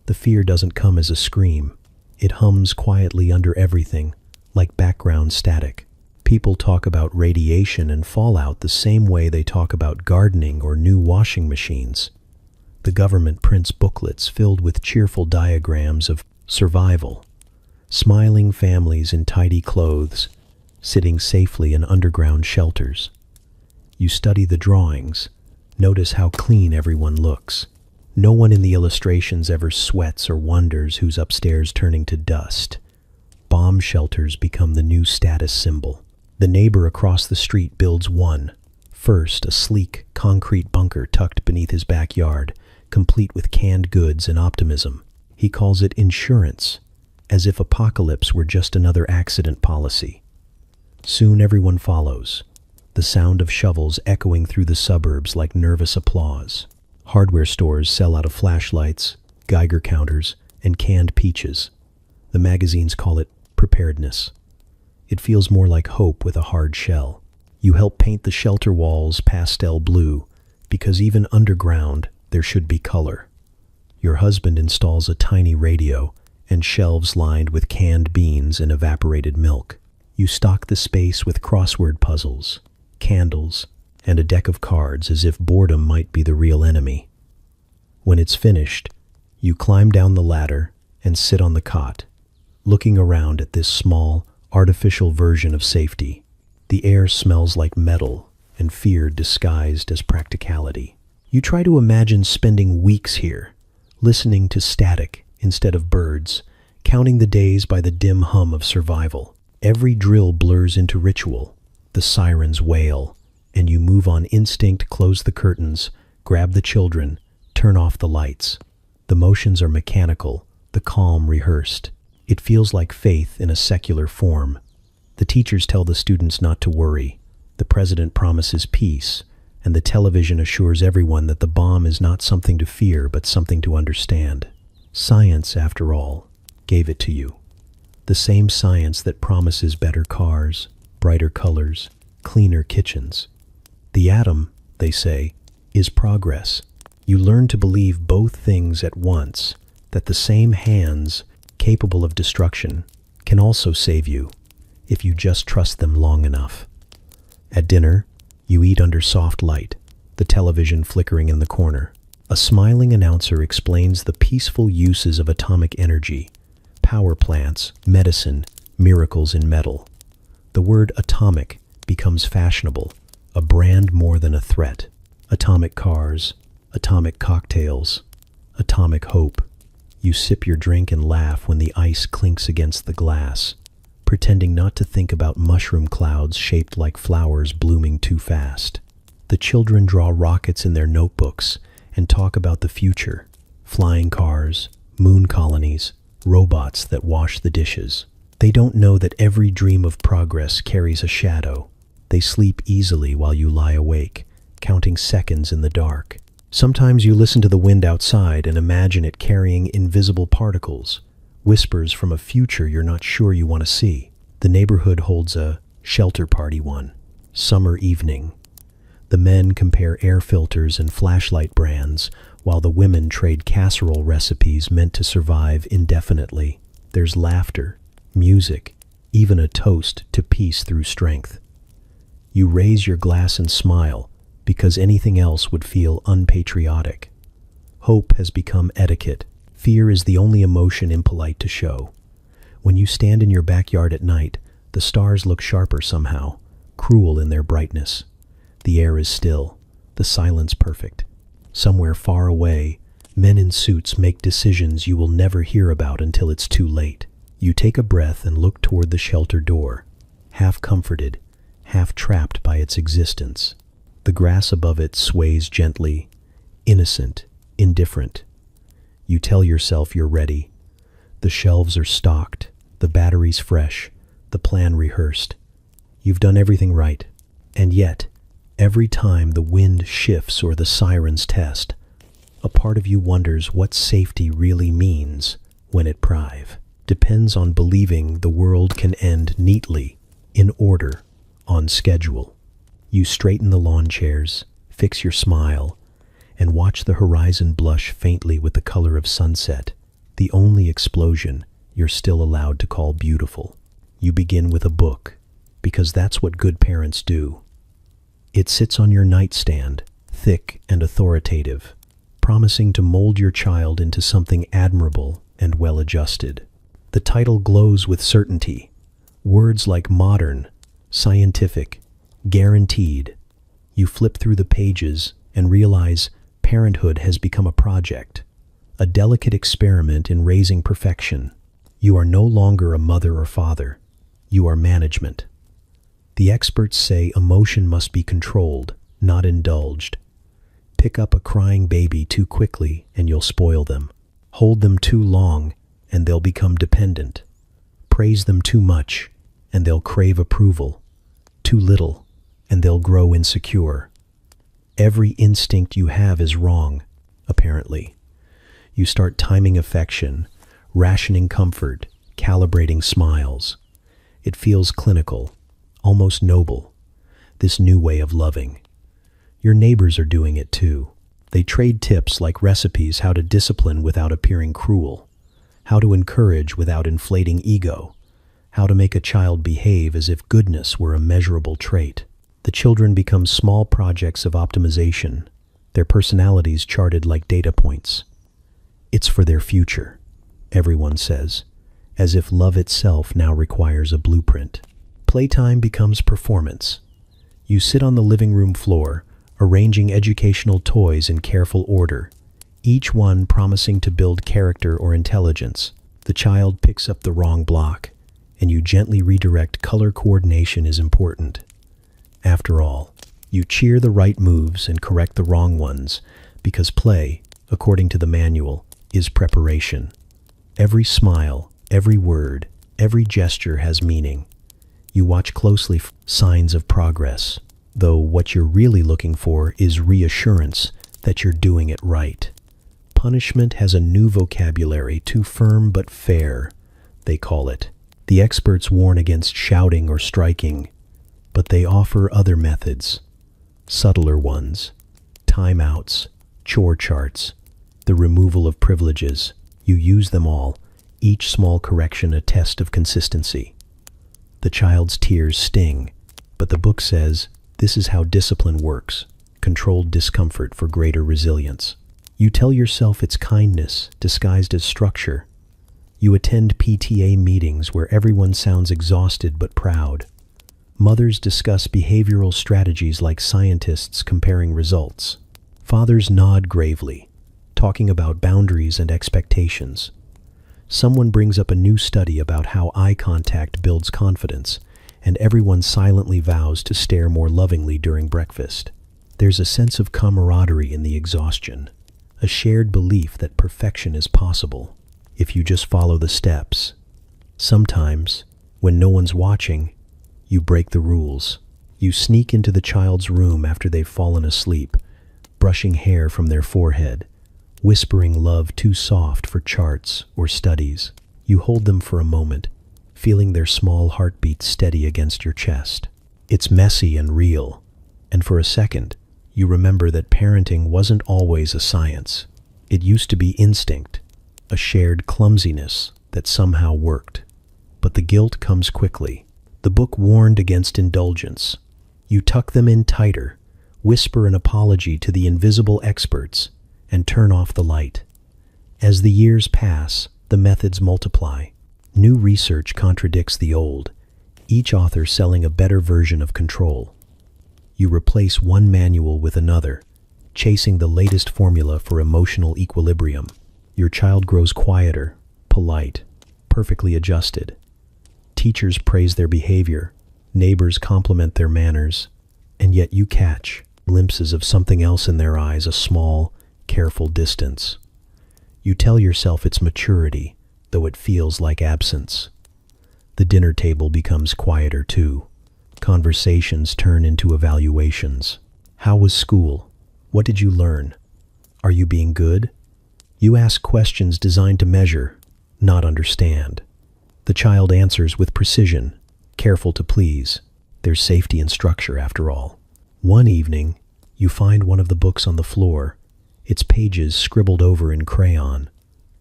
The fear doesn't come as a scream. It hums quietly under everything, like background static. People talk about radiation and fallout the same way they talk about gardening or new washing machines. The government prints booklets filled with cheerful diagrams of survival, smiling families in tidy clothes, sitting safely in underground shelters. You study the drawings, notice how clean everyone looks. No one in the illustrations ever sweats or wonders who's upstairs turning to dust. Bomb shelters become the new status symbol. The neighbor across the street builds one. First, a sleek, concrete bunker tucked beneath his backyard, complete with canned goods and optimism. He calls it insurance, as if apocalypse were just another accident policy. Soon everyone follows, the sound of shovels echoing through the suburbs like nervous applause. Hardware stores sell out of flashlights, Geiger counters, and canned peaches. The magazines call it preparedness. It feels more like hope with a hard shell. You help paint the shelter walls pastel blue, because even underground there should be color. Your husband installs a tiny radio and shelves lined with canned beans and evaporated milk. You stock the space with crossword puzzles, candles, and a deck of cards as if boredom might be the real enemy. When it's finished, you climb down the ladder and sit on the cot, looking around at this small, artificial version of safety. The air smells like metal and fear disguised as practicality. You try to imagine spending weeks here, listening to static instead of birds, counting the days by the dim hum of survival. Every drill blurs into ritual. The sirens wail, and you move on instinct, close the curtains, grab the children, turn off the lights. The motions are mechanical, the calm rehearsed. It feels like faith in a secular form. The teachers tell the students not to worry. The president promises peace, and the television assures everyone that the bomb is not something to fear, but something to understand. Science, after all, gave it to you. The same science that promises better cars, brighter colors, cleaner kitchens. The atom, they say, is progress. You learn to believe both things at once, that the same hands, capable of destruction, can also save you, if you just trust them long enough. At dinner, you eat under soft light, the television flickering in the corner. A smiling announcer explains the peaceful uses of atomic energy, power plants, medicine, miracles in metal. The word atomic becomes fashionable, a brand more than a threat. Atomic cars, atomic cocktails, atomic hope. You sip your drink and laugh when the ice clinks against the glass, pretending not to think about mushroom clouds shaped like flowers blooming too fast. The children draw rockets in their notebooks, and talk about the future: flying cars, moon colonies, robots that wash the dishes. They don't know that every dream of progress carries a shadow. They sleep easily while you lie awake, counting seconds in the dark. Sometimes you listen to the wind outside and imagine it carrying invisible particles, whispers from a future you're not sure you want to see. The neighborhood holds a shelter party one summer evening. The men compare air filters and flashlight brands, while the women trade casserole recipes meant to survive indefinitely. There's laughter, music, even a toast to peace through strength. You raise your glass and smile, because anything else would feel unpatriotic. Hope has become etiquette. Fear is the only emotion impolite to show. When you stand in your backyard at night, the stars look sharper somehow, cruel in their brightness. The air is still, the silence perfect. Somewhere far away, men in suits make decisions you will never hear about until it's too late. You take a breath and look toward the shelter door, half comforted, half trapped by its existence. The grass above it sways gently, innocent, indifferent. You tell yourself you're ready. The shelves are stocked, the batteries fresh, the plan rehearsed. You've done everything right. And yet, every time the wind shifts or the sirens test, a part of you wonders what safety really means when it depends on believing the world can end neatly, in order, on schedule. You straighten the lawn chairs, fix your smile, and watch the horizon blush faintly with the color of sunset, the only explosion you're still allowed to call beautiful. You begin with a book, because that's what good parents do. It sits on your nightstand, thick and authoritative, promising to mold your child into something admirable and well-adjusted. The title glows with certainty. Words like modern, scientific, guaranteed. You flip through the pages and realize parenthood has become a project, a delicate experiment in raising perfection. You are no longer a mother or father. You are management. The experts say emotion must be controlled, not indulged. Pick up a crying baby too quickly and you'll spoil them. Hold them too long and they'll become dependent. Praise them too much and they'll crave approval. Too little and they'll grow insecure. Every instinct you have is wrong, apparently. You start timing affection, rationing comfort, calibrating smiles. It feels clinical, almost noble, this new way of loving. Your neighbors are doing it too. They trade tips like recipes: how to discipline without appearing cruel, how to encourage without inflating ego, how to make a child behave as if goodness were a measurable trait. The children become small projects of optimization, their personalities charted like data points. It's for their future, everyone says, as if love itself now requires a blueprint. Playtime becomes performance. You sit on the living room floor, arranging educational toys in careful order, each one promising to build character or intelligence. The child picks up the wrong block, and you gently redirect. Color coordination is important. After all, you cheer the right moves and correct the wrong ones, because play, according to the manual, is preparation. Every smile, every word, every gesture has meaning. You watch closely for signs of progress, though what you're really looking for is reassurance that you're doing it right. Punishment has a new vocabulary, too firm but fair, they call it. The experts warn against shouting or striking, but they offer other methods, subtler ones: timeouts, chore charts, the removal of privileges. You use them all, each small correction a test of consistency. The child's tears sting, but the book says this is how discipline works: controlled discomfort for greater resilience. You tell yourself it's kindness disguised as structure. You attend PTA meetings where everyone sounds exhausted but proud. Mothers discuss behavioral strategies like scientists comparing results. Fathers nod gravely, talking about boundaries and expectations. Someone brings up a new study about how eye contact builds confidence, and everyone silently vows to stare more lovingly during breakfast. There's a sense of camaraderie in the exhaustion. a shared belief that perfection is possible if you just follow the steps. Sometimes, when no one's watching, you break the rules. You sneak into the child's room after they've fallen asleep, brushing hair from their forehead, whispering love too soft for charts or studies. You hold them for a moment, feeling their small heartbeats steady against your chest. It's messy and real, and for a second, you remember that parenting wasn't always a science. It used to be instinct, a shared clumsiness that somehow worked. But the guilt comes quickly. The book warned against indulgence. You tuck them in tighter, whisper an apology to the invisible experts, and turn off the light. As the years pass, the methods multiply. New research contradicts the old, each author selling a better version of control. You replace one manual with another, chasing the latest formula for emotional equilibrium. Your child grows quieter, polite, perfectly adjusted. Teachers praise their behavior, neighbors compliment their manners, and yet you catch glimpses of something else in their eyes, a small, careful distance. You tell yourself it's maturity, though it feels like absence. The dinner table becomes quieter too. Conversations turn into evaluations. How was school? What did you learn? Are you being good? You ask questions designed to measure, not understand. The child answers with precision, careful to please. There's safety in structure after all. One evening, you find one of the books on the floor, its pages scribbled over in crayon.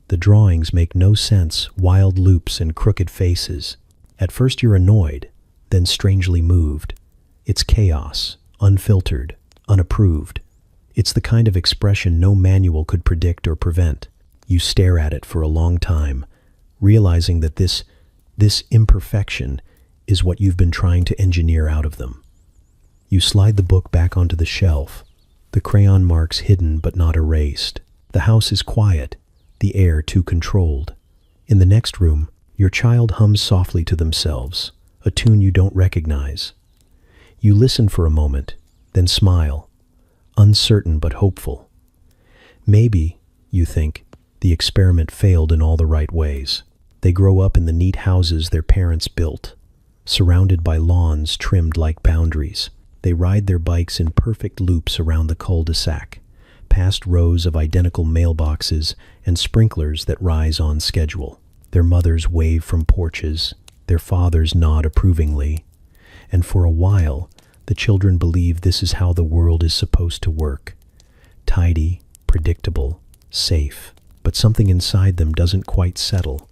The drawings make no sense, wild loops and crooked faces. At first you're annoyed, then strangely moved. It's chaos, unfiltered, unapproved. It's the kind of expression no manual could predict or prevent. You stare at it for a long time, realizing that this imperfection is what you've been trying to engineer out of them. You slide the book back onto the shelf, the crayon marks hidden but not erased. The house is quiet, the air too controlled. In the next room, your child hums softly to themselves, a tune you don't recognize. You listen for a moment, then smile, uncertain but hopeful. Maybe, you think, the experiment failed in all the right ways. They grow up in the neat houses their parents built, surrounded by lawns trimmed like boundaries. They ride their bikes in perfect loops around the cul-de-sac, past rows of identical mailboxes and sprinklers that rise on schedule. Their mothers wave from porches, their fathers nod approvingly, and for a while, the children believe this is how the world is supposed to work. Tidy, predictable, safe. But something inside them doesn't quite settle.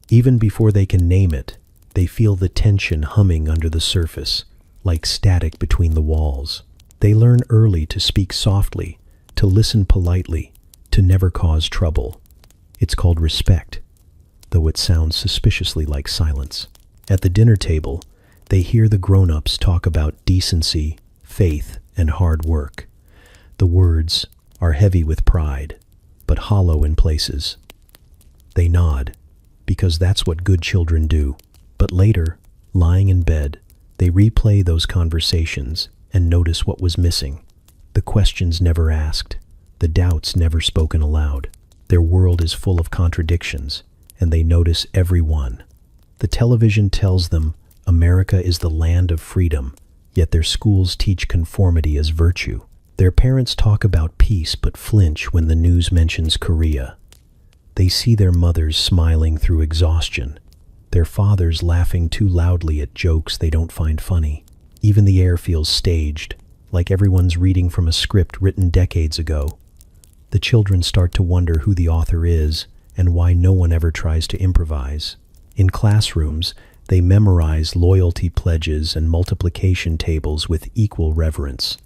Even before they can name it, they feel the tension humming under the surface, like static between the walls. They learn early to speak softly, to listen politely, to never cause trouble. It's called respect, though it sounds suspiciously like silence. At the dinner table, they hear the grown-ups talk about decency, faith, and hard work. The words are heavy with pride, but hollow in places. They nod, because that's what good children do. But later, lying in bed, they replay those conversations and notice what was missing. The questions never asked, the doubts never spoken aloud. Their world is full of contradictions, and they notice every one. The television tells them America is the land of freedom, yet their schools teach conformity as virtue. Their parents talk about peace but flinch when the news mentions Korea. They see their mothers smiling through exhaustion, their fathers laughing too loudly at jokes they don't find funny. Even the air feels staged, like everyone's reading from a script written decades ago. The children start to wonder who the author is and why no one ever tries to improvise. In classrooms, they memorize loyalty pledges and multiplication tables with equal reverence.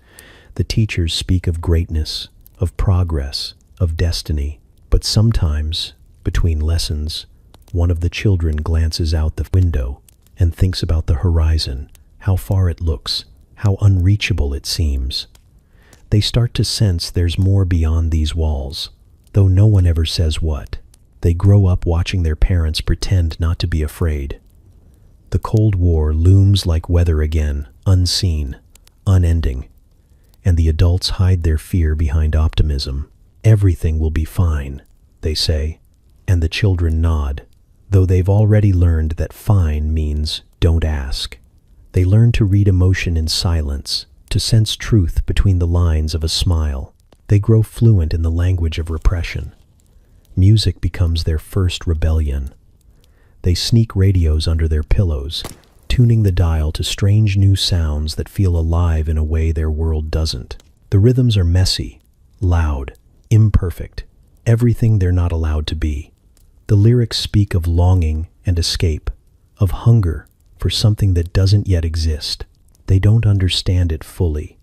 The teachers speak of greatness, of progress, of destiny. But sometimes, between lessons, one of the children glances out the window and thinks about the horizon, how far it looks, how unreachable it seems. They start to sense there's more beyond these walls, though no one ever says what. They grow up watching their parents pretend not to be afraid. The Cold War looms like weather again, unseen, unending, and the adults hide their fear behind optimism. Everything will be fine, they say, and the children nod, though they've already learned that fine means don't ask. They learn to read emotion in silence, to sense truth between the lines of a smile. They grow fluent in the language of repression. Music becomes their first rebellion. They sneak radios under their pillows, tuning the dial to strange new sounds that feel alive in a way their world doesn't. The rhythms are messy, loud, imperfect, everything they're not allowed to be. The lyrics speak of longing and escape, of hunger for something that doesn't yet exist. They don't understand it fully,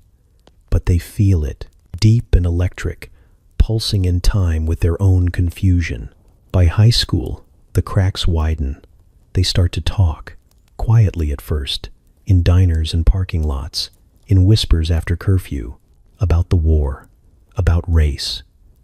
but they feel it, deep and electric, pulsing in time with their own confusion. By high school, the cracks widen. They start to talk, quietly at first, in diners and parking lots, in whispers after curfew, about the war, about race,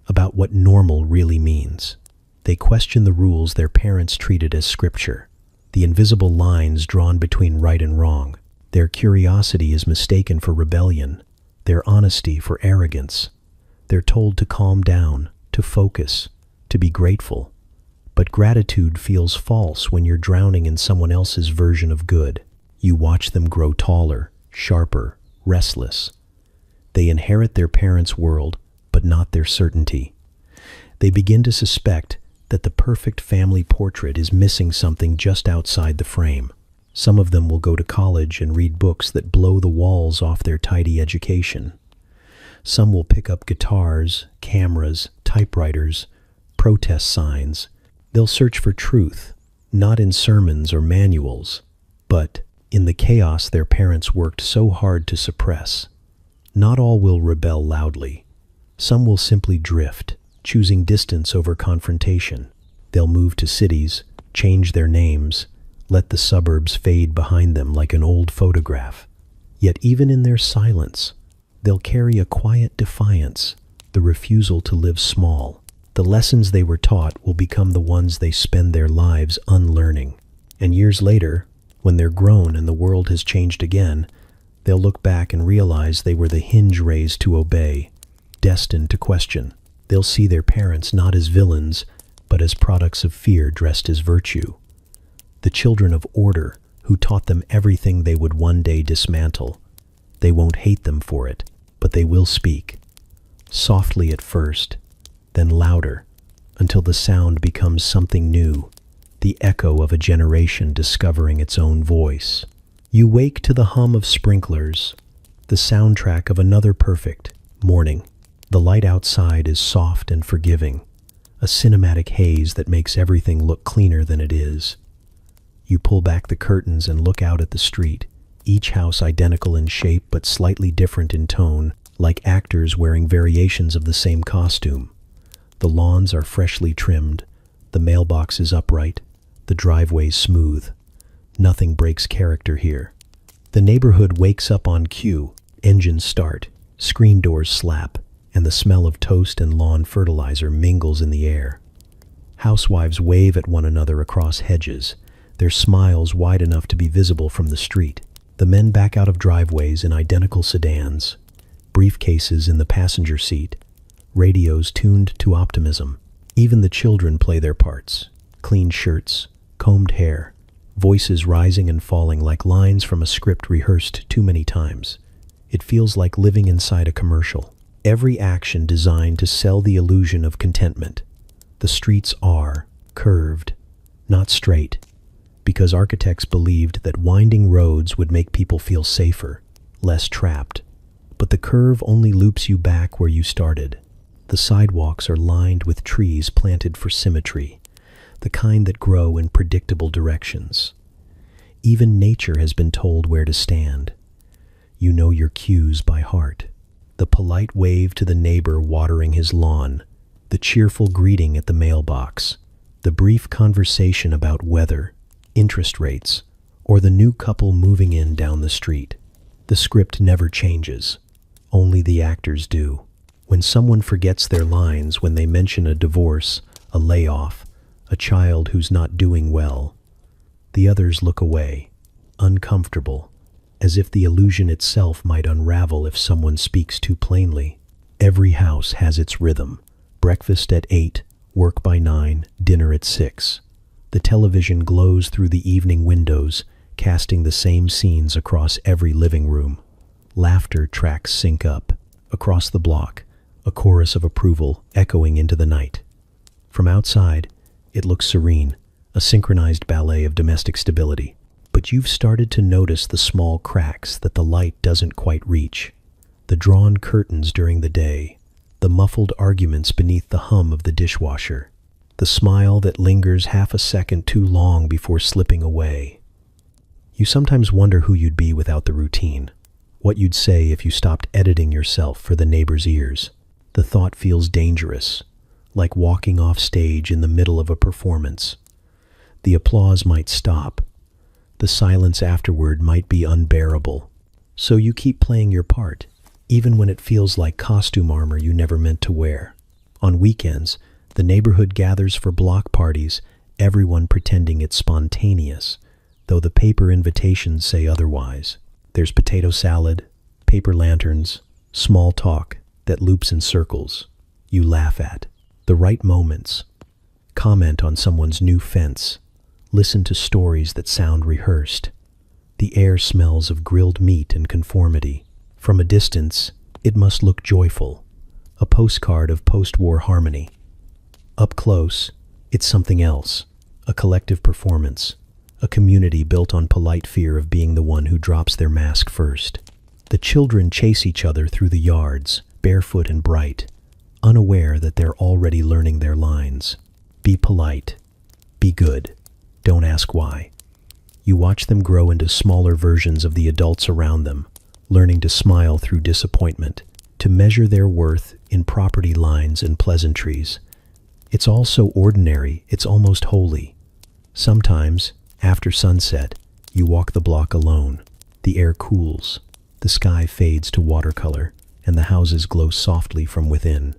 about what normal really means. They question the rules their parents treated as scripture, the invisible lines drawn between right and wrong. Their curiosity is mistaken for rebellion, their honesty for arrogance. They're told to calm down, to focus, to be grateful. But gratitude feels false when you're drowning in someone else's version of good. You watch them grow taller, sharper, restless. They inherit their parents' world, but not their certainty. They begin to suspect that the perfect family portrait is missing something just outside the frame. Some of them will go to college and read books that blow the walls off their tidy education. Some will pick up guitars, cameras, typewriters, protest signs. They'll search for truth, not in sermons or manuals, but in the chaos their parents worked so hard to suppress. Not all will rebel loudly. Some will simply drift, choosing distance over confrontation. They'll move to cities, change their names, let the suburbs fade behind them like an old photograph. Yet even in their silence, they'll carry a quiet defiance, the refusal to live small. The lessons they were taught will become the ones they spend their lives unlearning. And years later, when they're grown and the world has changed again, they'll look back and realize they were the hinge raised to obey, destined to question. They'll see their parents not as villains, but as products of fear dressed as virtue. The children of order who taught them everything they would one day dismantle. They won't hate them for it, but they will speak. Softly at first, then louder, until the sound becomes something new, the echo of a generation discovering its own voice. You wake to the hum of sprinklers, the soundtrack of another perfect morning. The light outside is soft and forgiving, a cinematic haze that makes everything look cleaner than it is. You pull back the curtains and look out at the street, each house identical in shape but slightly different in tone, like actors wearing variations of the same costume. The lawns are freshly trimmed, the mailbox is upright, the driveway's smooth. Nothing breaks character here. The neighborhood wakes up on cue, engines start, screen doors slap, and the smell of toast and lawn fertilizer mingles in the air. Housewives wave at one another across hedges, their smiles wide enough to be visible from the street. The men back out of driveways in identical sedans, briefcases in the passenger seat, radios tuned to optimism. Even the children play their parts. Clean shirts, combed hair, voices rising and falling like lines from a script rehearsed too many times. It feels like living inside a commercial. Every action designed to sell the illusion of contentment. The streets are curved, not straight, because architects believed that winding roads would make people feel safer, less trapped. But the curve only loops you back where you started. The sidewalks are lined with trees planted for symmetry, the kind that grow in predictable directions. Even nature has been told where to stand. You know your cues by heart. The polite wave to the neighbor watering his lawn, the cheerful greeting at the mailbox, the brief conversation about weather, interest rates, or the new couple moving in down the street. The script never changes. Only the actors do. When someone forgets their lines, when they mention a divorce, a layoff, a child who's not doing well, the others look away, uncomfortable, as if the illusion itself might unravel if someone speaks too plainly. Every house has its rhythm, Breakfast at 8, work by 9, dinner at 6. The television glows through the evening windows, casting the same scenes across every living room. Laughter tracks sync up. Across the block, a chorus of approval echoing into the night. From outside, it looks serene, a synchronized ballet of domestic stability. But you've started to notice the small cracks that the light doesn't quite reach. The drawn curtains during the day, the muffled arguments beneath the hum of the dishwasher, the smile that lingers half a second too long before slipping away. You sometimes wonder who you'd be without the routine, what you'd say if you stopped editing yourself for the neighbor's ears. The thought feels dangerous, like walking off stage in the middle of a performance. The applause might stop. The silence afterward might be unbearable. So you keep playing your part, even when it feels like costume armor you never meant to wear. On weekends, the neighborhood gathers for block parties, everyone pretending it's spontaneous, though the paper invitations say otherwise. There's potato salad, paper lanterns, small talk that loops in circles. You laugh at the right moments, comment on someone's new fence, listen to stories that sound rehearsed. The air smells of grilled meat and conformity. From a distance, it must look joyful, a postcard of post-war harmony. Up close, it's something else, a collective performance, a community built on polite fear of being the one who drops their mask first. The children chase each other through the yards, barefoot and bright, unaware that they're already learning their lines. Be polite. Be good. Don't ask why. You watch them grow into smaller versions of the adults around them, learning to smile through disappointment, to measure their worth in property lines and pleasantries. It's all so ordinary, it's almost holy. Sometimes, after sunset, you walk the block alone. The air cools, the sky fades to watercolor, and the houses glow softly from within.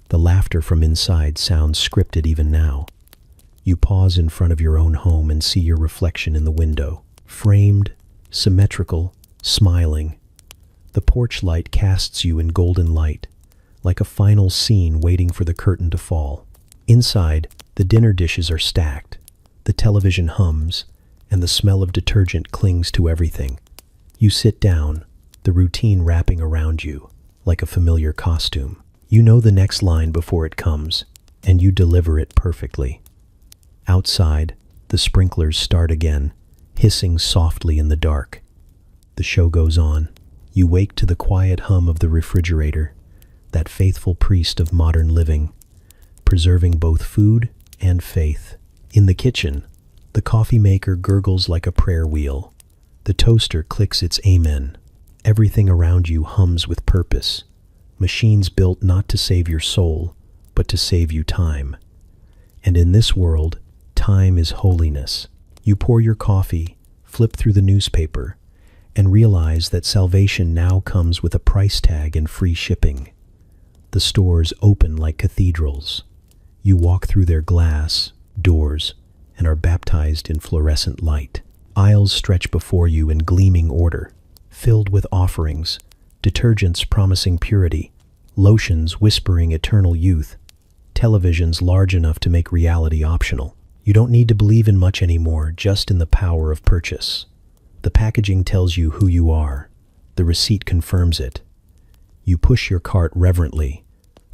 The laughter from inside sounds scripted even now. You pause in front of your own home and see your reflection in the window, framed, symmetrical, smiling. The porch light casts you in golden light, like a final scene waiting for the curtain to fall. Inside, the dinner dishes are stacked, the television hums, and the smell of detergent clings to everything. You sit down, the routine wrapping around you, like a familiar costume. You know the next line before it comes, and you deliver it perfectly. Outside, the sprinklers start again, hissing softly in the dark. The show goes on. You wake to the quiet hum of the refrigerator, that faithful priest of modern living, preserving both food and faith. In the kitchen, the coffee maker gurgles like a prayer wheel. The toaster clicks its amen. Everything around you hums with purpose. Machines built not to save your soul, but to save you time. And in this world, time is holiness. You pour your coffee, flip through the newspaper, and realize that salvation now comes with a price tag and free shipping. The stores open like cathedrals. You walk through their glass doors and are baptized in fluorescent light. Aisles stretch before you in gleaming order, filled with offerings, detergents promising purity, lotions whispering eternal youth, televisions large enough to make reality optional. You don't need to believe in much anymore, just in the power of purchase. The packaging tells you who you are. The receipt confirms it. You push your cart reverently,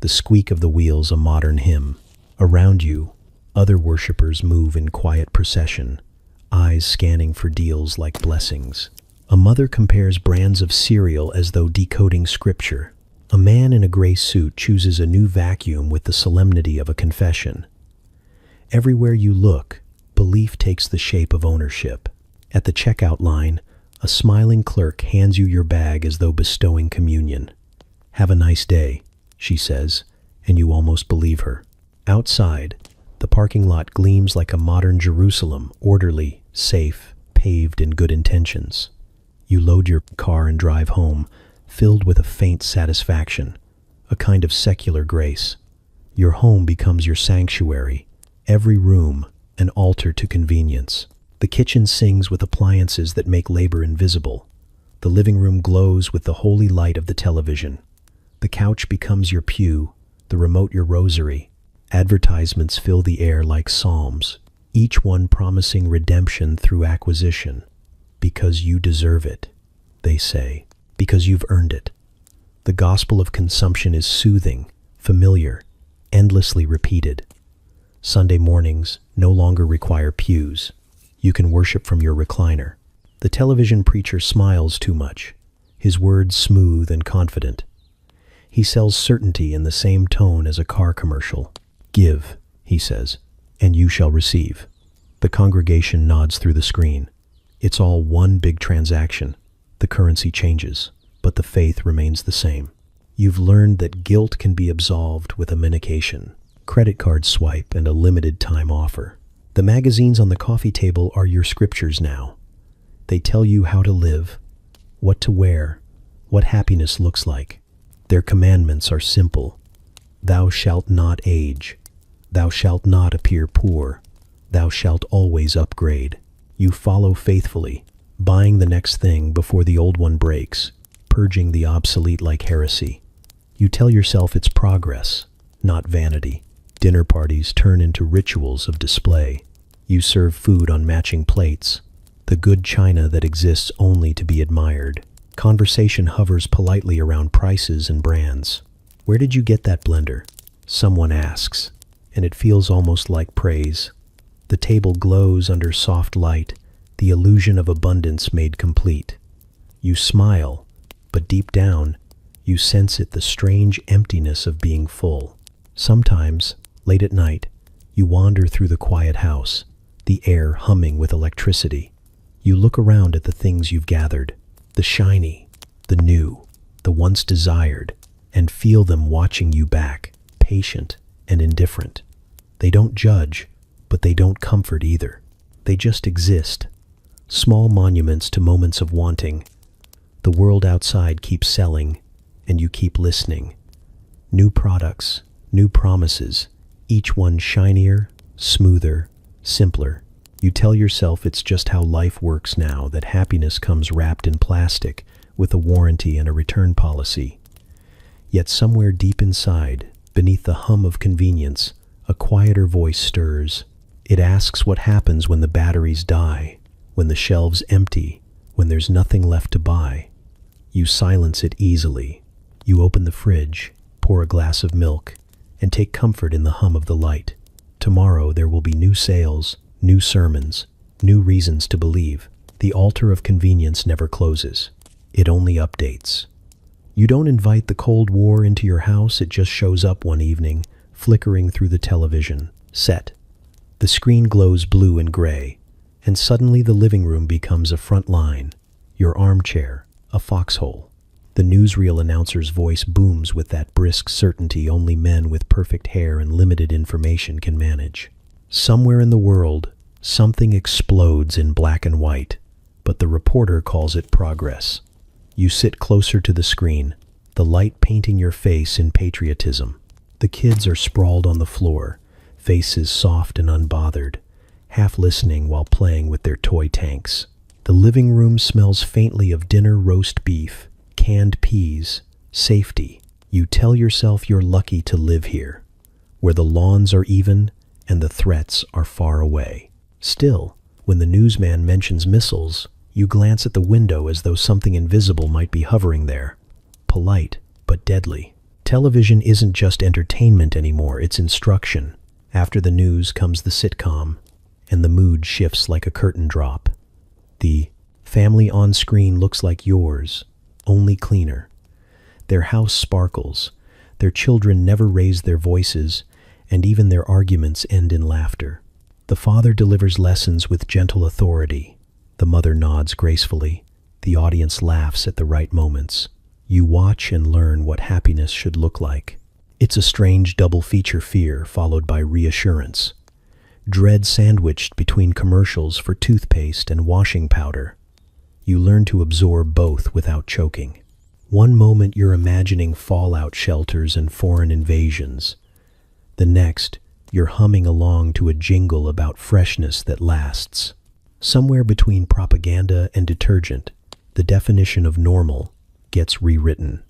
the squeak of the wheels a modern hymn. Around you, other worshippers move in quiet procession, eyes scanning for deals like blessings. A mother compares brands of cereal as though decoding scripture. A man in a gray suit chooses a new vacuum with the solemnity of a confession. Everywhere you look, belief takes the shape of ownership. At the checkout line, a smiling clerk hands you your bag as though bestowing communion. "Have a nice day," she says, and you almost believe her. Outside, the parking lot gleams like a modern Jerusalem, orderly, safe, paved in good intentions. You load your car and drive home, filled with a faint satisfaction, a kind of secular grace. Your home becomes your sanctuary, every room an altar to convenience. The kitchen sings with appliances that make labor invisible. The living room glows with the holy light of the television. The couch becomes your pew, the remote your rosary. Advertisements fill the air like psalms, each one promising redemption through acquisition. Because you deserve it, they say, because you've earned it. The gospel of consumption is soothing, familiar, endlessly repeated. Sunday mornings no longer require pews. You can worship from your recliner. The television preacher smiles too much, his words smooth and confident. He sells certainty in the same tone as a car commercial. Give, he says, and you shall receive. The congregation nods through the screen. It's all one big transaction. The currency changes, but the faith remains the same. You've learned that guilt can be absolved with a medication, credit card swipe, and a limited time offer. The magazines on the coffee table are your scriptures now. They tell you how to live, what to wear, what happiness looks like. Their commandments are simple. Thou shalt not age. Thou shalt not appear poor. Thou shalt always upgrade. You follow faithfully, buying the next thing before the old one breaks, purging the obsolete like heresy. You tell yourself it's progress, not vanity. Dinner parties turn into rituals of display. You serve food on matching plates, the good china that exists only to be admired. Conversation hovers politely around prices and brands. Where did you get that blender? Someone asks, and it feels almost like praise. The table glows under soft light, the illusion of abundance made complete. You smile, but deep down, you sense the strange emptiness of being full. Sometimes, late at night, you wander through the quiet house, the air humming with electricity. You look around at the things you've gathered, the shiny, the new, the once desired, and feel them watching you back, patient and indifferent. They don't judge, but they don't comfort either. They just exist, small monuments to moments of wanting. The world outside keeps selling, and you keep listening. New products, new promises, each one shinier, smoother, simpler. You tell yourself it's just how life works now, that happiness comes wrapped in plastic with a warranty and a return policy. Yet somewhere deep inside, beneath the hum of convenience, a quieter voice stirs. It asks what happens when the batteries die, when the shelves empty, when there's nothing left to buy. You silence it easily. You open the fridge, pour a glass of milk, and take comfort in the hum of the light. Tomorrow there will be new sales, new sermons, new reasons to believe. The altar of convenience never closes. It only updates. You don't invite the Cold War into your house, it just shows up one evening, flickering through the television set. The screen glows blue and gray, and suddenly the living room becomes a front line, your armchair, a foxhole. The newsreel announcer's voice booms with that brisk certainty only men with perfect hair and limited information can manage. Somewhere in the world, something explodes in black and white, but the reporter calls it progress. You sit closer to the screen, the light painting your face in patriotism. The kids are sprawled on the floor, faces soft and unbothered, half listening while playing with their toy tanks. The living room smells faintly of dinner roast beef, canned peas, safety. You tell yourself you're lucky to live here, where the lawns are even and the threats are far away. Still, when the newsman mentions missiles, you glance at the window as though something invisible might be hovering there. Polite, but deadly. Television isn't just entertainment anymore, it's instruction. After the news comes the sitcom, and the mood shifts like a curtain drop. The family on screen looks like yours, only cleaner. Their house sparkles, their children never raise their voices, and even their arguments end in laughter. The father delivers lessons with gentle authority. The mother nods gracefully. The audience laughs at the right moments. You watch and learn what happiness should look like. It's a strange double feature: fear followed by reassurance. Dread sandwiched between commercials for toothpaste and washing powder. You learn to absorb both without choking. One moment you're imagining fallout shelters and foreign invasions. The next, you're humming along to a jingle about freshness that lasts. Somewhere between propaganda and detergent, the definition of normal gets rewritten.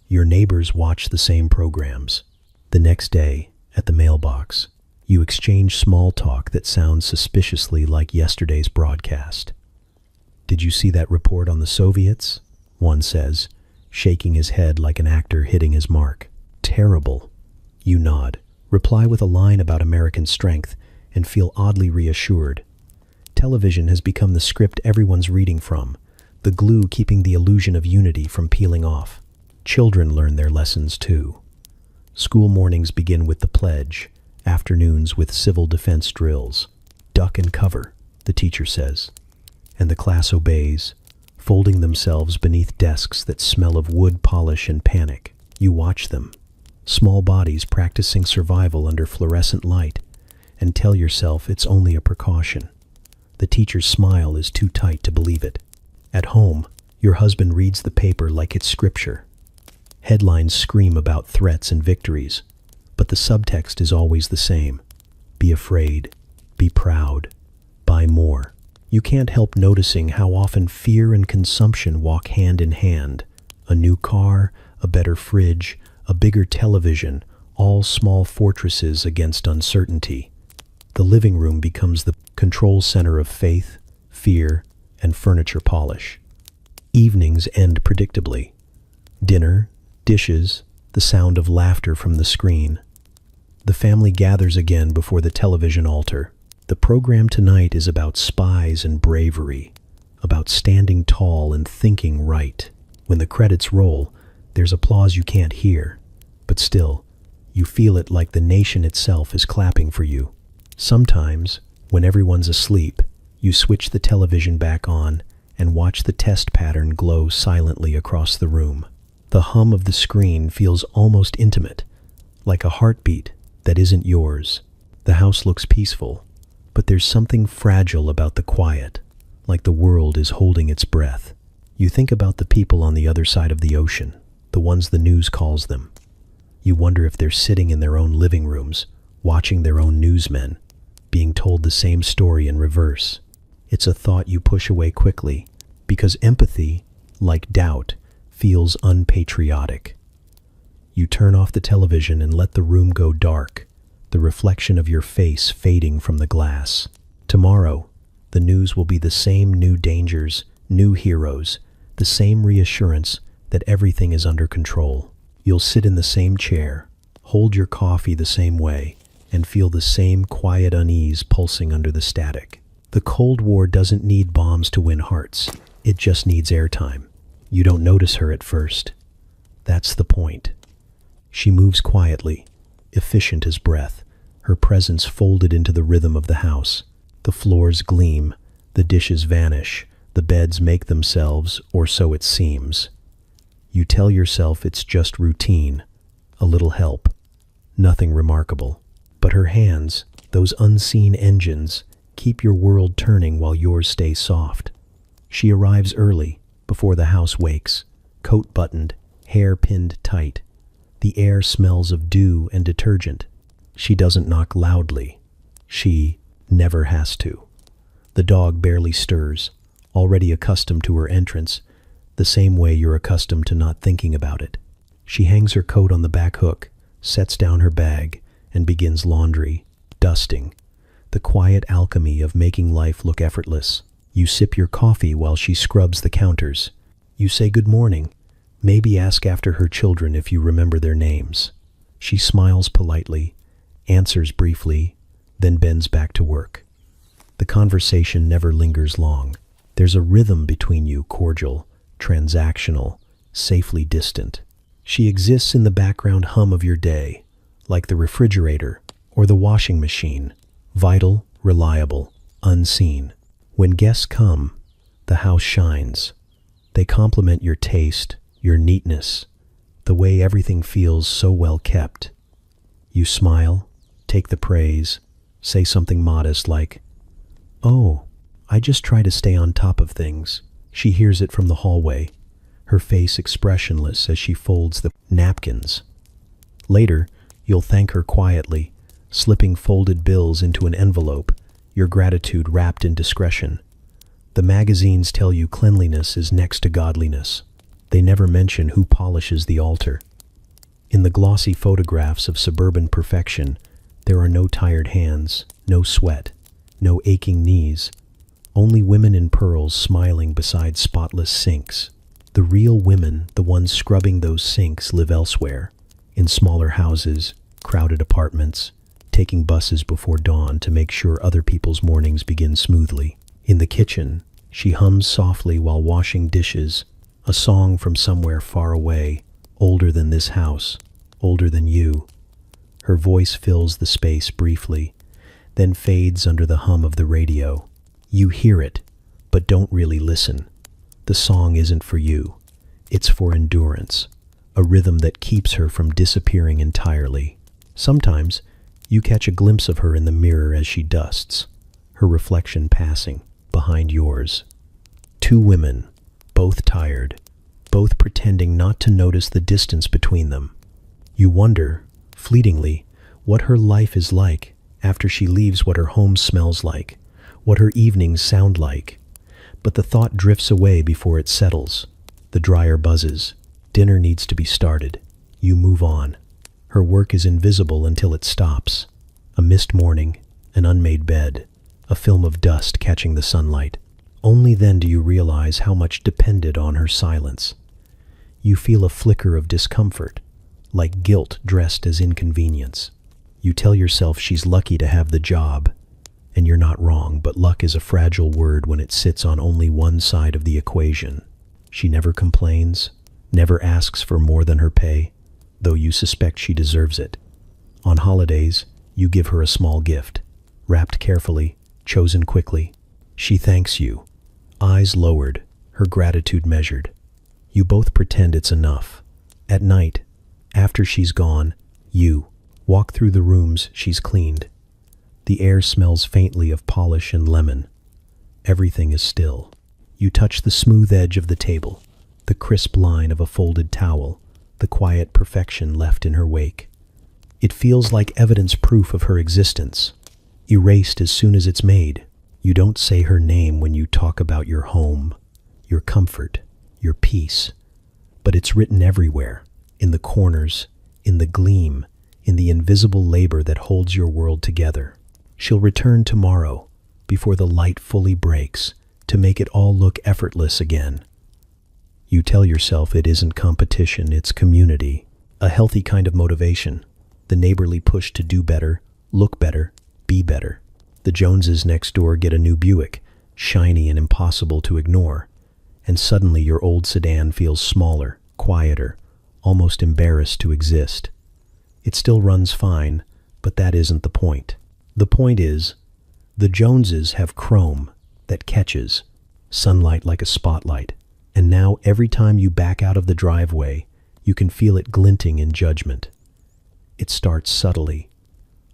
Your neighbors watch the same programs. The next day, at the mailbox, you exchange small talk that sounds suspiciously like yesterday's broadcast. "Did you see that report on the Soviets?" one says, shaking his head like an actor hitting his mark. "Terrible." You nod, reply with a line about American strength, and feel oddly reassured. Television has become the script everyone's reading from, the glue keeping the illusion of unity from peeling off. Children learn their lessons too. School mornings begin with the pledge, afternoons with civil defense drills. "Duck and cover," the teacher says. And the class obeys, folding themselves beneath desks that smell of wood polish and panic. You watch them, small bodies practicing survival under fluorescent light, and tell yourself it's only a precaution. The teacher's smile is too tight to believe it. At home, your husband reads the paper like it's scripture. Headlines scream about threats and victories, but the subtext is always the same. Be afraid, be proud, buy more. You can't help noticing how often fear and consumption walk hand in hand. A new car, a better fridge, a bigger television, all small fortresses against uncertainty. The living room becomes the control center of faith, fear, and furniture polish. Evenings end predictably. Dinner, dishes, the sound of laughter from the screen. The family gathers again before the television altar. The program tonight is about spies and bravery, about standing tall and thinking right. When the credits roll, there's applause you can't hear, but still, you feel it like the nation itself is clapping for you. Sometimes, when everyone's asleep, you switch the television back on and watch the test pattern glow silently across the room. The hum of the screen feels almost intimate, like a heartbeat that isn't yours. The house looks peaceful, but there's something fragile about the quiet, like the world is holding its breath. You think about the people on the other side of the ocean, the ones the news calls them. You wonder if they're sitting in their own living rooms, watching their own newsmen, being told the same story in reverse. It's a thought you push away quickly, because empathy, like doubt, feels unpatriotic. You turn off the television and let the room go dark, the reflection of your face fading from the glass. Tomorrow, the news will be the same new dangers, new heroes, the same reassurance that everything is under control. You'll sit in the same chair, hold your coffee the same way, and feel the same quiet unease pulsing under the static. The Cold War doesn't need bombs to win hearts. It just needs airtime. You don't notice her at first. That's the point. She moves quietly, efficient as breath, her presence folded into the rhythm of the house. The floors gleam, the dishes vanish, the beds make themselves, or so it seems. You tell yourself it's just routine, a little help, nothing remarkable. But her hands, those unseen engines, keep your world turning while yours stays soft. She arrives early, before the house wakes, coat buttoned, hair pinned tight. The air smells of dew and detergent. She doesn't knock loudly. She never has to. The dog barely stirs, already accustomed to her entrance, the same way you're accustomed to not thinking about it. She hangs her coat on the back hook, sets down her bag, and begins laundry, dusting, the quiet alchemy of making life look effortless. You sip your coffee while she scrubs the counters. You say good morning, maybe ask after her children if you remember their names. She smiles politely, answers briefly, then bends back to work. The conversation never lingers long. There's a rhythm between you, cordial, transactional, safely distant. She exists in the background hum of your day, like the refrigerator or the washing machine, vital, reliable, unseen. When guests come, the house shines. They compliment your taste, your neatness, the way everything feels so well kept. You smile, take the praise, say something modest like, "Oh, I just try to stay on top of things." She hears it from the hallway, her face expressionless as she folds the napkins. Later, you'll thank her quietly, slipping folded bills into an envelope, your gratitude wrapped in discretion. The magazines tell you cleanliness is next to godliness. They never mention who polishes the altar. In the glossy photographs of suburban perfection, there are no tired hands, no sweat, no aching knees, only women in pearls smiling beside spotless sinks. The real women, the ones scrubbing those sinks, live elsewhere, in smaller houses, crowded apartments, taking buses before dawn to make sure other people's mornings begin smoothly. In the kitchen, she hums softly while washing dishes, a song from somewhere far away, older than this house, older than you. Her voice fills the space briefly, then fades under the hum of the radio. You hear it, but don't really listen. The song isn't for you. It's for endurance, a rhythm that keeps her from disappearing entirely. Sometimes, you catch a glimpse of her in the mirror as she dusts, her reflection passing behind yours. Two women, both tired, both pretending not to notice the distance between them. You wonder, fleetingly, what her life is like after she leaves, what her home smells like, what her evenings sound like. But the thought drifts away before it settles. The dryer buzzes. Dinner needs to be started. You move on. Her work is invisible until it stops. A missed morning, an unmade bed, a film of dust catching the sunlight. Only then do you realize how much depended on her silence. You feel a flicker of discomfort, like guilt dressed as inconvenience. You tell yourself she's lucky to have the job, and you're not wrong, but luck is a fragile word when it sits on only one side of the equation. She never complains, never asks for more than her pay, though you suspect she deserves it. On holidays, you give her a small gift, wrapped carefully, chosen quickly. She thanks you, eyes lowered, her gratitude measured. You both pretend it's enough. At night, after she's gone, you walk through the rooms she's cleaned. The air smells faintly of polish and lemon. Everything is still. You touch the smooth edge of the table, the crisp line of a folded towel, the quiet perfection left in her wake. It feels like evidence proof of her existence, erased as soon as it's made. You don't say her name when you talk about your home, your comfort, your peace, but it's written everywhere, in the corners, in the gleam, in the invisible labor that holds your world together. She'll return tomorrow, before the light fully breaks, to make it all look effortless again. You tell yourself it isn't competition, it's community, a healthy kind of motivation, the neighborly push to do better, look better, be better. The Joneses next door get a new Buick, shiny and impossible to ignore, and suddenly your old sedan feels smaller, quieter, almost embarrassed to exist. It still runs fine, but that isn't the point. The point is, the Joneses have chrome that catches, sunlight like a spotlight, and now every time you back out of the driveway, you can feel it glinting in judgment. It starts subtly.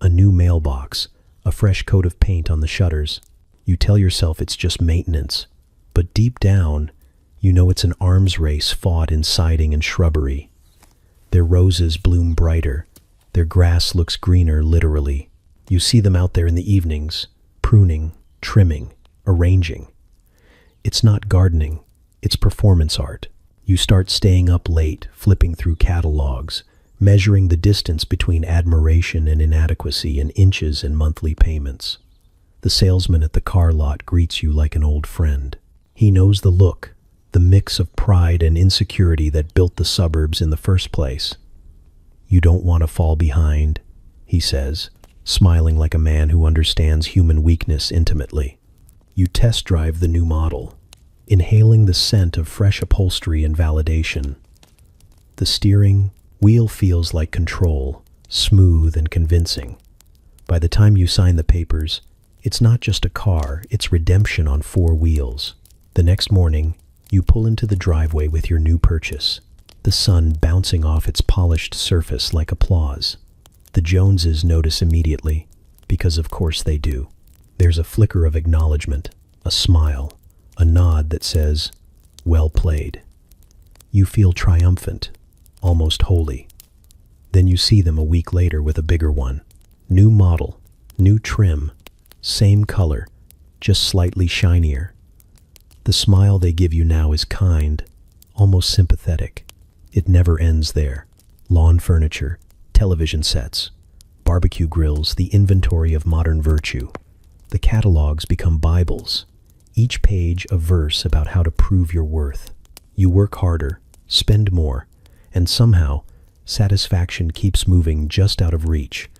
A new mailbox, a fresh coat of paint on the shutters. You tell yourself it's just maintenance, but deep down, you know it's an arms race fought in siding and shrubbery. Their roses bloom brighter, their grass looks greener literally. You see them out there in the evenings, pruning, trimming, arranging. It's not gardening, it's performance art. You start staying up late, flipping through catalogs, measuring the distance between admiration and inadequacy in inches and monthly payments. The salesman at the car lot greets you like an old friend. He knows the look, the mix of pride and insecurity that built the suburbs in the first place. You don't want to fall behind, he says, smiling like a man who understands human weakness intimately. You test drive the new model, inhaling the scent of fresh upholstery and validation. The steering wheel feels like control, smooth and convincing. By the time you sign the papers, it's not just a car, it's redemption on 4 wheels. The next morning, you pull into the driveway with your new purchase, the sun bouncing off its polished surface like applause. The Joneses notice immediately, because of course they do. There's a flicker of acknowledgement, a smile, a nod that says, "Well played." You feel triumphant, almost holy. Then you see them a week later with a bigger one. New model, new trim, same color, just slightly shinier. The smile they give you now is kind, almost sympathetic. It never ends there. lawn furniture, television sets, barbecue grills, the inventory of modern virtue. The catalogs become Bibles, each page a verse about how to prove your worth. You work harder, spend more, and somehow satisfaction keeps moving just out of reach,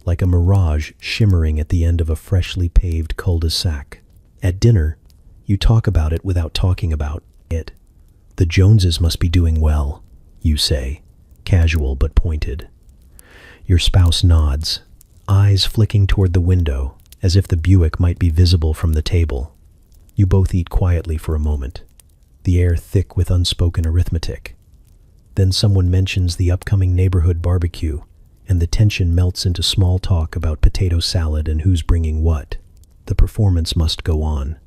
like a mirage shimmering at the end of a freshly paved cul-de-sac. At dinner, you talk about it without talking about it. The Joneses must be doing well, you say, casual but pointed. Your spouse nods, eyes flicking toward the window, as if the Buick might be visible from the table. You both eat quietly for a moment, the air thick with unspoken arithmetic. Then someone mentions the upcoming neighborhood barbecue, and the tension melts into small talk about potato salad and who's bringing what. The performance must go on.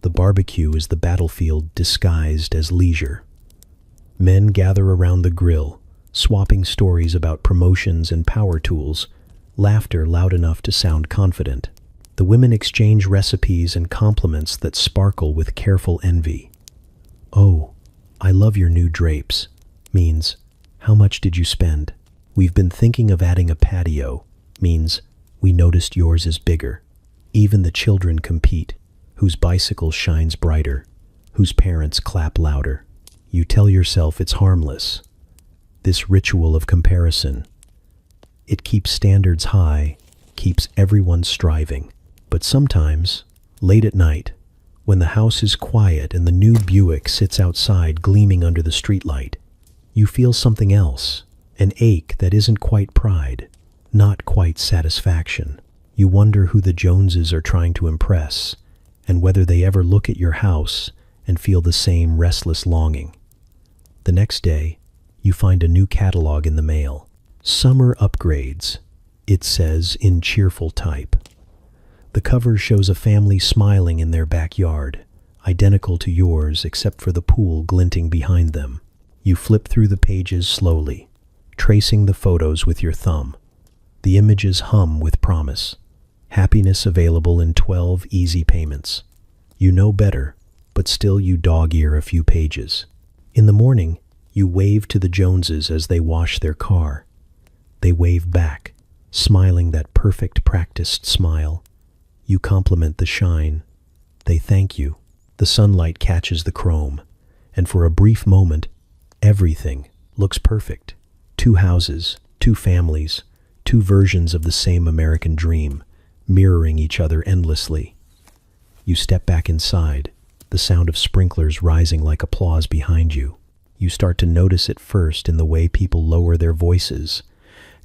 The barbecue is the battlefield disguised as leisure. Men gather around the grill, swapping stories about promotions and power tools, laughter loud enough to sound confident. The women exchange recipes and compliments that sparkle with careful envy. "Oh, I love your new drapes," means, "How much did you spend?" "We've been thinking of adding a patio," means, "We noticed yours is bigger." Even the children compete, whose bicycle shines brighter, whose parents clap louder. You tell yourself it's harmless. This ritual of comparison, it keeps standards high, keeps everyone striving. But sometimes, late at night, when the house is quiet and the new Buick sits outside gleaming under the streetlight, you feel something else, an ache that isn't quite pride, not quite satisfaction. You wonder who the Joneses are trying to impress, and whether they ever look at your house and feel the same restless longing. The next day, you find a new catalog in the mail. "Summer upgrades," it says in cheerful type. The cover shows a family smiling in their backyard, identical to yours except for the pool glinting behind them. You flip through the pages slowly, tracing the photos with your thumb. The images hum with promise. Happiness available in 12 easy payments. You know better, but still you dog-ear a few pages. In the morning, you wave to the Joneses as they wash their car. They wave back, smiling that perfect practiced smile. You compliment the shine. They thank you. The sunlight catches the chrome, and for a brief moment, everything looks perfect. 2 houses, 2 families, 2 versions of the same American dream, mirroring each other endlessly. You step back inside, the sound of sprinklers rising like applause behind you. You start to notice it first in the way people lower their voices.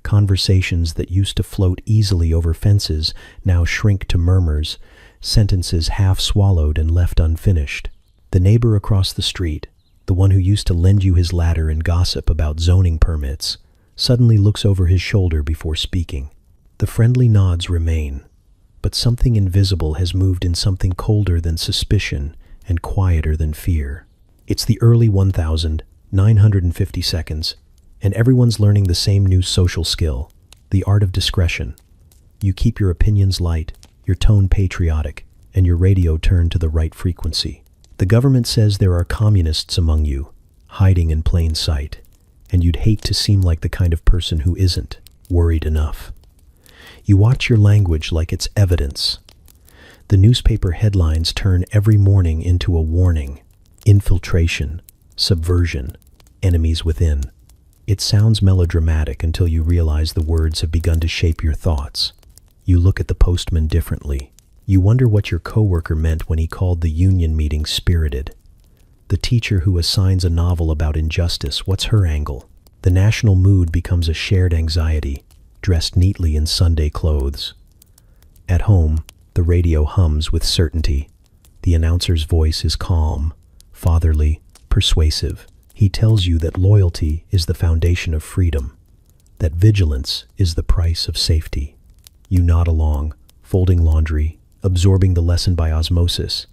Conversations that used to float easily over fences now shrink to murmurs, sentences half swallowed and left unfinished. The neighbor across the street, the one who used to lend you his ladder and gossip about zoning permits, suddenly looks over his shoulder before speaking. The friendly nods remain, but something invisible has moved in something colder than suspicion and quieter than fear. It's the early 1950 seconds, and everyone's learning the same new social skill, the art of discretion. You keep your opinions light, your tone patriotic, and your radio turned to the right frequency. The government says there are communists among you, hiding in plain sight, and you'd hate to seem like the kind of person who isn't worried enough. You watch your language like it's evidence. The newspaper headlines turn every morning into a warning. Infiltration, subversion, enemies within. It sounds melodramatic until you realize the words have begun to shape your thoughts. You look at the postman differently. You wonder what your coworker meant when he called the union meeting spirited. The teacher who assigns a novel about injustice, what's her angle? The national mood becomes a shared anxiety, dressed neatly in Sunday clothes. At home, the radio hums with certainty. The announcer's voice is calm, fatherly, persuasive. He tells you that loyalty is the foundation of freedom, that vigilance is the price of safety. You nod along, folding laundry, absorbing the lesson by osmosis.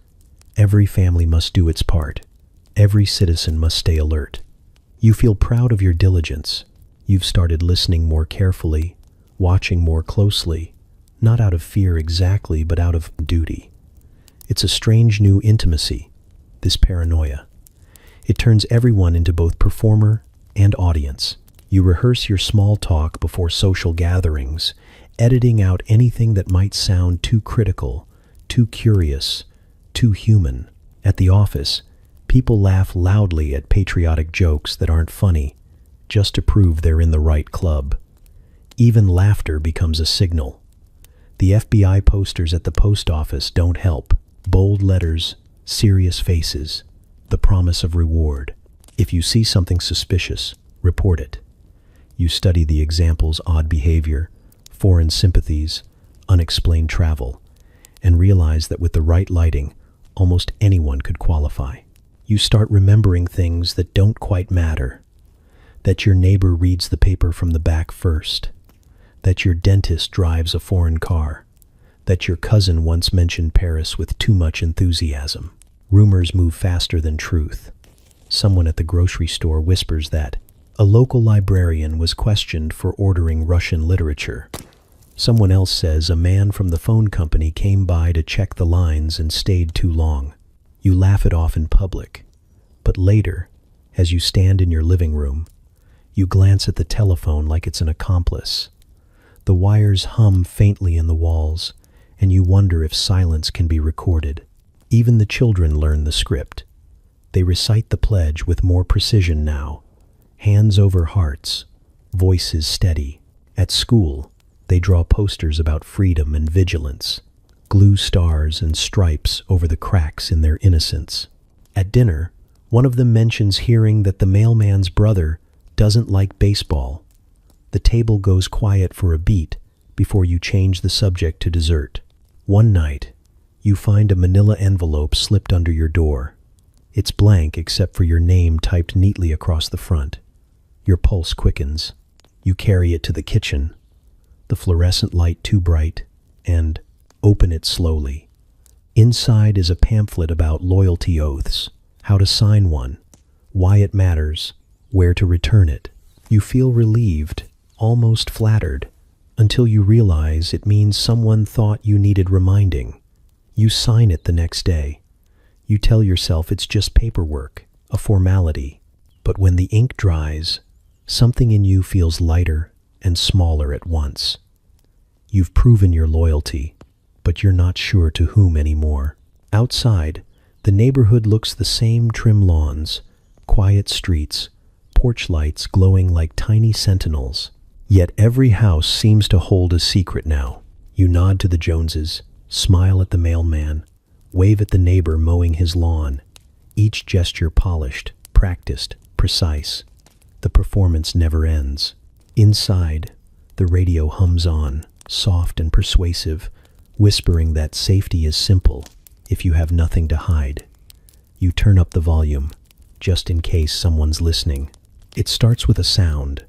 Every family must do its part. Every citizen must stay alert. You feel proud of your diligence. You've started listening more carefully, watching more closely, not out of fear exactly, but out of duty. It's a strange new intimacy, this paranoia. It turns everyone into both performer and audience. You rehearse your small talk before social gatherings, editing out anything that might sound too critical, too curious, too human. At the office, people laugh loudly at patriotic jokes that aren't funny, just to prove they're in the right club. Even laughter becomes a signal. The FBI posters at the post office don't help. Bold letters, serious faces, the promise of reward. If you see something suspicious, report it. You study the example's odd behavior, foreign sympathies, unexplained travel, and realize that with the right lighting, almost anyone could qualify. You start remembering things that don't quite matter. That your neighbor reads the paper from the back first. That your dentist drives a foreign car. That your cousin once mentioned Paris with too much enthusiasm. Rumors move faster than truth. Someone at the grocery store whispers that a local librarian was questioned for ordering Russian literature. Someone else says a man from the phone company came by to check the lines and stayed too long. You laugh it off in public. But later, as you stand in your living room, you glance at the telephone like it's an accomplice. The wires hum faintly in the walls, and you wonder if silence can be recorded. Even the children learn the script. They recite the pledge with more precision now. Hands over hearts, voices steady. At school, they draw posters about freedom and vigilance, glue stars and stripes over the cracks in their innocence. At dinner, one of them mentions hearing that the mailman's brother doesn't like baseball. The table goes quiet for a beat before you change the subject to dessert. One night, you find a manila envelope slipped under your door. It's blank except for your name typed neatly across the front. Your pulse quickens. You carry it to the kitchen, the fluorescent light too bright, and open it slowly. Inside is a pamphlet about loyalty oaths, how to sign one, why it matters, where to return it. You feel relieved, almost flattered, until you realize it means someone thought you needed reminding. You sign it the next day. You tell yourself it's just paperwork, a formality. But when the ink dries, something in you feels lighter and smaller at once. You've proven your loyalty, but you're not sure to whom anymore. Outside, the neighborhood looks the same: trim lawns, quiet streets, porch lights glowing like tiny sentinels. Yet every house seems to hold a secret now. You nod to the Joneses, smile at the mailman, wave at the neighbor mowing his lawn, each gesture polished, practiced, precise. The performance never ends. Inside, the radio hums on, soft and persuasive, whispering that safety is simple if you have nothing to hide. You turn up the volume, just in case someone's listening. It starts with a sound,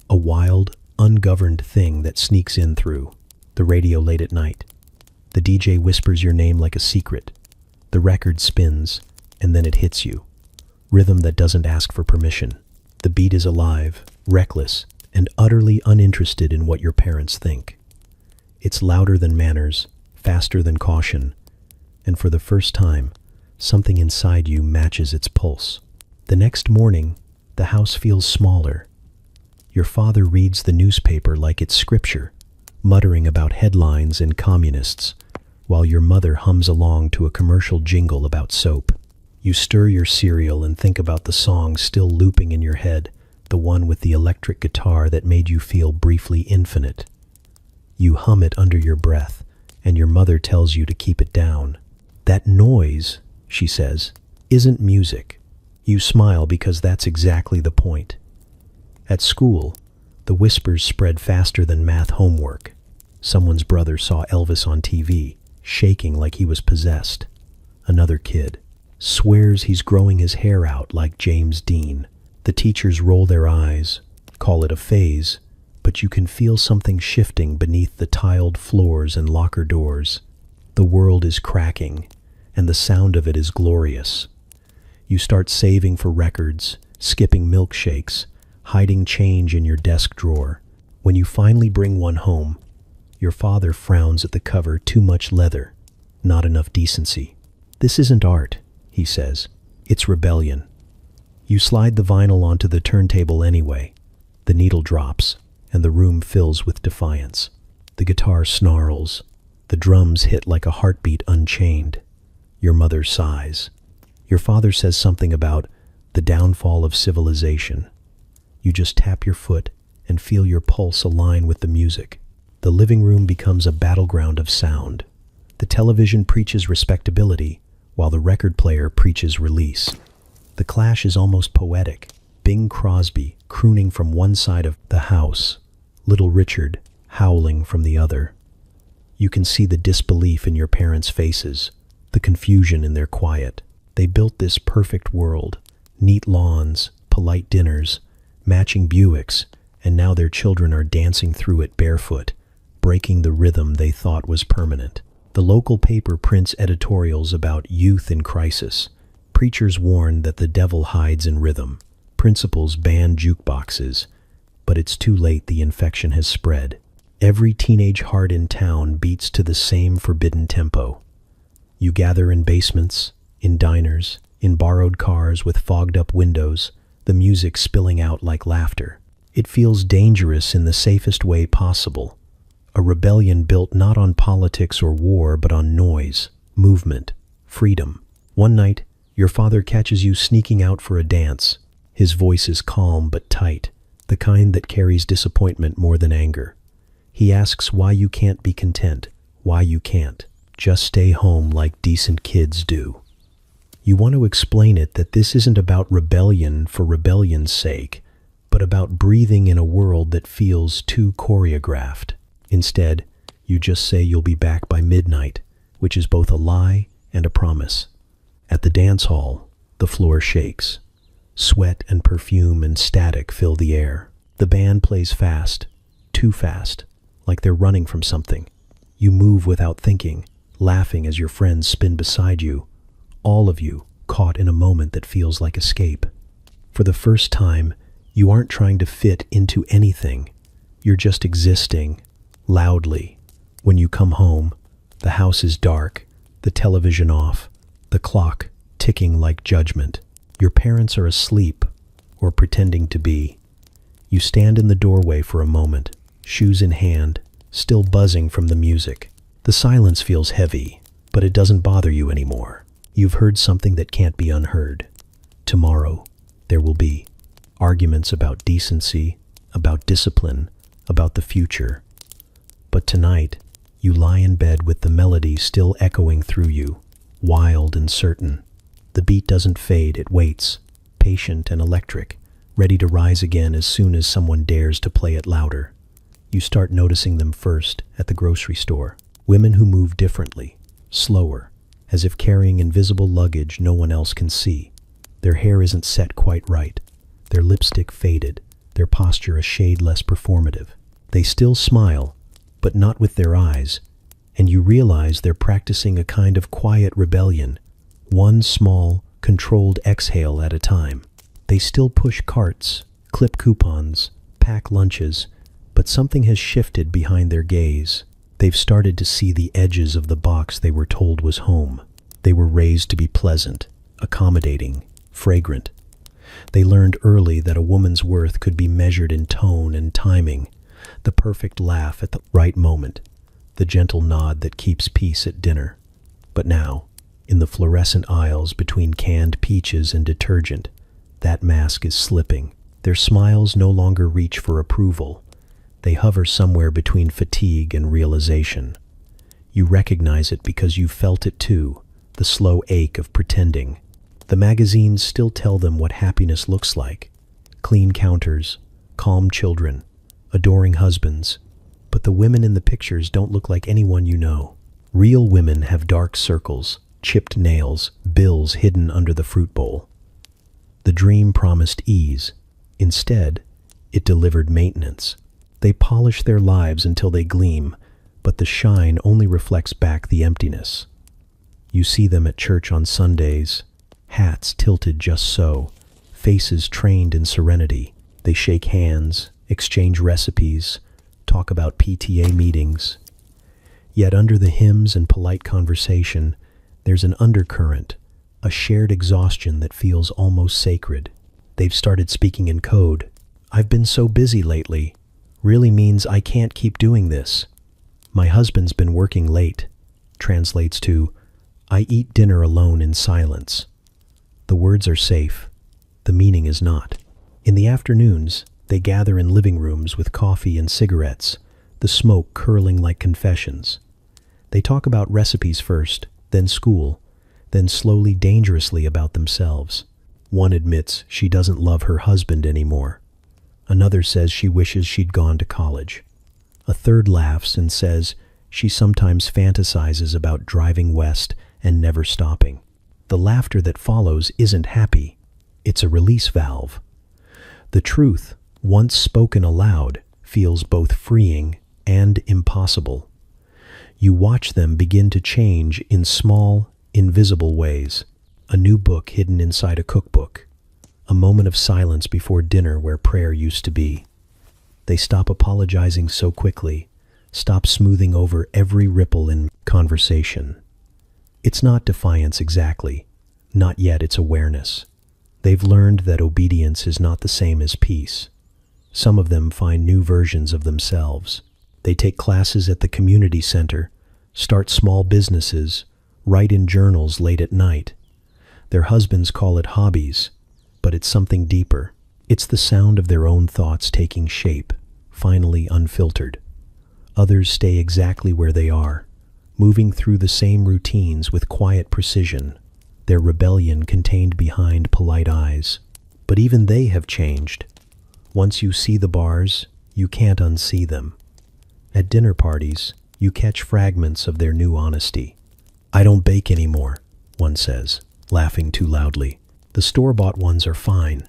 a wild, ungoverned thing that sneaks in through the radio late at night. The DJ whispers your name like a secret. The record spins, and then it hits you. Rhythm that doesn't ask for permission. The beat is alive, reckless, and utterly uninterested in what your parents think. It's louder than manners, faster than caution, and for the first time, something inside you matches its pulse. The next morning, the house feels smaller. Your father reads the newspaper like it's scripture, muttering about headlines and communists, while your mother hums along to a commercial jingle about soap. You stir your cereal and think about the song still looping in your head, the one with the electric guitar that made you feel briefly infinite. You hum it under your breath, and your mother tells you to keep it down. That noise, she says, isn't music. You smile because that's exactly the point. At school, the whispers spread faster than math homework. Someone's brother saw Elvis on TV, shaking like he was possessed. Another kid swears he's growing his hair out like James Dean. The teachers roll their eyes, call it a phase, but you can feel something shifting beneath the tiled floors and locker doors. The world is cracking, and the sound of it is glorious. You start saving for records, skipping milkshakes, hiding change in your desk drawer. When you finally bring one home, your father frowns at the cover. Too much leather, not enough decency. This isn't art, he says. It's rebellion. You slide the vinyl onto the turntable anyway. The needle drops, and the room fills with defiance. The guitar snarls. The drums hit like a heartbeat unchained. Your mother sighs. Your father says something about the downfall of civilization. You just tap your foot and feel your pulse align with the music. The living room becomes a battleground of sound. The television preaches respectability, while the record player preaches release. The clash is almost poetic. Bing Crosby crooning from one side of the house, Little Richard howling from the other. You can see the disbelief in your parents' faces, the confusion in their quiet. They built this perfect world, neat lawns, polite dinners, matching Buicks, and now their children are dancing through it barefoot, breaking the rhythm they thought was permanent. The local paper prints editorials about youth in crisis. Preachers warn that the devil hides in rhythm. Principals ban jukeboxes, but it's too late. The infection has spread. Every teenage heart in town beats to the same forbidden tempo. You gather in basements, in diners, in borrowed cars with fogged-up windows, the music spilling out like laughter. It feels dangerous in the safest way possible. A rebellion built not on politics or war, but on noise, movement, freedom. One night, your father catches you sneaking out for a dance. His voice is calm but tight, the kind that carries disappointment more than anger. He asks why you can't be content, why you can't just stay home like decent kids do. You want to explain it that this isn't about rebellion for rebellion's sake, but about breathing in a world that feels too choreographed. Instead, you just say you'll be back by midnight, which is both a lie and a promise. At the dance hall, the floor shakes. Sweat and perfume and static fill the air. The band plays fast, too fast, like they're running from something. You move without thinking, laughing as your friends spin beside you, all of you caught in a moment that feels like escape. For the first time, you aren't trying to fit into anything. You're just existing, loudly. When you come home, the house is dark, the television off, the clock ticking like judgment. Your parents are asleep, or pretending to be. You stand in the doorway for a moment, shoes in hand, still buzzing from the music. The silence feels heavy, but it doesn't bother you anymore. You've heard something that can't be unheard. Tomorrow, there will be arguments about decency, about discipline, about the future. But tonight, you lie in bed with the melody still echoing through you, wild and certain. The beat doesn't fade, it waits, patient and electric, ready to rise again as soon as someone dares to play it louder. You start noticing them first at the grocery store. Women who move differently, slower, as if carrying invisible luggage no one else can see. Their hair isn't set quite right, their lipstick faded, their posture a shade less performative. They still smile, but not with their eyes, and you realize they're practicing a kind of quiet rebellion, one small, controlled exhale at a time. They still push carts, clip coupons, pack lunches, but something has shifted behind their gaze. They've started to see the edges of the box they were told was home. They were raised to be pleasant, accommodating, fragrant. They learned early that a woman's worth could be measured in tone and timing, the perfect laugh at the right moment, the gentle nod that keeps peace at dinner. But now, in the fluorescent aisles between canned peaches and detergent, that mask is slipping. Their smiles no longer reach for approval. They hover somewhere between fatigue and realization. You recognize it because you felt it too, the slow ache of pretending. The magazines still tell them what happiness looks like. Clean counters, calm children, adoring husbands. But the women in the pictures don't look like anyone you know. Real women have dark circles, chipped nails, bills hidden under the fruit bowl. The dream promised ease. Instead, it delivered maintenance. They polish their lives until they gleam, but the shine only reflects back the emptiness. You see them at church on Sundays, hats tilted just so, faces trained in serenity. They shake hands, exchange recipes, talk about PTA meetings. Yet under the hymns and polite conversation, there's an undercurrent, a shared exhaustion that feels almost sacred. They've started speaking in code, "I've been so busy lately," really means "I can't keep doing this." "My husband's been working late," translates to "I eat dinner alone in silence." The words are safe. The meaning is not. In the afternoons, they gather in living rooms with coffee and cigarettes, the smoke curling like confessions. They talk about recipes first, then school, then slowly dangerously about themselves. One admits she doesn't love her husband anymore. Another says she wishes she'd gone to college. A third laughs and says she sometimes fantasizes about driving west and never stopping. The laughter that follows isn't happy. It's a release valve. The truth, once spoken aloud, feels both freeing and impossible. You watch them begin to change in small, invisible ways. A new book hidden inside a cookbook. A moment of silence before dinner where prayer used to be. They stop apologizing so quickly, stop smoothing over every ripple in conversation. It's not defiance exactly. Not yet, it's awareness. They've learned that obedience is not the same as peace. Some of them find new versions of themselves. They take classes at the community center, start small businesses, write in journals late at night. Their husbands call it hobbies, but it's something deeper. It's the sound of their own thoughts taking shape, finally unfiltered. Others stay exactly where they are, moving through the same routines with quiet precision, their rebellion contained behind polite eyes. But even they have changed. Once you see the bars, you can't unsee them. At dinner parties, you catch fragments of their new honesty. "I don't bake anymore," one says, laughing too loudly. "The store-bought ones are fine."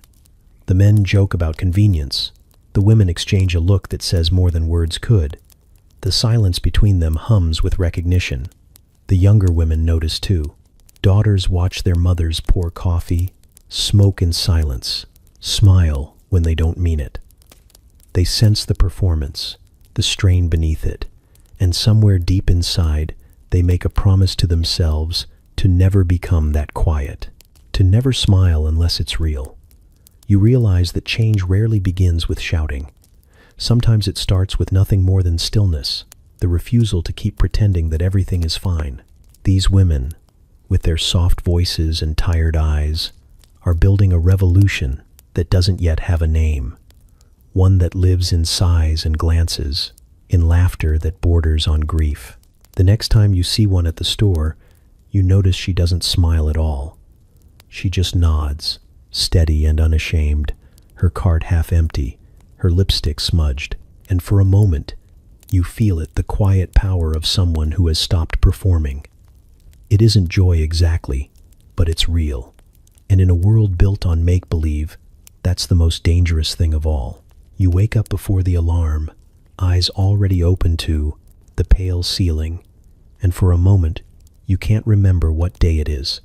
The men joke about convenience. The women exchange a look that says more than words could. The silence between them hums with recognition. The younger women notice too. Daughters watch their mothers pour coffee, smoke in silence, smile when they don't mean it. They sense the performance, the strain beneath it, and somewhere deep inside, they make a promise to themselves to never become that quiet, to never smile unless it's real. You realize that change rarely begins with shouting. Sometimes it starts with nothing more than stillness, the refusal to keep pretending that everything is fine. These women, with their soft voices and tired eyes, are building a revolution that doesn't yet have a name, one that lives in sighs and glances, in laughter that borders on grief. The next time you see one at the store, you notice she doesn't smile at all. She just nods, steady and unashamed, her cart half empty, her lipstick smudged, and for a moment, you feel it, the quiet power of someone who has stopped performing. It isn't joy exactly, but it's real. And in a world built on make-believe, that's the most dangerous thing of all. You wake up before the alarm, eyes already open to the pale ceiling, and for a moment, you can't remember what day it is.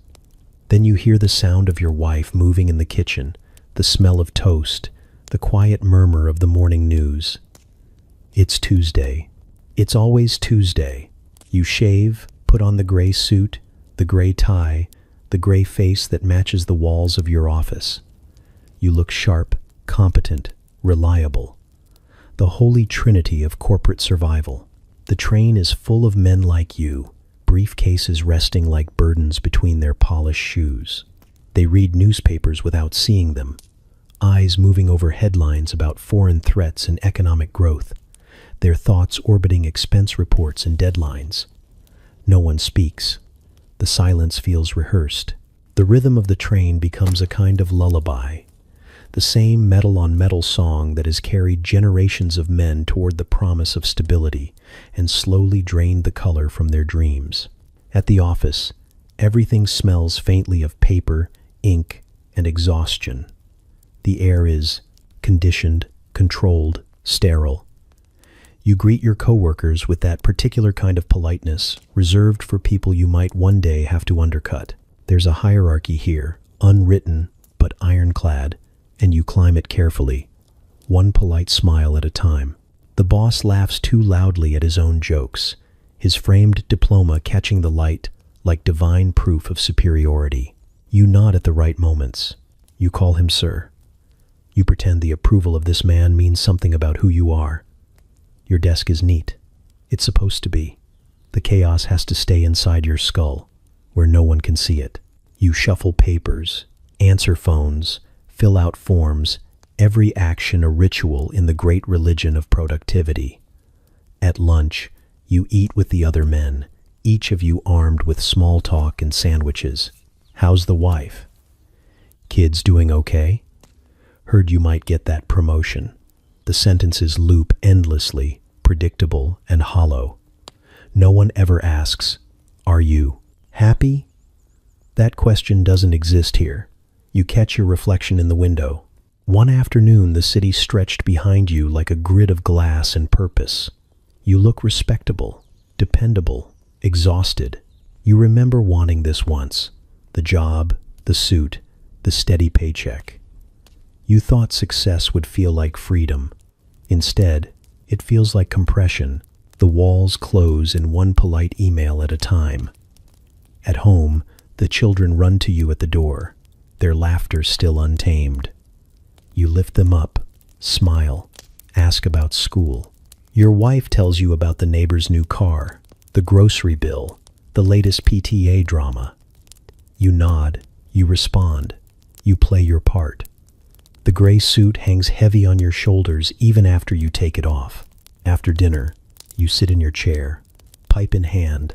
Then you hear the sound of your wife moving in the kitchen, the smell of toast, the quiet murmur of the morning news. It's Tuesday. It's always Tuesday. You shave, put on the gray suit, the gray tie, the gray face that matches the walls of your office. You look sharp, competent, reliable. The holy trinity of corporate survival. The train is full of men like you, briefcases resting like burdens between their polished shoes. They read newspapers without seeing them, eyes moving over headlines about foreign threats and economic growth, their thoughts orbiting expense reports and deadlines. No one speaks. The silence feels rehearsed. The rhythm of the train becomes a kind of lullaby, the same metal-on-metal song that has carried generations of men toward the promise of stability and slowly drained the color from their dreams. At the office, everything smells faintly of paper, ink, and exhaustion. The air is conditioned, controlled, sterile. You greet your coworkers with that particular kind of politeness reserved for people you might one day have to undercut. There's a hierarchy here, unwritten but ironclad, and you climb it carefully, one polite smile at a time. The boss laughs too loudly at his own jokes, his framed diploma catching the light like divine proof of superiority. You nod at the right moments. You call him sir. You pretend the approval of this man means something about who you are. Your desk is neat. It's supposed to be. The chaos has to stay inside your skull, where no one can see it. You shuffle papers, answer phones, fill out forms, every action a ritual in the great religion of productivity. At lunch, you eat with the other men, each of you armed with small talk and sandwiches. How's the wife? Kids doing okay? Heard you might get that promotion. The sentences loop endlessly, predictable and hollow. No one ever asks, "Are you happy?" That question doesn't exist here. You catch your reflection in the window. One afternoon, the city stretched behind you like a grid of glass and purpose. You look respectable, dependable, exhausted. You remember wanting this once. The job, the suit, the steady paycheck. You thought success would feel like freedom. Instead, it feels like compression. The walls close in one polite email at a time. At home, the children run to you at the door, their laughter still untamed. You lift them up, smile, ask about school. Your wife tells you about the neighbor's new car, the grocery bill, the latest PTA drama. You nod, you respond, you play your part. The gray suit hangs heavy on your shoulders even after you take it off. After dinner, you sit in your chair, pipe in hand,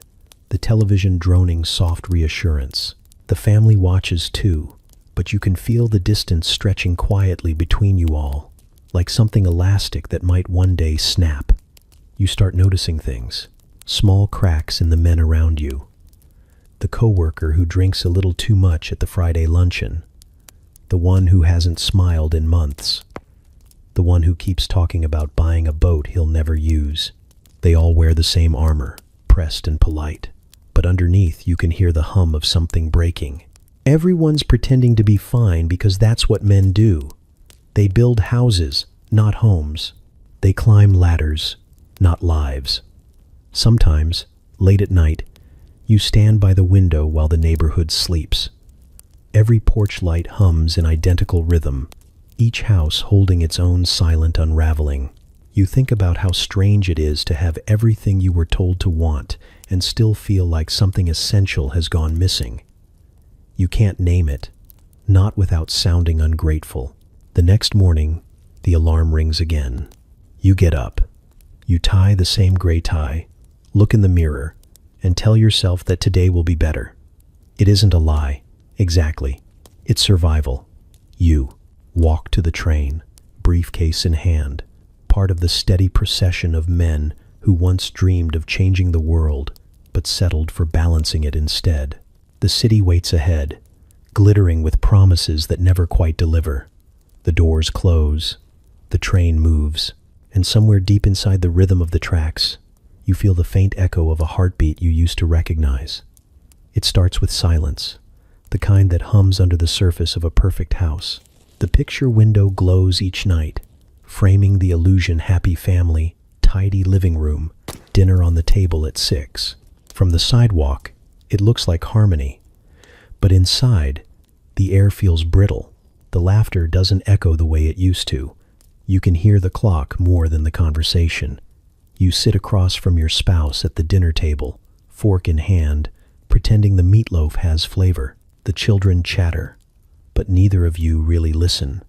the television droning soft reassurance. The family watches too, but you can feel the distance stretching quietly between you all, like something elastic that might one day snap. You start noticing things, small cracks in the men around you. The coworker who drinks a little too much at the Friday luncheon. The one who hasn't smiled in months. The one who keeps talking about buying a boat he'll never use. They all wear the same armor, pressed and polite. But underneath you can hear the hum of something breaking. Everyone's pretending to be fine because that's what men do. They build houses, not homes. They climb ladders, not lives. Sometimes, late at night, you stand by the window while the neighborhood sleeps. Every porch light hums in identical rhythm, each house holding its own silent unraveling. You think about how strange it is to have everything you were told to want and still feel like something essential has gone missing. You can't name it, not without sounding ungrateful. The next morning, the alarm rings again. You get up. You tie the same gray tie, look in the mirror, and tell yourself that today will be better. It isn't a lie. Exactly. It's survival. You walk to the train, briefcase in hand, part of the steady procession of men who once dreamed of changing the world, but settled for balancing it instead. The city waits ahead, glittering with promises that never quite deliver. The doors close, the train moves, and somewhere deep inside the rhythm of the tracks, you feel the faint echo of a heartbeat you used to recognize. It starts with silence, the kind that hums under the surface of a perfect house. The picture window glows each night, framing the illusion happy family, tidy living room, dinner on the table at 6. From the sidewalk, it looks like harmony. But inside, the air feels brittle. The laughter doesn't echo the way it used to. You can hear the clock more than the conversation. You sit across from your spouse at the dinner table, fork in hand, pretending the meatloaf has flavor. The children chatter, but neither of you really listen.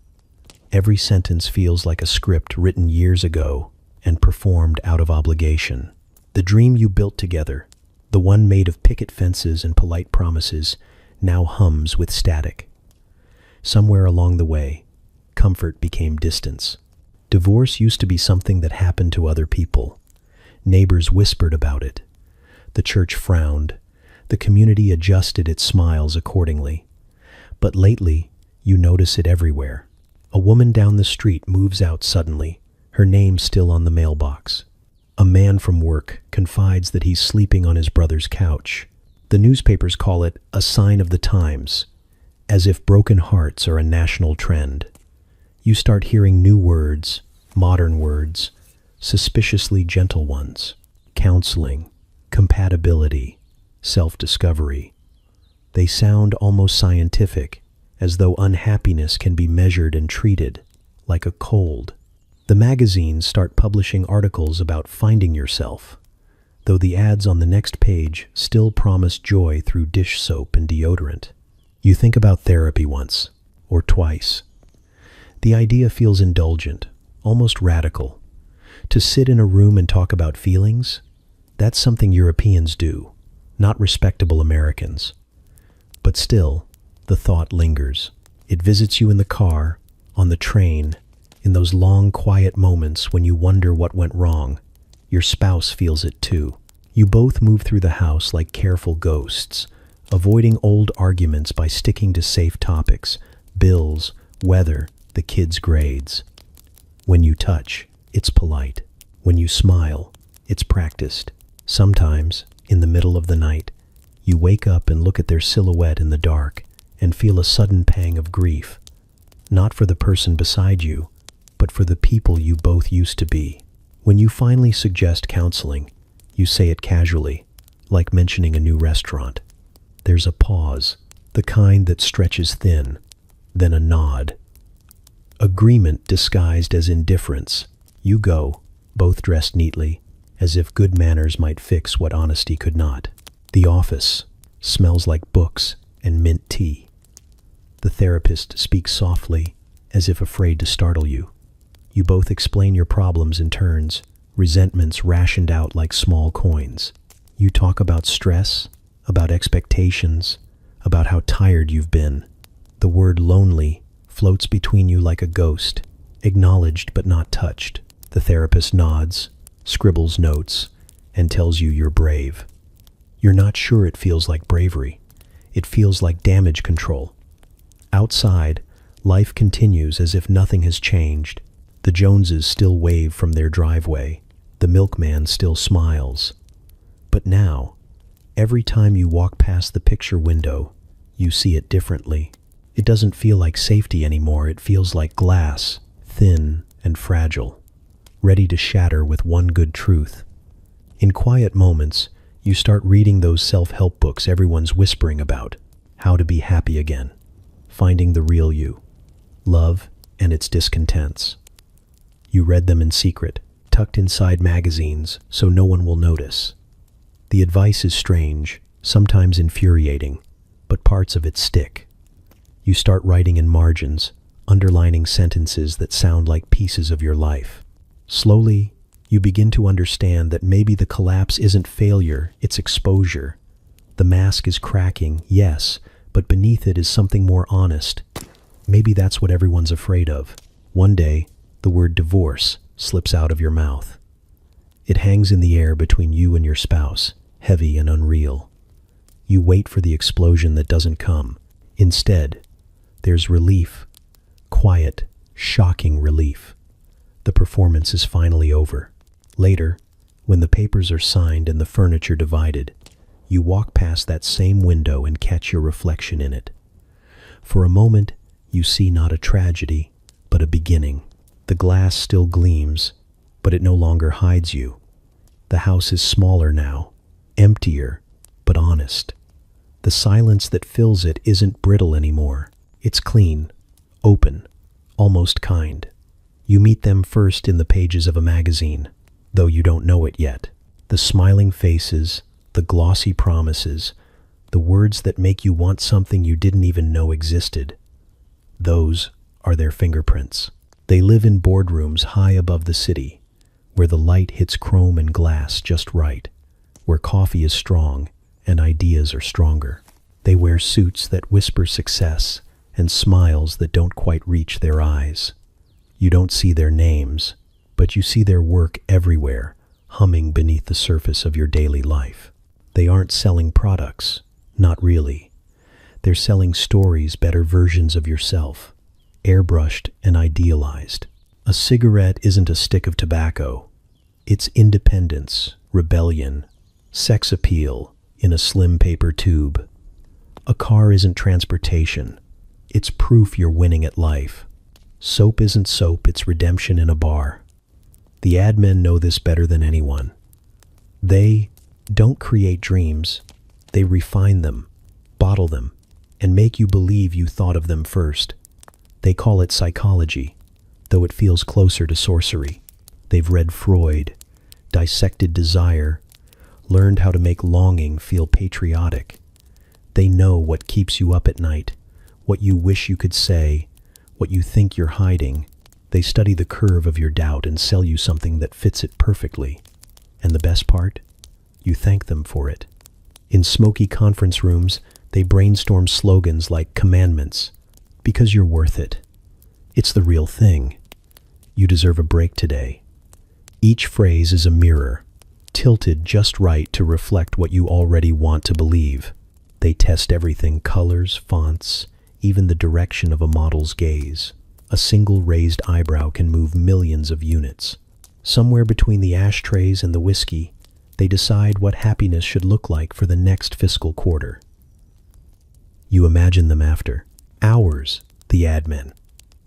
Every sentence feels like a script written years ago and performed out of obligation. The dream you built together, the one made of picket fences and polite promises, now hums with static. Somewhere along the way, comfort became distance. Divorce used to be something that happened to other people. Neighbors whispered about it. The church frowned. The community adjusted its smiles accordingly. But lately, you notice it everywhere. A woman down the street moves out suddenly, her name still on the mailbox. A man from work confides that he's sleeping on his brother's couch. The newspapers call it a sign of the times, as if broken hearts are a national trend. You start hearing new words, modern words, suspiciously gentle ones. Counseling, compatibility, self-discovery. They sound almost scientific, as though unhappiness can be measured and treated. like a cold. The magazines start publishing articles about finding yourself, though the ads on the next page still promise joy through dish soap and deodorant. You think about therapy once, or twice. The idea feels indulgent, almost radical. To sit in a room and talk about feelings, that's something Europeans do, not respectable Americans. But still, the thought lingers. It visits you in the car, on the train, in those long, quiet moments when you wonder what went wrong. Your spouse feels it too. You both move through the house like careful ghosts, avoiding old arguments by sticking to safe topics, bills, weather, the kids' grades. When you touch, it's polite. When you smile, it's practiced. Sometimes, in the middle of the night, you wake up and look at their silhouette in the dark and feel a sudden pang of grief, not for the person beside you, but for the people you both used to be. When you finally suggest counseling, you say it casually, like mentioning a new restaurant. There's a pause, the kind that stretches thin, then a nod. Agreement disguised as indifference. You go, both dressed neatly, as if good manners might fix what honesty could not. The office smells like books and mint tea. The therapist speaks softly, as if afraid to startle you. You both explain your problems in turns, resentments rationed out like small coins. You talk about stress, about expectations, about how tired you've been. The word lonely floats between you like a ghost, acknowledged but not touched. The therapist nods, scribbles notes, and tells you you're brave. You're not sure it feels like bravery. It feels like damage control. Outside, life continues as if nothing has changed. The Joneses still wave from their driveway. The milkman still smiles. But now, every time you walk past the picture window, you see it differently. It doesn't feel like safety anymore. It feels like glass, thin and fragile, ready to shatter with one good truth. In quiet moments, you start reading those self-help books everyone's whispering about. How to be happy again. Finding the real you. Love and its discontents. You read them in secret, tucked inside magazines so no one will notice. The advice is strange, sometimes infuriating, but parts of it stick. You start writing in margins, underlining sentences that sound like pieces of your life. Slowly, you begin to understand that maybe the collapse isn't failure, it's exposure. The mask is cracking, yes, but beneath it is something more honest. Maybe that's what everyone's afraid of. One day, the word divorce slips out of your mouth. It hangs in the air between you and your spouse, heavy and unreal. You wait for the explosion that doesn't come. Instead, there's relief. Quiet, shocking relief. The performance is finally over. Later, when the papers are signed and the furniture divided, you walk past that same window and catch your reflection in it. For a moment, you see not a tragedy, but a beginning. The glass still gleams, but it no longer hides you. The house is smaller now, emptier, but honest. The silence that fills it isn't brittle anymore. It's clean, open, almost kind. You meet them first in the pages of a magazine, though you don't know it yet. The smiling faces, the glossy promises, the words that make you want something you didn't even know existed. Those are their fingerprints. They live in boardrooms high above the city, where the light hits chrome and glass just right, where coffee is strong and ideas are stronger. They wear suits that whisper success and smiles that don't quite reach their eyes. You don't see their names, but you see their work everywhere, humming beneath the surface of your daily life. They aren't selling products, not really. They're selling stories, better versions of yourself, airbrushed and idealized. A cigarette isn't a stick of tobacco. It's independence, rebellion, sex appeal in a slim paper tube. A car isn't transportation. It's proof you're winning at life. Soap isn't soap, it's redemption in a bar. The ad men know this better than anyone. They don't create dreams. They refine them, bottle them, and make you believe you thought of them first. They call it psychology, though it feels closer to sorcery. They've read Freud, dissected desire, learned how to make longing feel patriotic. They know what keeps you up at night, what you wish you could say, what you think you're hiding. They study the curve of your doubt and sell you something that fits it perfectly. And the best part? You thank them for it. In smoky conference rooms, they brainstorm slogans like commandments, because you're worth it. It's the real thing. You deserve a break today. Each phrase is a mirror, tilted just right to reflect what you already want to believe. They test everything: colors, fonts, even the direction of a model's gaze. A single raised eyebrow can move millions of units. Somewhere between the ashtrays and the whiskey, they decide what happiness should look like for the next fiscal quarter. You imagine them after hours, the ad men,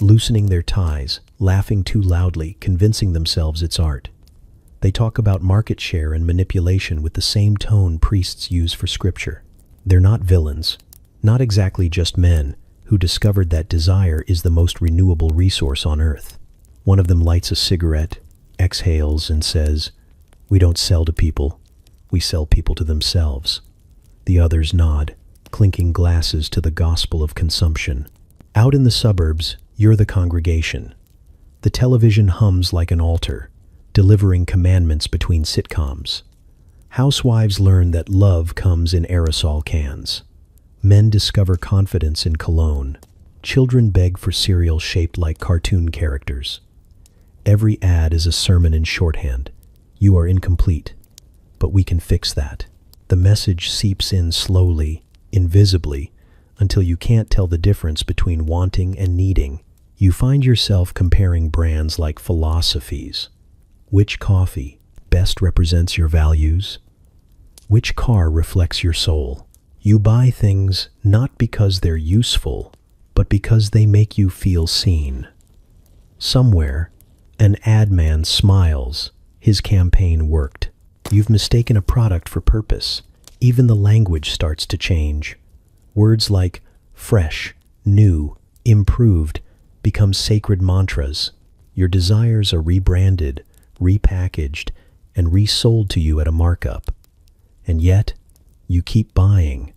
loosening their ties, laughing too loudly, convincing themselves it's art. They talk about market share and manipulation with the same tone priests use for scripture. They're not villains, not exactly just men who discovered that desire is the most renewable resource on earth. One of them lights a cigarette, exhales, and says, "We don't sell to people, we sell people to themselves." The others nod, clinking glasses to the gospel of consumption. Out in the suburbs, you're the congregation. The television hums like an altar, delivering commandments between sitcoms. Housewives learn that love comes in aerosol cans. Men discover confidence in cologne. Children beg for cereal shaped like cartoon characters. Every ad is a sermon in shorthand. You are incomplete, but we can fix that. The message seeps in slowly, invisibly, until you can't tell the difference between wanting and needing. You find yourself comparing brands like philosophies. Which coffee best represents your values? Which car reflects your soul? You buy things not because they're useful, but because they make you feel seen. Somewhere, an ad man smiles. His campaign worked. You've mistaken a product for purpose. Even the language starts to change. Words like fresh, new, improved become sacred mantras. Your desires are rebranded, repackaged, and resold to you at a markup. And yet, you keep buying,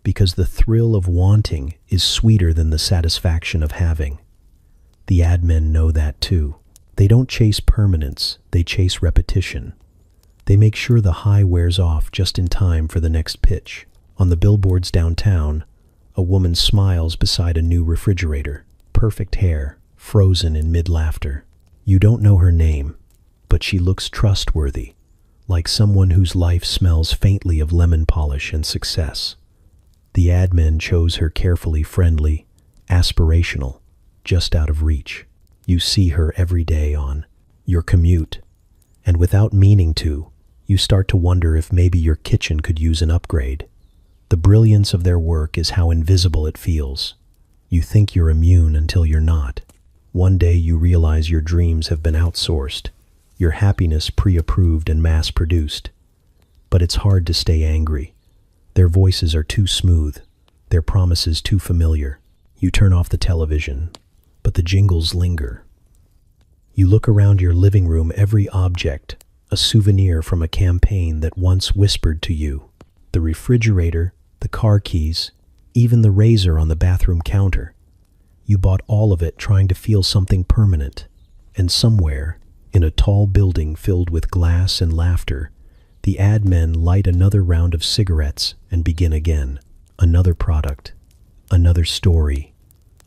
because the thrill of wanting is sweeter than the satisfaction of having. The ad men know that too. They don't chase permanence, they chase repetition. They make sure the high wears off just in time for the next pitch. On the billboards downtown, a woman smiles beside a new refrigerator. Perfect hair, frozen in mid-laughter. You don't know her name, but she looks trustworthy, like someone whose life smells faintly of lemon polish and success. The ad men chose her carefully, friendly, aspirational, just out of reach. You see her every day on your commute, and without meaning to, you start to wonder if maybe your kitchen could use an upgrade. The brilliance of their work is how invisible it feels. You think you're immune until you're not. One day you realize your dreams have been outsourced, your happiness pre-approved and mass-produced. But it's hard to stay angry. Their voices are too smooth, their promises too familiar. You turn off the television, but the jingles linger. You look around your living room, every object, a souvenir from a campaign that once whispered to you. The refrigerator, the car keys, even the razor on the bathroom counter. You bought all of it trying to feel something permanent. And somewhere, in a tall building filled with glass and laughter, the ad men light another round of cigarettes and begin again. Another product, another story,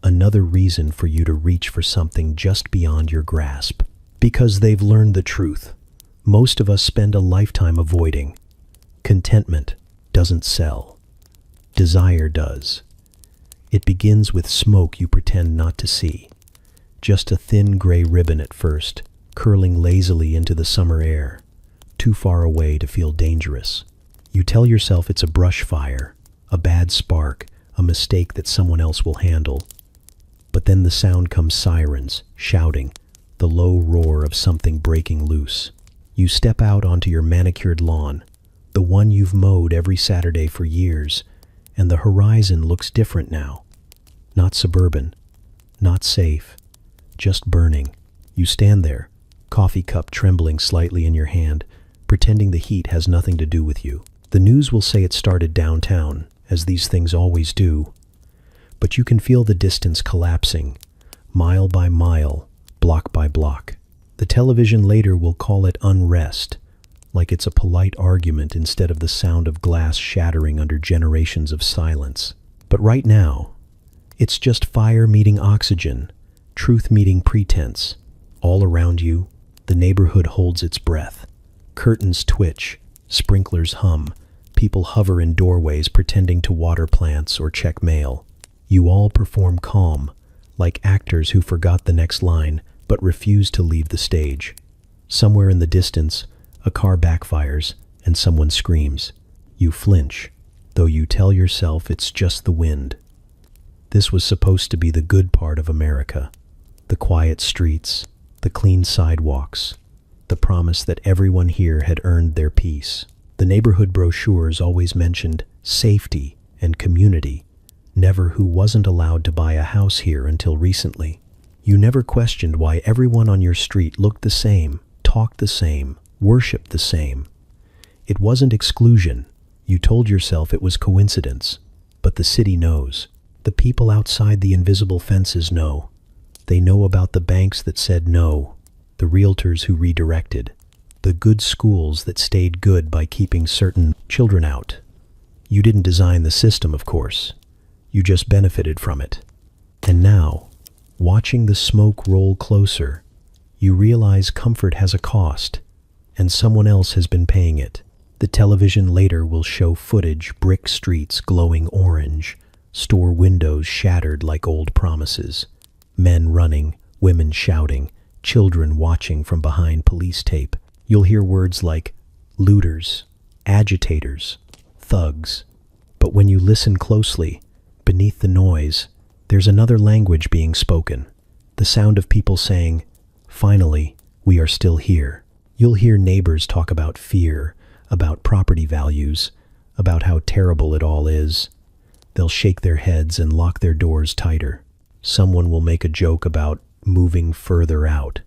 another reason for you to reach for something just beyond your grasp. Because they've learned the truth. Most of us spend a lifetime avoiding. Contentment doesn't sell. Desire does. It begins with smoke you pretend not to see. Just a thin gray ribbon at first, curling lazily into the summer air, too far away to feel dangerous. You tell yourself it's a brush fire, a bad spark, a mistake that someone else will handle. But then the sound comes: sirens, shouting, the low roar of something breaking loose. You step out onto your manicured lawn, the one you've mowed every Saturday for years, and the horizon looks different now. Not suburban, not safe, just burning. You stand there, coffee cup trembling slightly in your hand, pretending the heat has nothing to do with you. The news will say it started downtown, as these things always do, but you can feel the distance collapsing, mile by mile, block by block. The television later will call it unrest, like it's a polite argument instead of the sound of glass shattering under generations of silence. But right now, it's just fire meeting oxygen, truth meeting pretense. All around you, the neighborhood holds its breath. Curtains twitch, sprinklers hum, people hover in doorways pretending to water plants or check mail. You all perform calm, like actors who forgot the next line but refuse to leave the stage. Somewhere in the distance, a car backfires and someone screams. You flinch, though you tell yourself it's just the wind. This was supposed to be the good part of America. The quiet streets, the clean sidewalks, the promise that everyone here had earned their peace. The neighborhood brochures always mentioned safety and community, never who wasn't allowed to buy a house here until recently. You never questioned why everyone on your street looked the same, talked the same, worshipped the same. It wasn't exclusion. You told yourself it was coincidence. But the city knows. The people outside the invisible fences know. They know about the banks that said no, the realtors who redirected, the good schools that stayed good by keeping certain children out. You didn't design the system, of course. You just benefited from it. And now, watching the smoke roll closer, you realize comfort has a cost, and someone else has been paying it. The television later will show footage, brick streets glowing orange, store windows shattered like old promises, men running, women shouting, children watching from behind police tape. You'll hear words like looters, agitators, thugs. But when you listen closely, beneath the noise, there's another language being spoken. The sound of people saying, "Finally, we are still here." You'll hear neighbors talk about fear, about property values, about how terrible it all is. They'll shake their heads and lock their doors tighter. Someone will make a joke about moving further out.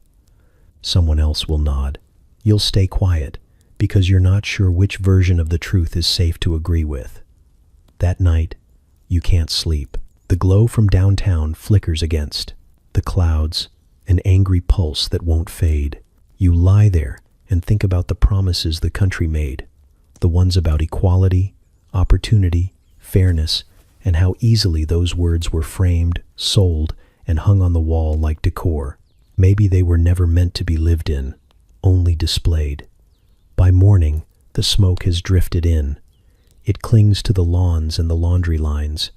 Someone else will nod. You'll stay quiet because you're not sure which version of the truth is safe to agree with. That night, you can't sleep. The glow from downtown flickers against the clouds, an angry pulse that won't fade. You lie there and think about the promises the country made, the ones about equality, opportunity, fairness, and how easily those words were framed, sold, and hung on the wall like decor. Maybe they were never meant to be lived in, only displayed. By morning, the smoke has drifted in. It clings to the lawns and the laundry lines,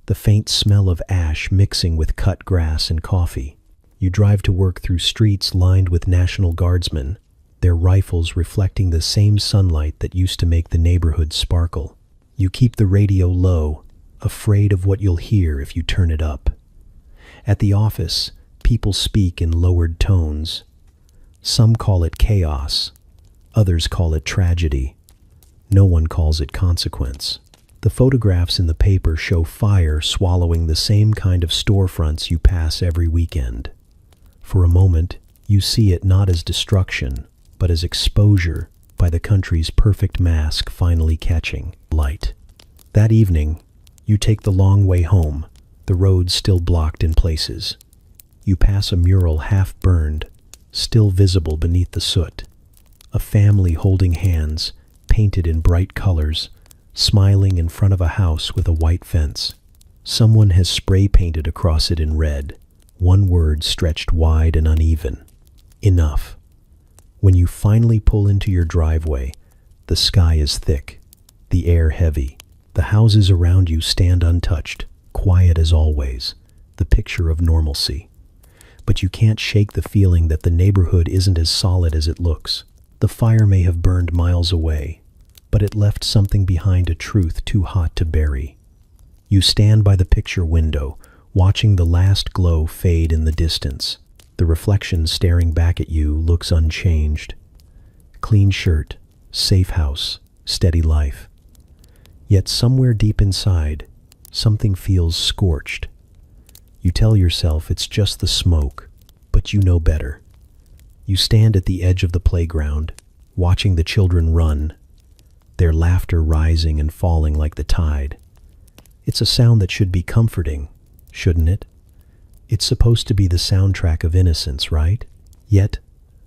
the faint smell of ash mixing with cut grass and coffee. You drive to work through streets lined with National Guardsmen, their rifles reflecting the same sunlight that used to make the neighborhood sparkle. You keep the radio low, afraid of what you'll hear if you turn it up. At the office, people speak in lowered tones. Some call it chaos. Others call it tragedy. No one calls it consequence. The photographs in the paper show fire swallowing the same kind of storefronts you pass every weekend. For a moment, you see it not as destruction, but as exposure by the country's perfect mask finally catching light. That evening, you take the long way home, the roads still blocked in places. You pass a mural half burned, still visible beneath the soot. A family holding hands, painted in bright colors, smiling in front of a house with a white fence. Someone has spray painted across it in red, one word stretched wide and uneven. Enough. When you finally pull into your driveway, the sky is thick, the air heavy. The houses around you stand untouched, quiet as always, the picture of normalcy. But you can't shake the feeling that the neighborhood isn't as solid as it looks. The fire may have burned miles away, but it left something behind, a truth too hot to bury. You stand by the picture window, watching the last glow fade in the distance. The reflection staring back at you looks unchanged. Clean shirt, safe house, steady life. Yet somewhere deep inside, something feels scorched. You tell yourself it's just the smoke, but you know better. You stand at the edge of the playground, watching the children run, their laughter rising and falling like the tide. It's a sound that should be comforting, shouldn't it? It's supposed to be the soundtrack of innocence, right? Yet,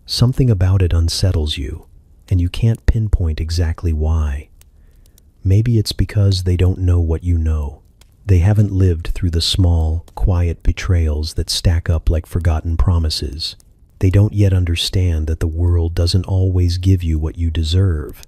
something about it unsettles you, and you can't pinpoint exactly why. Maybe it's because they don't know what you know. They haven't lived through the small, quiet betrayals that stack up like forgotten promises. They don't yet understand that the world doesn't always give you what you deserve,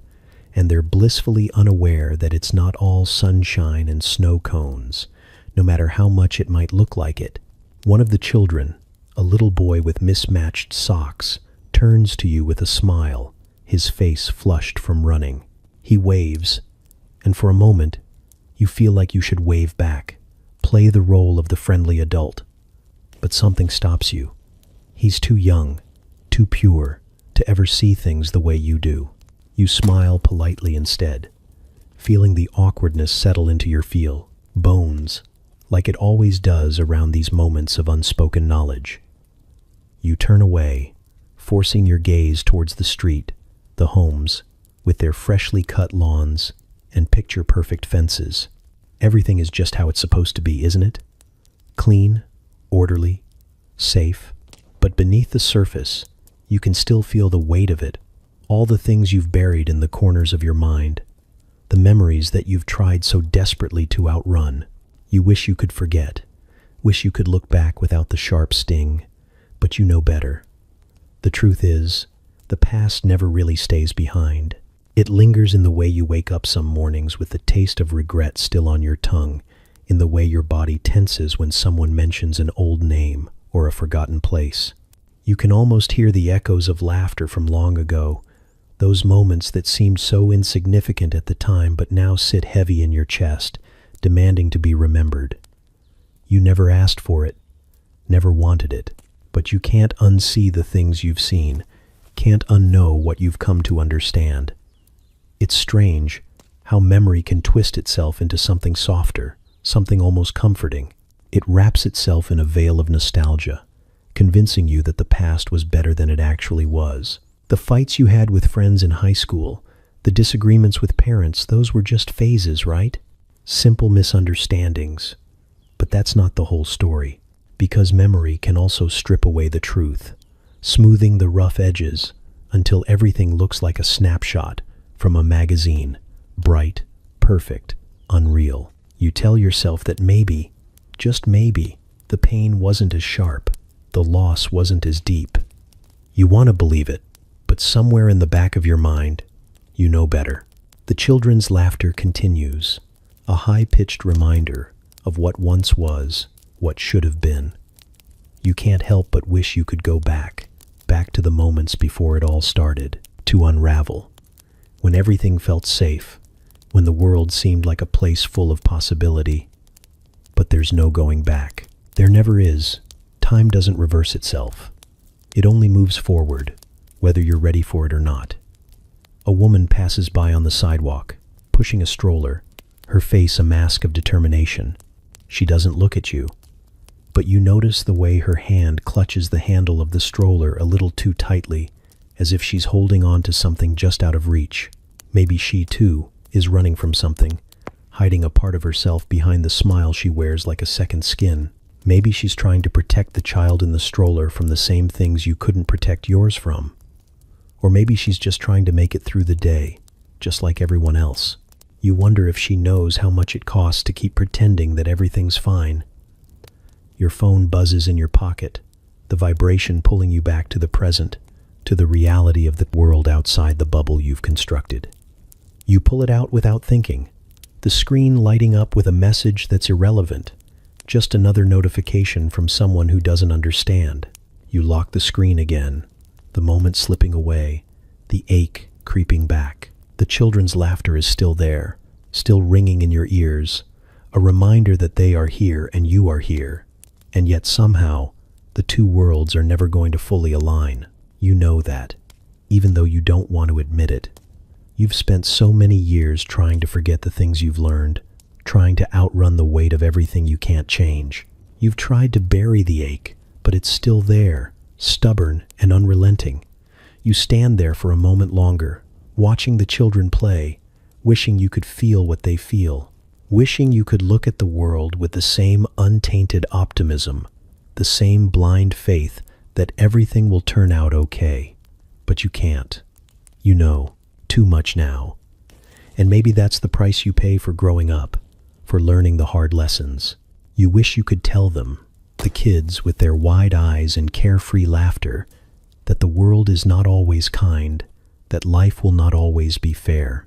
and they're blissfully unaware that it's not all sunshine and snow cones, no matter how much it might look like it. One of the children, a little boy with mismatched socks, turns to you with a smile, his face flushed from running. He waves, and for a moment, you feel like you should wave back, play the role of the friendly adult. But something stops you. He's too young, too pure, to ever see things the way you do. You smile politely instead, feeling the awkwardness settle into your bones, like it always does around these moments of unspoken knowledge. You turn away, forcing your gaze towards the street, the homes, with their freshly cut lawns and picture-perfect fences. Everything is just how it's supposed to be, isn't it? Clean, orderly, safe. But beneath the surface, you can still feel the weight of it, all the things you've buried in the corners of your mind, the memories that you've tried so desperately to outrun. You wish you could forget, wish you could look back without the sharp sting, but you know better. The truth is, the past never really stays behind. It lingers in the way you wake up some mornings with the taste of regret still on your tongue, in the way your body tenses when someone mentions an old name or a forgotten place. You can almost hear the echoes of laughter from long ago, those moments that seemed so insignificant at the time but now sit heavy in your chest, demanding to be remembered. You never asked for it, never wanted it, but you can't unsee the things you've seen, can't unknow what you've come to understand. It's strange how memory can twist itself into something softer, something almost comforting. It wraps itself in a veil of nostalgia, convincing you that the past was better than it actually was. The fights you had with friends in high school, the disagreements with parents, those were just phases, right? Simple misunderstandings. But that's not the whole story, because memory can also strip away the truth, smoothing the rough edges until everything looks like a snapshot from a magazine, bright, perfect, unreal. You tell yourself that maybe, just maybe, the pain wasn't as sharp, the loss wasn't as deep. You want to believe it, but somewhere in the back of your mind, you know better. The children's laughter continues, a high-pitched reminder of what once was, what should have been. You can't help but wish you could go back to the moments before it all started, to unravel, when everything felt safe, when the world seemed like a place full of possibility. But there's no going back. There never is. Time doesn't reverse itself. It only moves forward, whether you're ready for it or not. A woman passes by on the sidewalk, pushing a stroller, her face a mask of determination. She doesn't look at you, but you notice the way her hand clutches the handle of the stroller a little too tightly, as if she's holding on to something just out of reach. Maybe she, too, is running from something, hiding a part of herself behind the smile she wears like a second skin. Maybe she's trying to protect the child in the stroller from the same things you couldn't protect yours from. Or maybe she's just trying to make it through the day, just like everyone else. You wonder if she knows how much it costs to keep pretending that everything's fine. Your phone buzzes in your pocket, the vibration pulling you back to the present, to the reality of the world outside the bubble you've constructed. You pull it out without thinking, the screen lighting up with a message that's irrelevant, just another notification from someone who doesn't understand. You lock the screen again, the moment slipping away, the ache creeping back. The children's laughter is still there, still ringing in your ears, a reminder that they are here and you are here. And yet somehow, the two worlds are never going to fully align. You know that, even though you don't want to admit it. You've spent so many years trying to forget the things you've learned, trying to outrun the weight of everything you can't change. You've tried to bury the ache, but it's still there, stubborn and unrelenting. You stand there for a moment longer, watching the children play, wishing you could feel what they feel, wishing you could look at the world with the same untainted optimism, the same blind faith that everything will turn out okay. But you can't. You know, too much now. And maybe that's the price you pay for growing up, for learning the hard lessons. You wish you could tell them, the kids with their wide eyes and carefree laughter, that the world is not always kind, that life will not always be fair.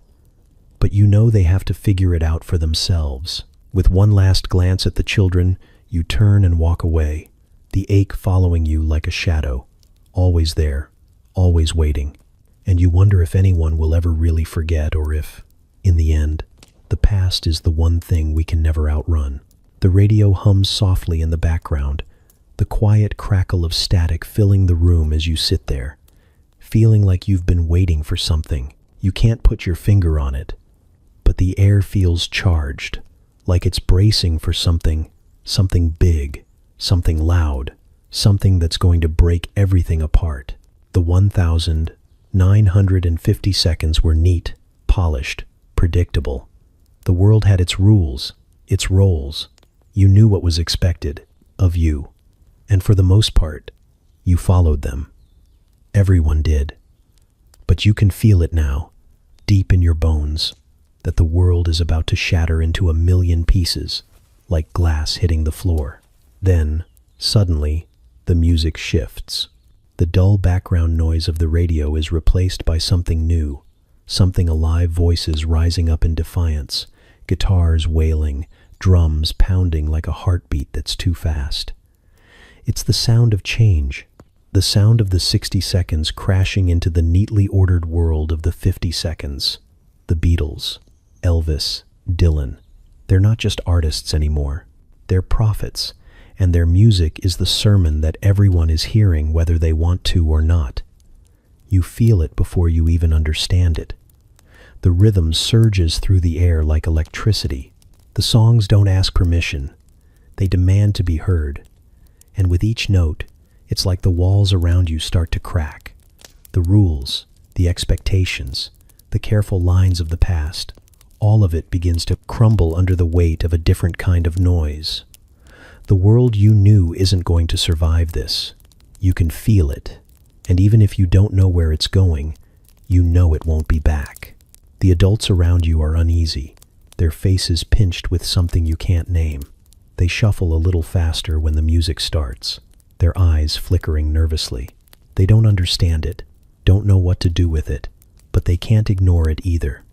But you know they have to figure it out for themselves. With one last glance at the children, you turn and walk away, the ache following you like a shadow, always there, always waiting. And you wonder if anyone will ever really forget, or if, in the end, the past is the one thing we can never outrun. The radio hums softly in the background, the quiet crackle of static filling the room as you sit there, feeling like you've been waiting for something. You can't put your finger on it, but the air feels charged, like it's bracing for something big, something loud, something that's going to break everything apart. The 1,950 seconds were neat, polished, predictable. The world had its rules, its roles. You knew what was expected of you. And for the most part, you followed them. Everyone did. But you can feel it now, deep in your bones, that the world is about to shatter into a million pieces, like glass hitting the floor. Then, suddenly, the music shifts. The dull background noise of the radio is replaced by something new, something alive, voices rising up in defiance, guitars wailing, drums pounding like a heartbeat that's too fast. It's the sound of change, the sound of the 60 seconds crashing into the neatly ordered world of the 50 seconds. The Beatles, Elvis, Dylan, they're not just artists anymore. They're prophets, and their music is the sermon that everyone is hearing whether they want to or not. You feel it before you even understand it. The rhythm surges through the air like electricity. The songs don't ask permission. They demand to be heard. And with each note, it's like the walls around you start to crack. The rules, the expectations, the careful lines of the past, all of it begins to crumble under the weight of a different kind of noise. The world you knew isn't going to survive this. You can feel it. And even if you don't know where it's going, you know it won't be back. The adults around you are uneasy, their faces pinched with something you can't name. They shuffle a little faster when the music starts, their eyes flickering nervously. They don't understand it, don't know what to do with it, but they can't ignore it either.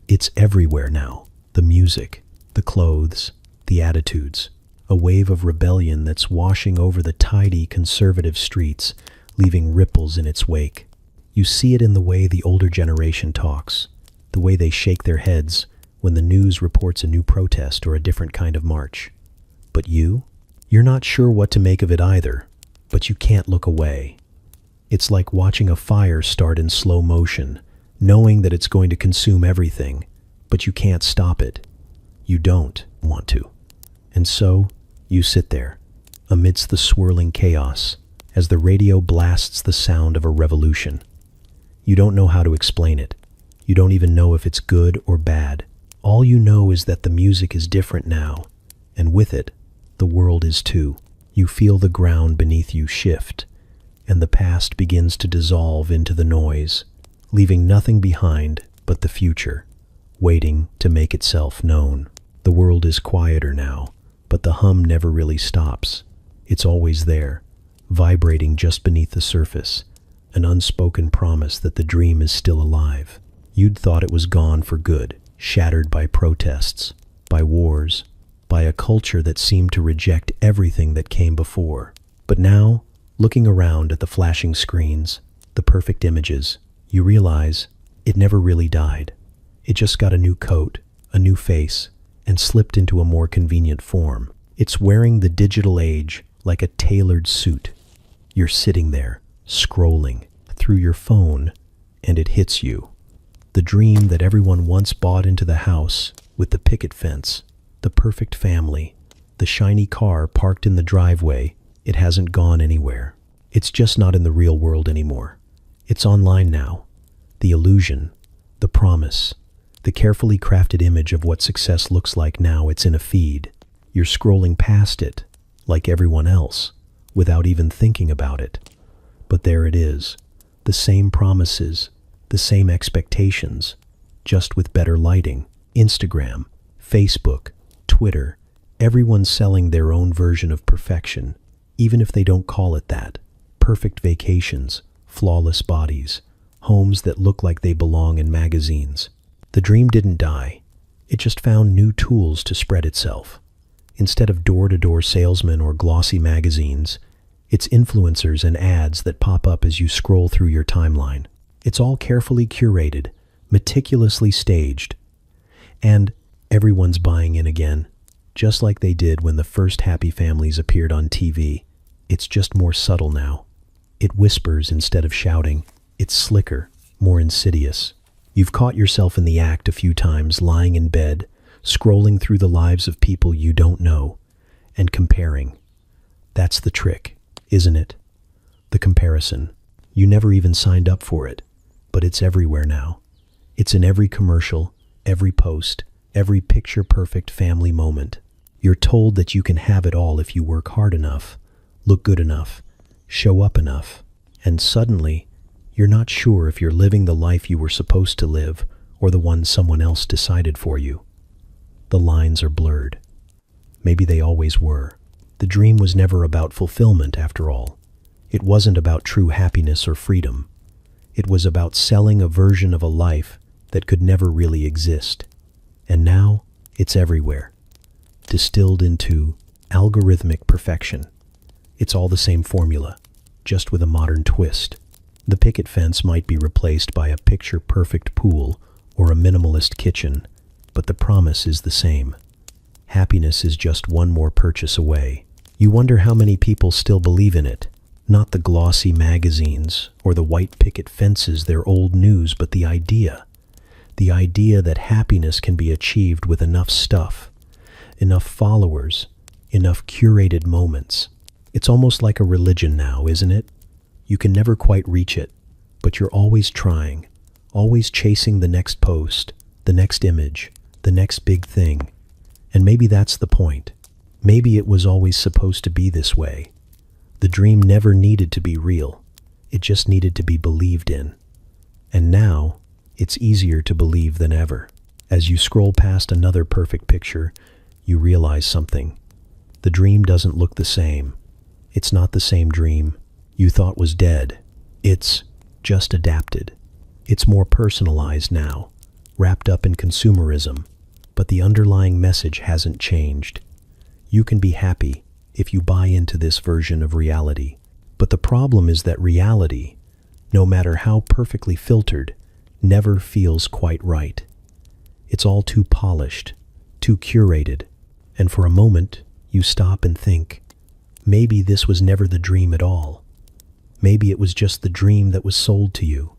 It's everywhere now, the music, the clothes, the attitudes, a wave of rebellion that's washing over the tidy, conservative streets, leaving ripples in its wake. You see it in the way the older generation talks, the way they shake their heads when the news reports a new protest or a different kind of march. But you're not sure what to make of it either, but you can't look away. It's like watching a fire start in slow motion, knowing that it's going to consume everything, but you can't stop it. You don't want to. And so, you sit there, amidst the swirling chaos, as the radio blasts the sound of a revolution. You don't know how to explain it. You don't even know if it's good or bad. All you know is that the music is different now, and with it, the world is too. You feel the ground beneath you shift, and the past begins to dissolve into the noise, leaving nothing behind but the future, waiting to make itself known. The world is quieter now, but the hum never really stops. It's always there, vibrating just beneath the surface, an unspoken promise that the dream is still alive. You'd thought it was gone for good, shattered by protests, by wars, by a culture that seemed to reject everything that came before. But now, looking around at the flashing screens, the perfect images, you realize it never really died. It just got a new coat, a new face, and slipped into a more convenient form. It's wearing the digital age like a tailored suit. You're sitting there, scrolling through your phone, and it hits you. The dream that everyone once bought into the house with the picket fence, the perfect family, the shiny car parked in the driveway, it hasn't gone anywhere. It's just not in the real world anymore. It's online now. The illusion, the promise, the carefully crafted image of what success looks like now, it's in a feed. You're scrolling past it, like everyone else, without even thinking about it. But there it is, the same promises, the same expectations, just with better lighting. Instagram, Facebook, Twitter, everyone's selling their own version of perfection, even if they don't call it that. Perfect vacations, flawless bodies, homes that look like they belong in magazines. The dream didn't die. It just found new tools to spread itself. Instead of door-to-door salesmen or glossy magazines, it's influencers and ads that pop up as you scroll through your timeline. It's all carefully curated, meticulously staged, and everyone's buying in again, just like they did when the first Happy Families appeared on TV. It's just more subtle now. It whispers instead of shouting. It's slicker, more insidious. You've caught yourself in the act a few times, lying in bed, scrolling through the lives of people you don't know, and comparing. That's the trick, isn't it? The comparison. You never even signed up for it, but it's everywhere now. It's in every commercial, every post, every picture-perfect family moment. You're told that you can have it all if you work hard enough, look good enough, show up enough, and suddenly, you're not sure if you're living the life you were supposed to live or the one someone else decided for you. The lines are blurred. Maybe they always were. The dream was never about fulfillment, after all. It wasn't about true happiness or freedom. It was about selling a version of a life that could never really exist. And now, it's everywhere, distilled into algorithmic perfection. It's all the same formula, just with a modern twist. The picket fence might be replaced by a picture-perfect pool or a minimalist kitchen, but the promise is the same. Happiness is just one more purchase away. You wonder how many people still believe in it. Not the glossy magazines or the white picket fences, they're old news, but the idea. The idea that happiness can be achieved with enough stuff, enough followers, enough curated moments. It's almost like a religion now, isn't it? You can never quite reach it, but you're always trying, always chasing the next post, the next image, the next big thing. And maybe that's the point. Maybe it was always supposed to be this way. The dream never needed to be real. It just needed to be believed in. And now, it's easier to believe than ever. As you scroll past another perfect picture, you realize something. The dream doesn't look the same. It's not the same dream you thought was dead. It's just adapted. It's more personalized now, wrapped up in consumerism, but the underlying message hasn't changed. You can be happy if you buy into this version of reality. But the problem is that reality, no matter how perfectly filtered, never feels quite right. It's all too polished, too curated, and for a moment, you stop and think, maybe this was never the dream at all. Maybe it was just the dream that was sold to you.